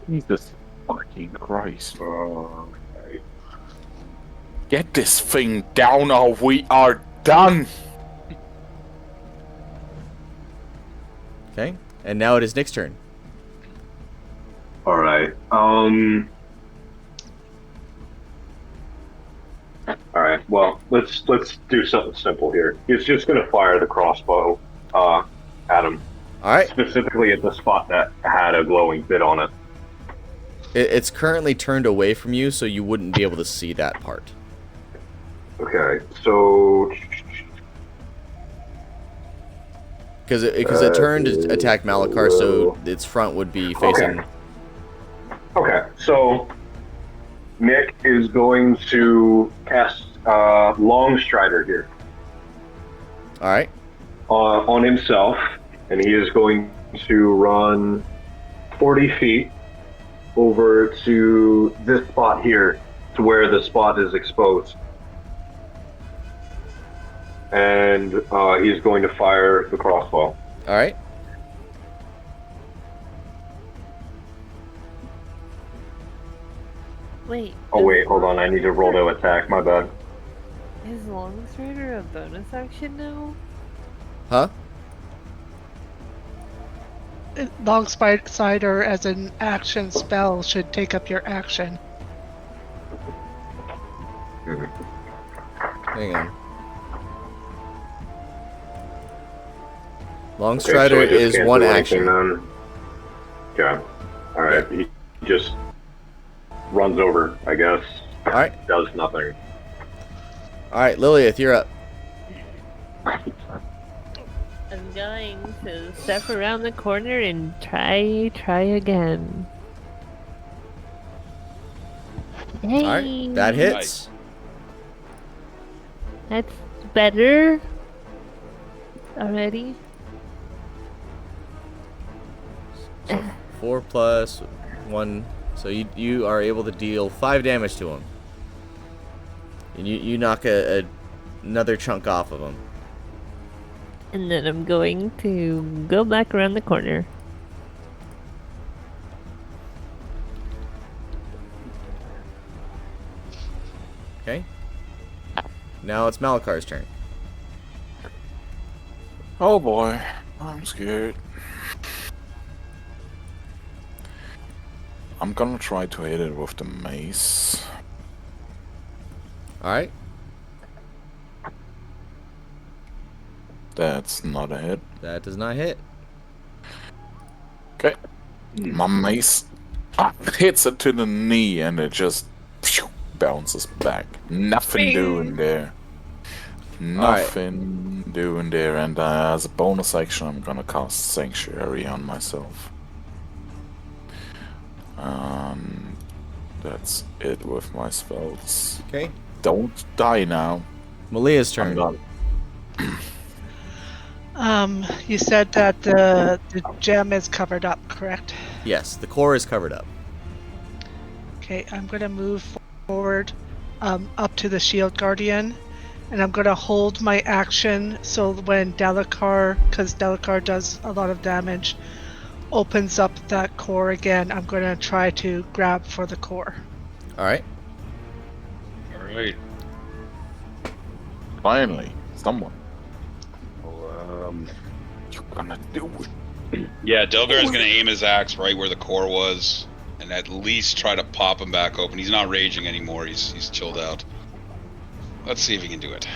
Jesus fucking Christ. Get this thing down or we are done! Okay, and now it is Nick's turn. All right. All right. Well, let's do something simple here. He's just gonna fire the crossbow at him, All right, specifically at the spot that had a glowing bit on it. it's currently turned away from you, so you wouldn't be able to see that part. Okay. So. Because it turned to attack Malakar, so its front would be facing. Okay. So. Nick is going to cast Long Strider here All right. on himself, and he is going to run 40 feet over to this spot here, to where the spot is exposed. And he's going to fire the crossbow. All right. Wait. Oh wait, hold on, I need to roll to attack, my bad. Is Long Strider a bonus action now? Huh? Long Spider as an action spell should take up your action. Hang on. Long Okay, Strider so I just is can't one do action. anything then. Okay. Alright, he just runs over, I guess. Alright. Does nothing. Alright, Lilith, you're up. I'm going to step around the corner and try again. Hey, Alright, that hits. That's better. Already. So 4 plus 1. So you are able to deal 5 damage to him. And you knock another chunk off of him. And then I'm going to go back around the corner. Okay. Now it's Malakar's turn. Oh boy, I'm scared. I'm gonna try to hit it with the mace. All right. That's not a hit. That does not hit. Okay. My mace hits it to the knee and it just bounces back. Nothing doing there. Nothing doing there. And as a bonus action, I'm gonna cast Sanctuary on myself. That's it with my spells. Okay. Don't die now. Malia's I'm turn. done. You said that the gem is covered up, correct? Yes, the core is covered up. Okay, I'm gonna move forward up to the shield guardian, and I'm gonna hold my action so when Delgar, because Delgar does a lot of damage, opens up that core again, I'm gonna try to grab for the core. All right. All right. Finally, someone. You're gonna do it. Yeah, Delgar is going to aim his axe right where the core was, and at least try to pop him back open. He's not raging anymore. He's chilled out. Let's see if he can do it.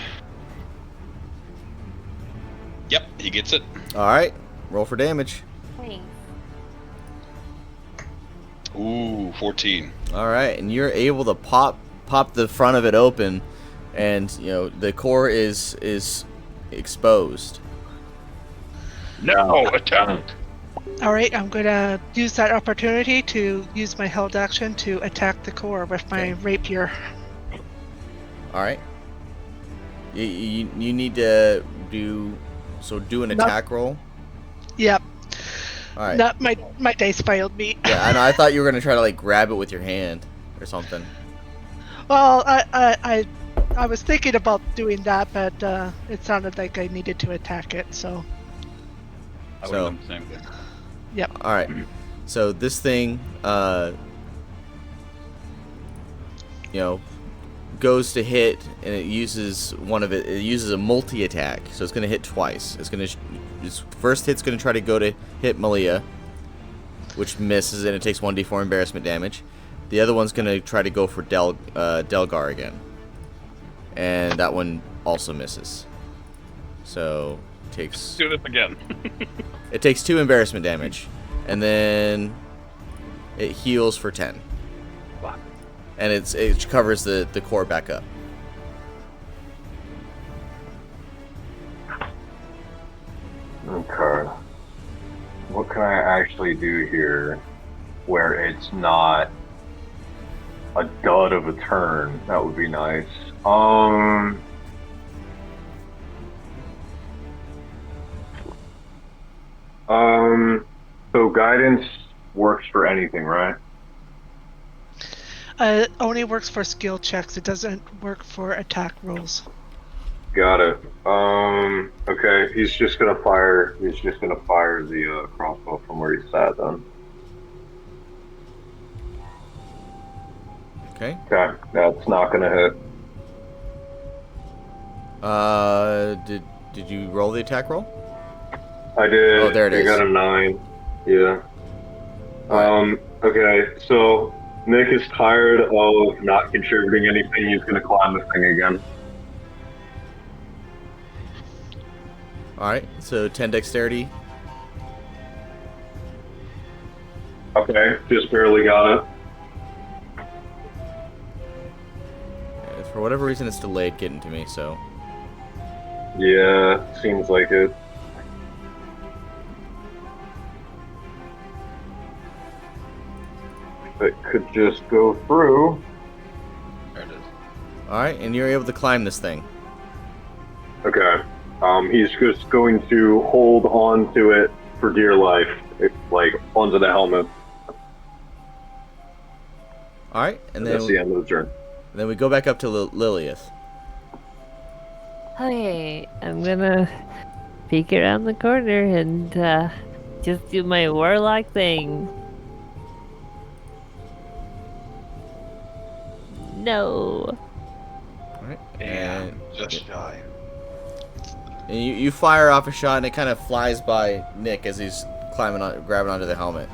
Yep, he gets it. All right. Roll for damage. Thanks. Ooh, 14. All right, and you're able to pop the front of it open, and the core is exposed. No, attack! Alright, I'm gonna use that opportunity to use my held action to attack the core with my rapier. All right. You need to do an attack roll. Yep. All right. Not my dice failed me. Yeah, I know. I thought you were gonna try to like grab it with your hand or something. Well, I was thinking about doing that, but it sounded like I needed to attack it, so. I would have done the same thing. Yep. All right. So this thing, goes to hit, and it uses It uses a multi-attack, so it's gonna hit twice. Its first hit's gonna try to go to hit Malia, which misses, and it takes 1d4 embarrassment damage. The other one's gonna try to go for Delgar again, and that one also misses. So Let's do this again. it takes 2 embarrassment damage, and then it heals for 10. And it covers the core back up. Okay. What can I actually do here where it's not a dud of a turn? That would be nice. So guidance works for anything, right? It only works for skill checks. It doesn't work for attack rolls. Got it. Okay, he's just gonna fire the crossbow from where he's sat then. Okay. Okay, that's not gonna hit. Did you roll the attack roll? I did. Oh, there it I is. got a 9. Yeah. Okay, so Nick is tired of not contributing anything. He's gonna climb the thing again. Alright, so 10 dexterity. Okay, just barely got it. For whatever reason, it's delayed getting to me, so. Yeah, seems like it. It could just go through. There it is. Alright, and you're able to climb this thing. Okay. He's just going to hold on to it for dear life, like onto the helmet. Alright, and That's the end of the turn. then we go back up to Lilith. Okay, I'm gonna peek around the corner and just do my warlock thing. No. Alright, Damn, and just shy. you fire off a shot, and it kind of flies by Nick as he's grabbing onto the helmet.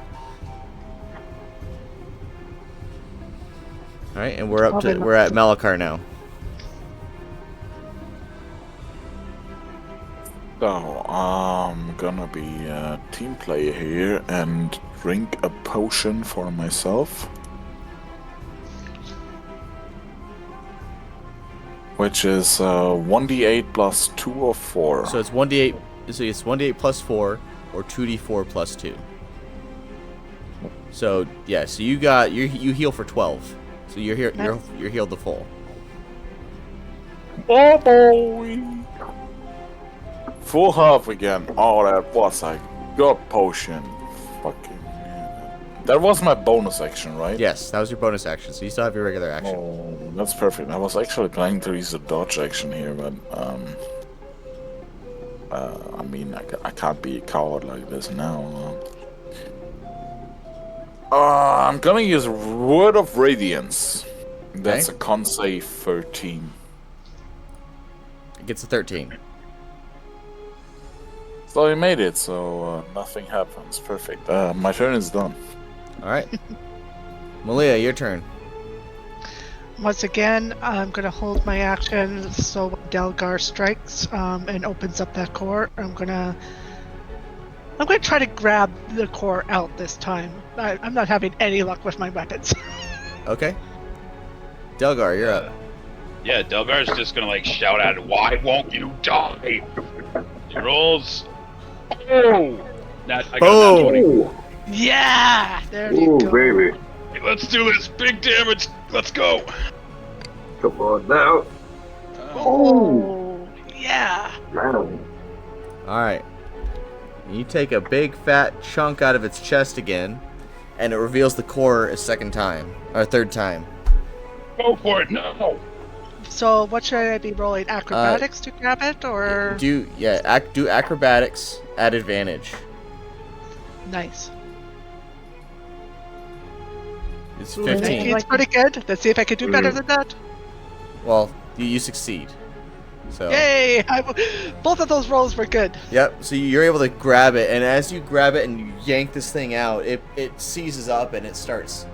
All right, and we're at Malakar now. So, I'm gonna be a team player here and drink a potion for myself. Which is 1d8 plus 2 or 4. So it's 1d8. So it's 1d8 plus 4 or 2d4 plus 2. So yeah, so you heal for 12. So you're here. You're healed the full. Oh boy! Full health again. Oh, that was a good potion. Fucking man. That was my bonus action, right? Yes, that was your bonus action. So you still have your regular action. Oh, that's perfect. I was actually planning to use the dodge action here, but I mean, I can't be a coward like this now. I'm gonna use Word of Radiance. That's a con save 13. It gets a 13. So I made it, so nothing happens. Perfect. My turn is done. All right. Malia, your turn. Once again, I'm gonna hold my action so when Delgar strikes and opens up that core, I'm gonna try to grab the core out this time. I'm not having any luck with my weapons. Okay. Delgar, you're up. Yeah, Delgar's just gonna like shout at it, "Why won't you die?" He rolls. Oh! I got that 20. Yeah! There you go. Baby. Hey, let's do this. Big damage. Let's go. Come on now. Oh! Yeah! Man. All right. You take a big fat chunk out of its chest again, and it reveals the core a third time. Go for it now. So what should I be rolling? Acrobatics to grab it, or Do acrobatics at advantage. nice? It's Ooh, 15. It's pretty good. Let's see if I can do better than that. Well, you succeed. So. Yay! Both of those rolls were good. Yep. So you're able to grab it, and as you grab it and you yank this thing out, it seizes up and it starts,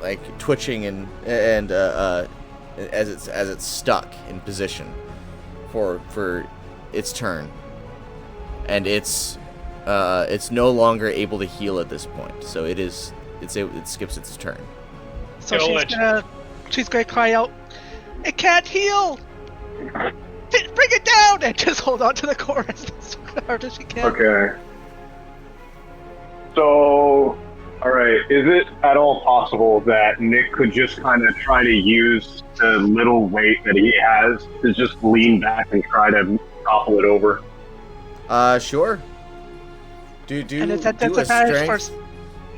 like twitching and as it's stuck in position for its turn, and it's no longer able to heal at this point. So it skips its turn. So Kill she's gonna cry out, "It can't heal! Bring it down!" and just hold on to the core as hard as she can. Okay. So, alright, is it at all possible that Nick could just kind of try to use the little weight that he has to just lean back and try to topple it over? Sure. Do And it's at a disadvantage strength.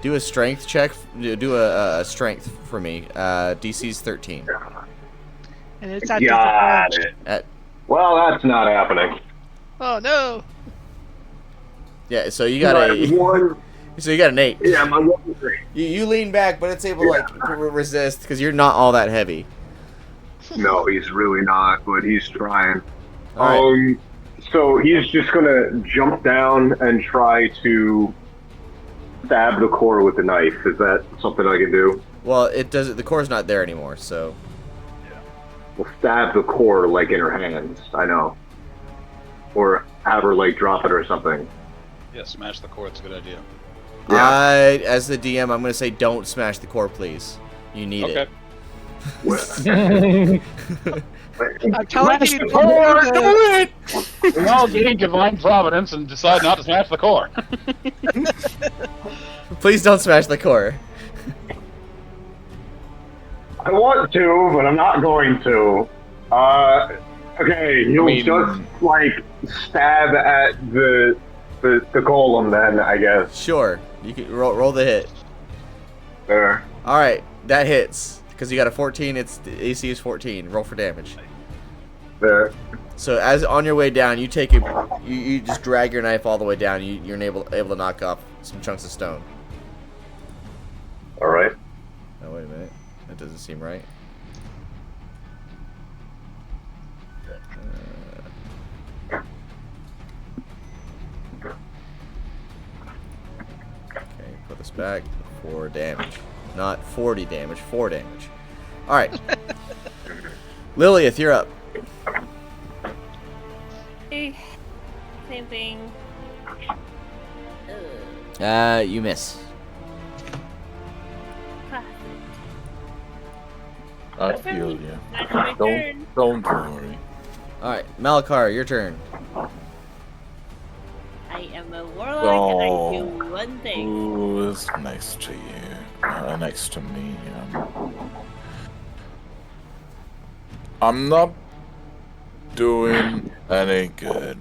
Do a strength check. Do a strength for me. DC's 13. And it's at Got disadvantage. it. Well, that's not happening. Oh no! Yeah. So you got One. So you got an 8. Yeah, my 1 3. You lean back, but it's able to resist because you're not all that heavy. No, he's really not, but he's trying. All right. So he's just gonna jump down and try to stab the core with the knife. Is that something I can do? Well, it does. The core's not there anymore, so. Well, stab the core like in her hands. I know. Or have her like drop it or something. Yeah, smash the core. It's a good idea. Yeah. As the DM, I'm gonna say don't smash the core, please. You need Okay. it. I'm telling you, the core. Do it. We all gain divine providence and decide not to smash the core. Please don't smash the core. I want to, but I'm not going to. Okay, you'll just like stab at the golem then, I guess. Sure. You can roll the hit. There. All right, that hits because you got a 14. Its AC is 14. Roll for damage. There. So as on your way down, you take you just drag your knife all the way down. You're able to knock off some chunks of stone. All right. Oh wait a minute, that doesn't seem right. Okay, put this back for damage. Not 40 damage, 4 damage. Alright. Lilith, you're up. Eh, same thing. You miss. I feel you. That's my turn. Don't worry. Alright, Malakar, your turn. I am a warlock and I do one thing. Who is next to you? Next to me. I'm not doing any good,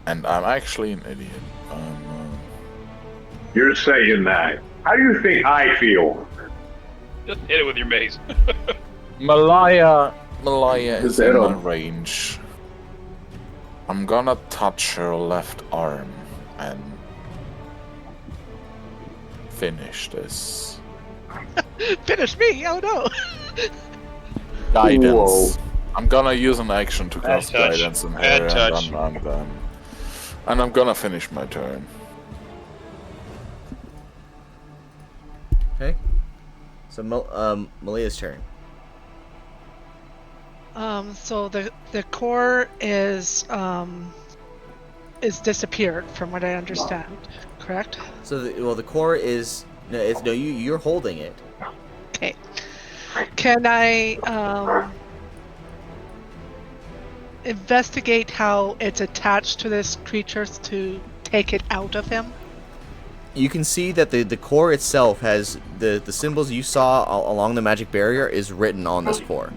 and I'm actually an idiot. You're saying that. How do you think I feel? Just hit it with your mace. Malia is in Zero. my range. I'm gonna touch her left arm and finish this. Finish me! Oh no! Guidance. Whoa. I'm gonna use an action to Bad cast touch. guidance in Bad her, touch. and I'm done. And I'm gonna finish my turn. Okay. So, Malia's turn. So the core is disappeared from what I understand, correct? So, the core is... No, you're holding it. Okay. Can I investigate how it's attached to this creature to take it out of him? You can see that the core itself has the symbols you saw along the magic barrier is written on this core.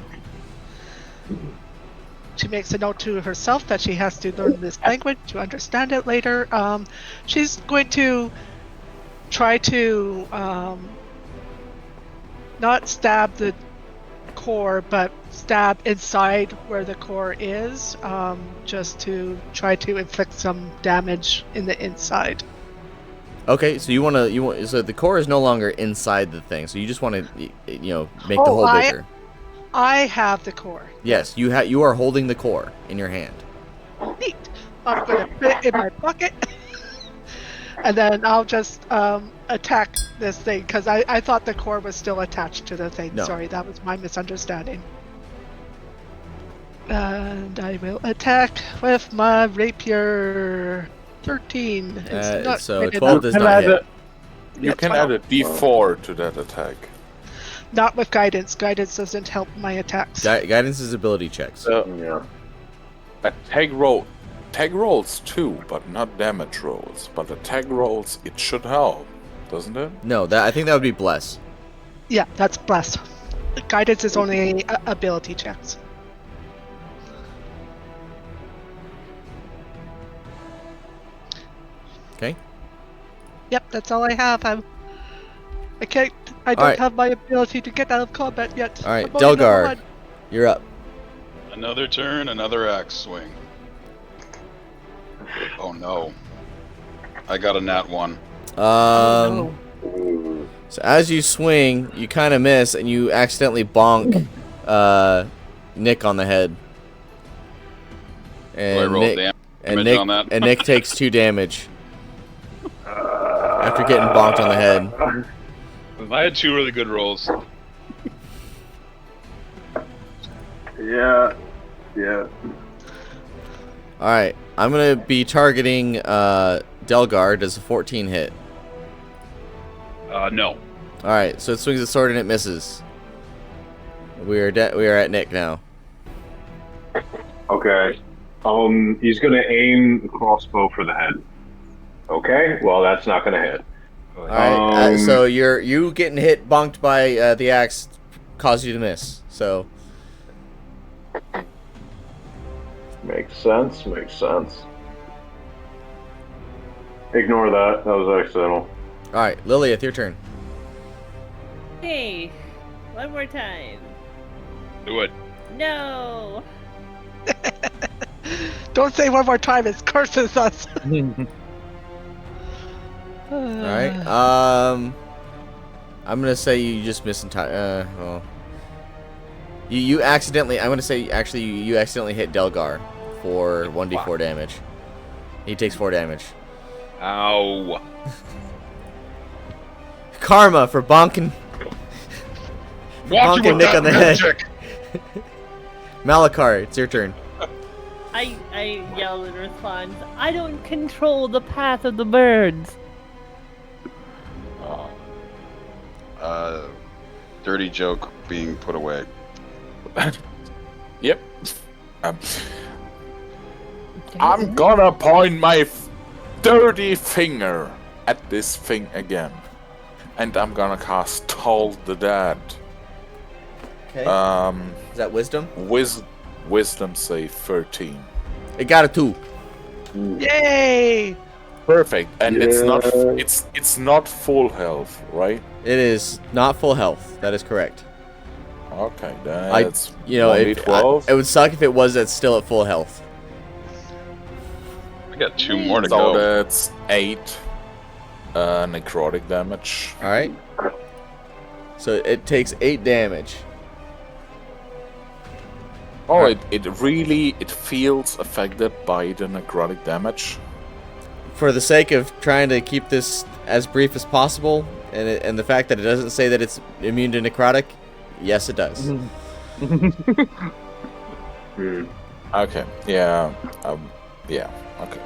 She makes a note to herself that she has to learn this language to understand it later. She's going to try to not stab the core, but stab inside where the core is, just to try to inflict some damage in the inside. Okay, so so the core is no longer inside the thing. So you just want to make the hole bigger. I have the core. Yes, you are holding the core in your hand. Neat. I'm going to put it in my pocket. And then I'll just attack this thing, because I thought the core was still attached to the thing. No. Sorry, that was my misunderstanding. And I will attack with my rapier. 13. It's not So great 12 enough. does not hit. You can add a D4 to that attack. Not with guidance. Guidance doesn't help my attacks. Guidance is ability checks. Yeah. Attack rolls too, but not damage rolls. But attack rolls, it should help, doesn't it? No, I think that would be bless. Yeah, that's blessed. Guidance is only ability checks. Okay. Yep, that's all I have. I don't Alright. have my ability to get out of combat yet. All right, I'm only Delgar, level 1. you're up. Another turn, another axe swing. Oh no. I got a nat 1. So as you swing, you kind of miss, and you accidentally bonk Nick on the head. Do I And roll Nick, damage on that? and Nick takes 2 damage after getting bonked on the head. I had 2 really good rolls. Yeah. All right, I'm gonna be targeting Delgar. Does a 14 hit? No. All right, so it swings its sword and it misses. We are at Nick now. Okay. He's gonna aim the crossbow for the head. Okay. Well, that's not gonna hit. All right, so you getting hit, bonked by the axe, caused you to miss. So Makes sense. Ignore that. That was accidental. all right, Lilith, your turn. Hey, one more time. Do it. No. Don't say one more time, it curses us. All right. I'm gonna say you just missed entire. Well, you accidentally. I'm gonna say actually you accidentally hit Delgar for 1d4 damage. He takes 4 damage. Ow. Karma for bonking Watch bonking with Nick that on the head. magic. Malakar, it's your turn. I yell in response, I don't control the path of the birds. Dirty joke being put away. Yep. I'm gonna point my dirty finger at this thing again. And I'm gonna cast Toll the Dead. Okay. Is that wisdom? Wisdom save 13. It got a 2. Yay! Perfect. And it's Yeah. it's not full health, right? It is not full health. That is correct. Okay, that's It 12. would suck if it was still at full health. We got 2 more to So go. that's 8 necrotic damage. All right. So it takes 8 damage. Oh, it feels affected by the necrotic damage. For the sake of trying to keep this as brief as possible, and the fact that it doesn't say that it's immune to necrotic, yes, it does. Okay. Yeah. Yeah. Okay.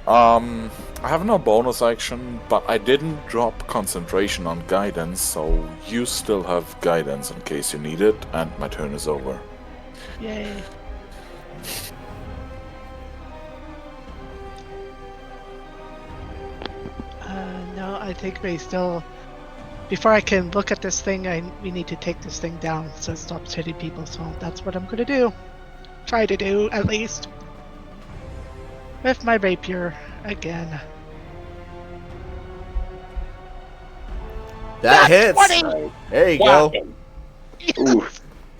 I have no bonus action, but I didn't drop concentration on guidance, so you still have guidance in case you need it, and my turn is over. Yay. No, I think we still... Before I can look at this thing, we need to take this thing down so it stops hitting people, so that's what I'm gonna do. Try to do, at least. With my rapier, again. That hits. 20! There you go.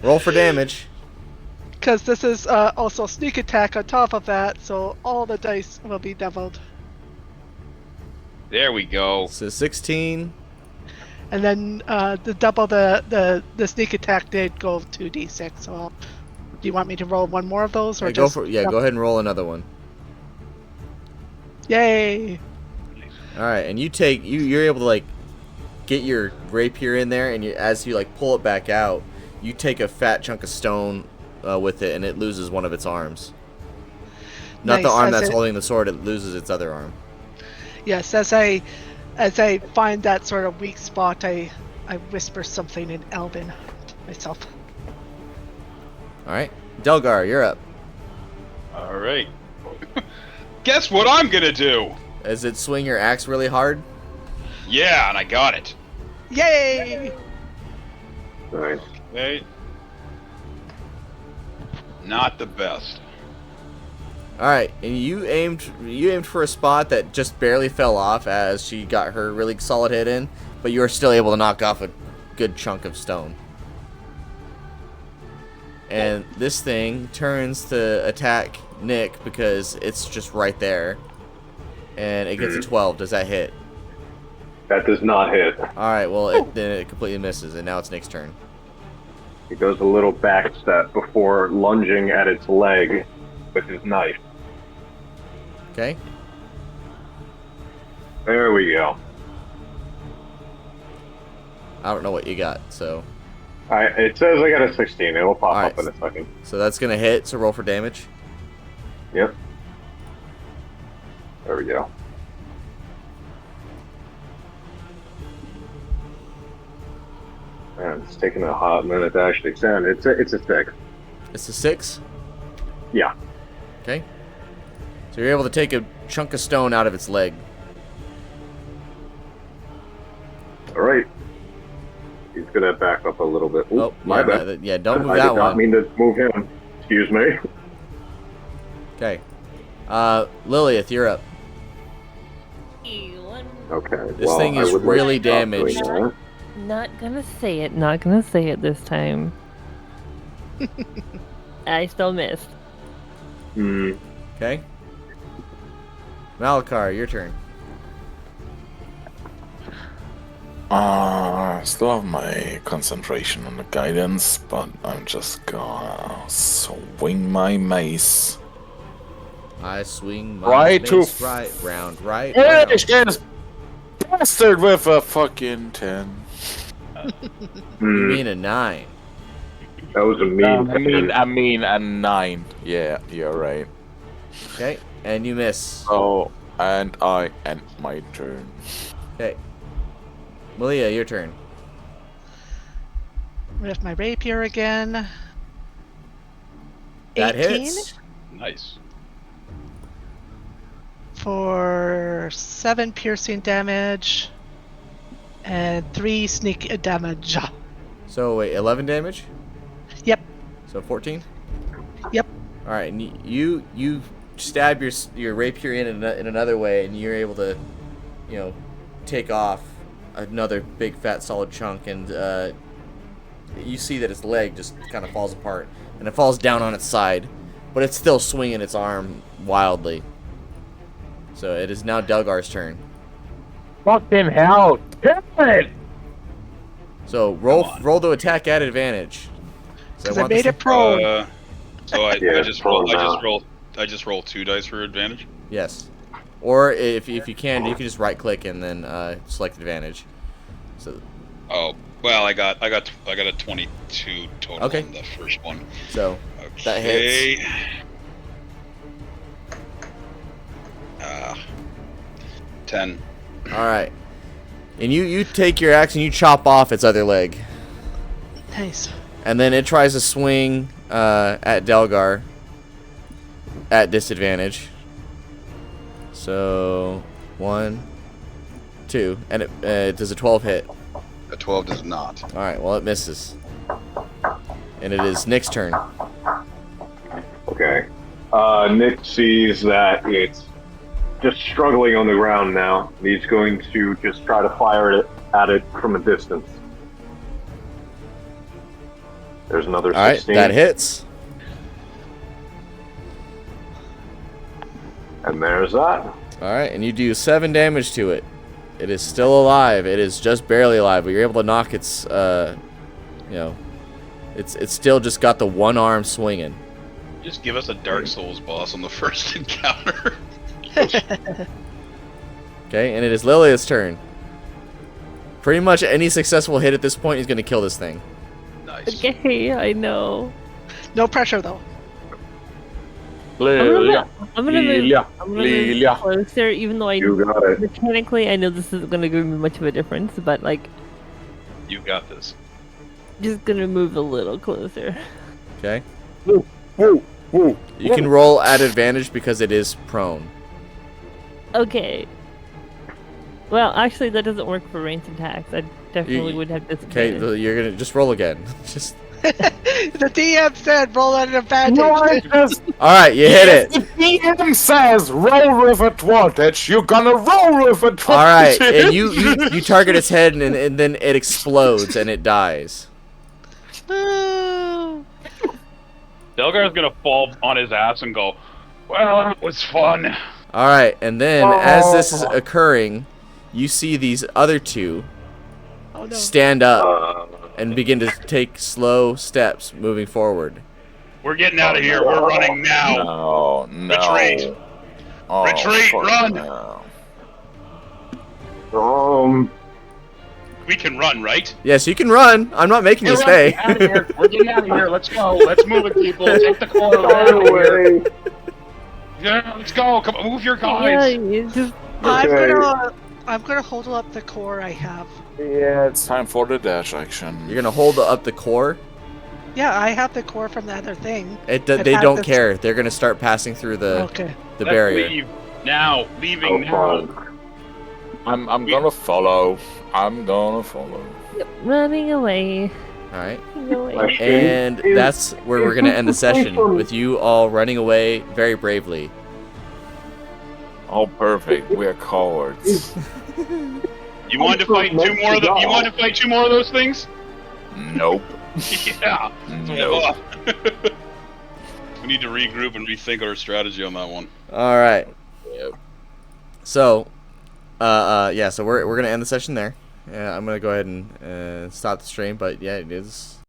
Roll for damage. Because this is also sneak attack on top of that, so all the dice will be doubled. There we go. So 16. And then the double the sneak attack did go 2d6. So, do you want me to roll one more of those, or Yeah, just go ahead and roll another one. Yay! All right, and you're able to like get your rapier in there, and as you like pull it back out, you take a fat chunk of stone with it, and it loses one of its arms. Not Nice, the arm as that's it- holding the sword; it loses its other arm. Yes, as I find that sort of weak spot, I whisper something in Elven to myself. All right, Delgar, you're up. All right. Guess what I'm gonna do? Does it swing your axe really hard? Yeah, and I got it. Yay! Nice. Okay. Not the best. All right, and you aimed for a spot that just barely fell off as she got her really solid hit in, but you were still able to knock off a good chunk of stone. And this thing turns to attack Nick because it's just right there, and it gets a 12. Does that hit? That does not hit. All right, well then it completely misses, and now it's Nick's turn. He does a little back step before lunging at its leg with his knife. Okay. There we go. I don't know what you got, so It says I got a 16. It'll pop Alright. up in a second. that's gonna hit. So roll for damage. Yep. There we go. Man, it's taking a hot minute to actually send. It's a 6. It's a 6. Yeah. Okay. So you're able to take a chunk of stone out of its leg. All right. He's gonna back up a little bit. Ooh, Oh, my yeah, bad. yeah, don't move I that did not one. mean to move him. Excuse me. Okay. Lilith, you're up. Okay. This well, thing I is would like really to stop doing damaged. that. Not gonna say it this time. I still missed. Hmm. Okay. Malakar, your turn. I still have my concentration on the guidance, but I'm just gonna swing my mace. I swing my Right to mace right round, right Finish round. this bastard with a fucking 10. You mean a 9? That was a mean. I mean, a 9. Yeah, you're right. Okay, and you miss. Oh, and I end my turn. Okay. Malia, your turn. With my rapier again. That 18 hits. Nice. for 7 piercing damage and 3 sneak damage. So wait, 11 damage? Yep. So 14? Yep. All right, and you stab your rapier in another way, and you're able to, take off another big fat solid chunk, and you see that its leg just kind of falls apart, and it falls down on its side, but it's still swinging its arm wildly. So it is now Delgar's turn. Fucking hell! Kill it! So roll to attack at advantage. So Because I made it prone. So I Yeah, just prone roll. now. I just roll 2 dice for advantage. Yes. Or if you can just right click and then select advantage. So Oh well, I got a 22 total Okay. on the first one. so that hits. 10. All right. And you take your axe and you chop off its other leg. Nice. And then it tries to swing at Delgar at disadvantage. So 1, 2, and it does a 12 hit. A 12 does not. All right, well it misses. And it is Nick's turn. Okay. Nick sees that it's just struggling on the ground now. He's going to just try to fire it at it from a distance. There's another All right, 16. that hits. And there's that. All right, and you do 7 damage to it. It is still alive. It is just barely alive, but you're able to knock its, it's still just got the one arm swinging. Just give us a Dark Souls boss on the first encounter. Okay, and it is Lilia's turn. Pretty much any successful hit at this point is going to kill this thing. Nice. Okay, I know. No pressure though. Lilia, I'm gonna Lilia, move Lilia. closer, even though You got it. mechanically I know this isn't gonna give me much of a difference, but like, You got this. just gonna move a little closer. Okay? Woo, woo. You can roll at advantage because it is prone. Okay. Well, actually, that doesn't work for ranged attacks. I definitely would have Okay, disadvantage. you're going to just roll again. Just The DM said roll at an advantage. No, I just all right, you hit it. The DM says roll with advantage. You're gonna roll with advantage. All right, and you target its head, and then it explodes and it dies. Oh. Delgar's gonna fall on his ass and go, well, it was fun. All right, and then as this is occurring, you see these other two Oh no. stand up and begin to take slow steps moving forward. We're getting out of here. We're running now. No, no. Retreat. Oh, Retreat, fuck run. no. We can run, right? Yes, you can run. I'm not making you stay. Out of here. We're getting out of here. Let's go. Let's move it, people. Take the core out of here. Away. Yeah, let's go. Come on, move your Yeah, guys. you just I'm gonna hold up the core I have. Yeah, it's time for the dash action. You're gonna hold up the core. Yeah, I have the core from the other thing. They It don't happens- care. They're gonna start passing through the Okay. Let's barrier. leave now. Leaving now. I'm gonna follow. I'm gonna follow. running away. All right. Running away. Question And is- that's where we're going to end the session, from- with you all running away very bravely. Oh, perfect. We're cowards. You wanted to fight two more of them? You wanted to fight 2 more of those things? Nope. Yeah. Nope. We need to regroup and rethink our strategy on that one. All right. Yep. So, yeah, so we're going to end the session there. I'm going to go ahead and stop the stream, but yeah, it is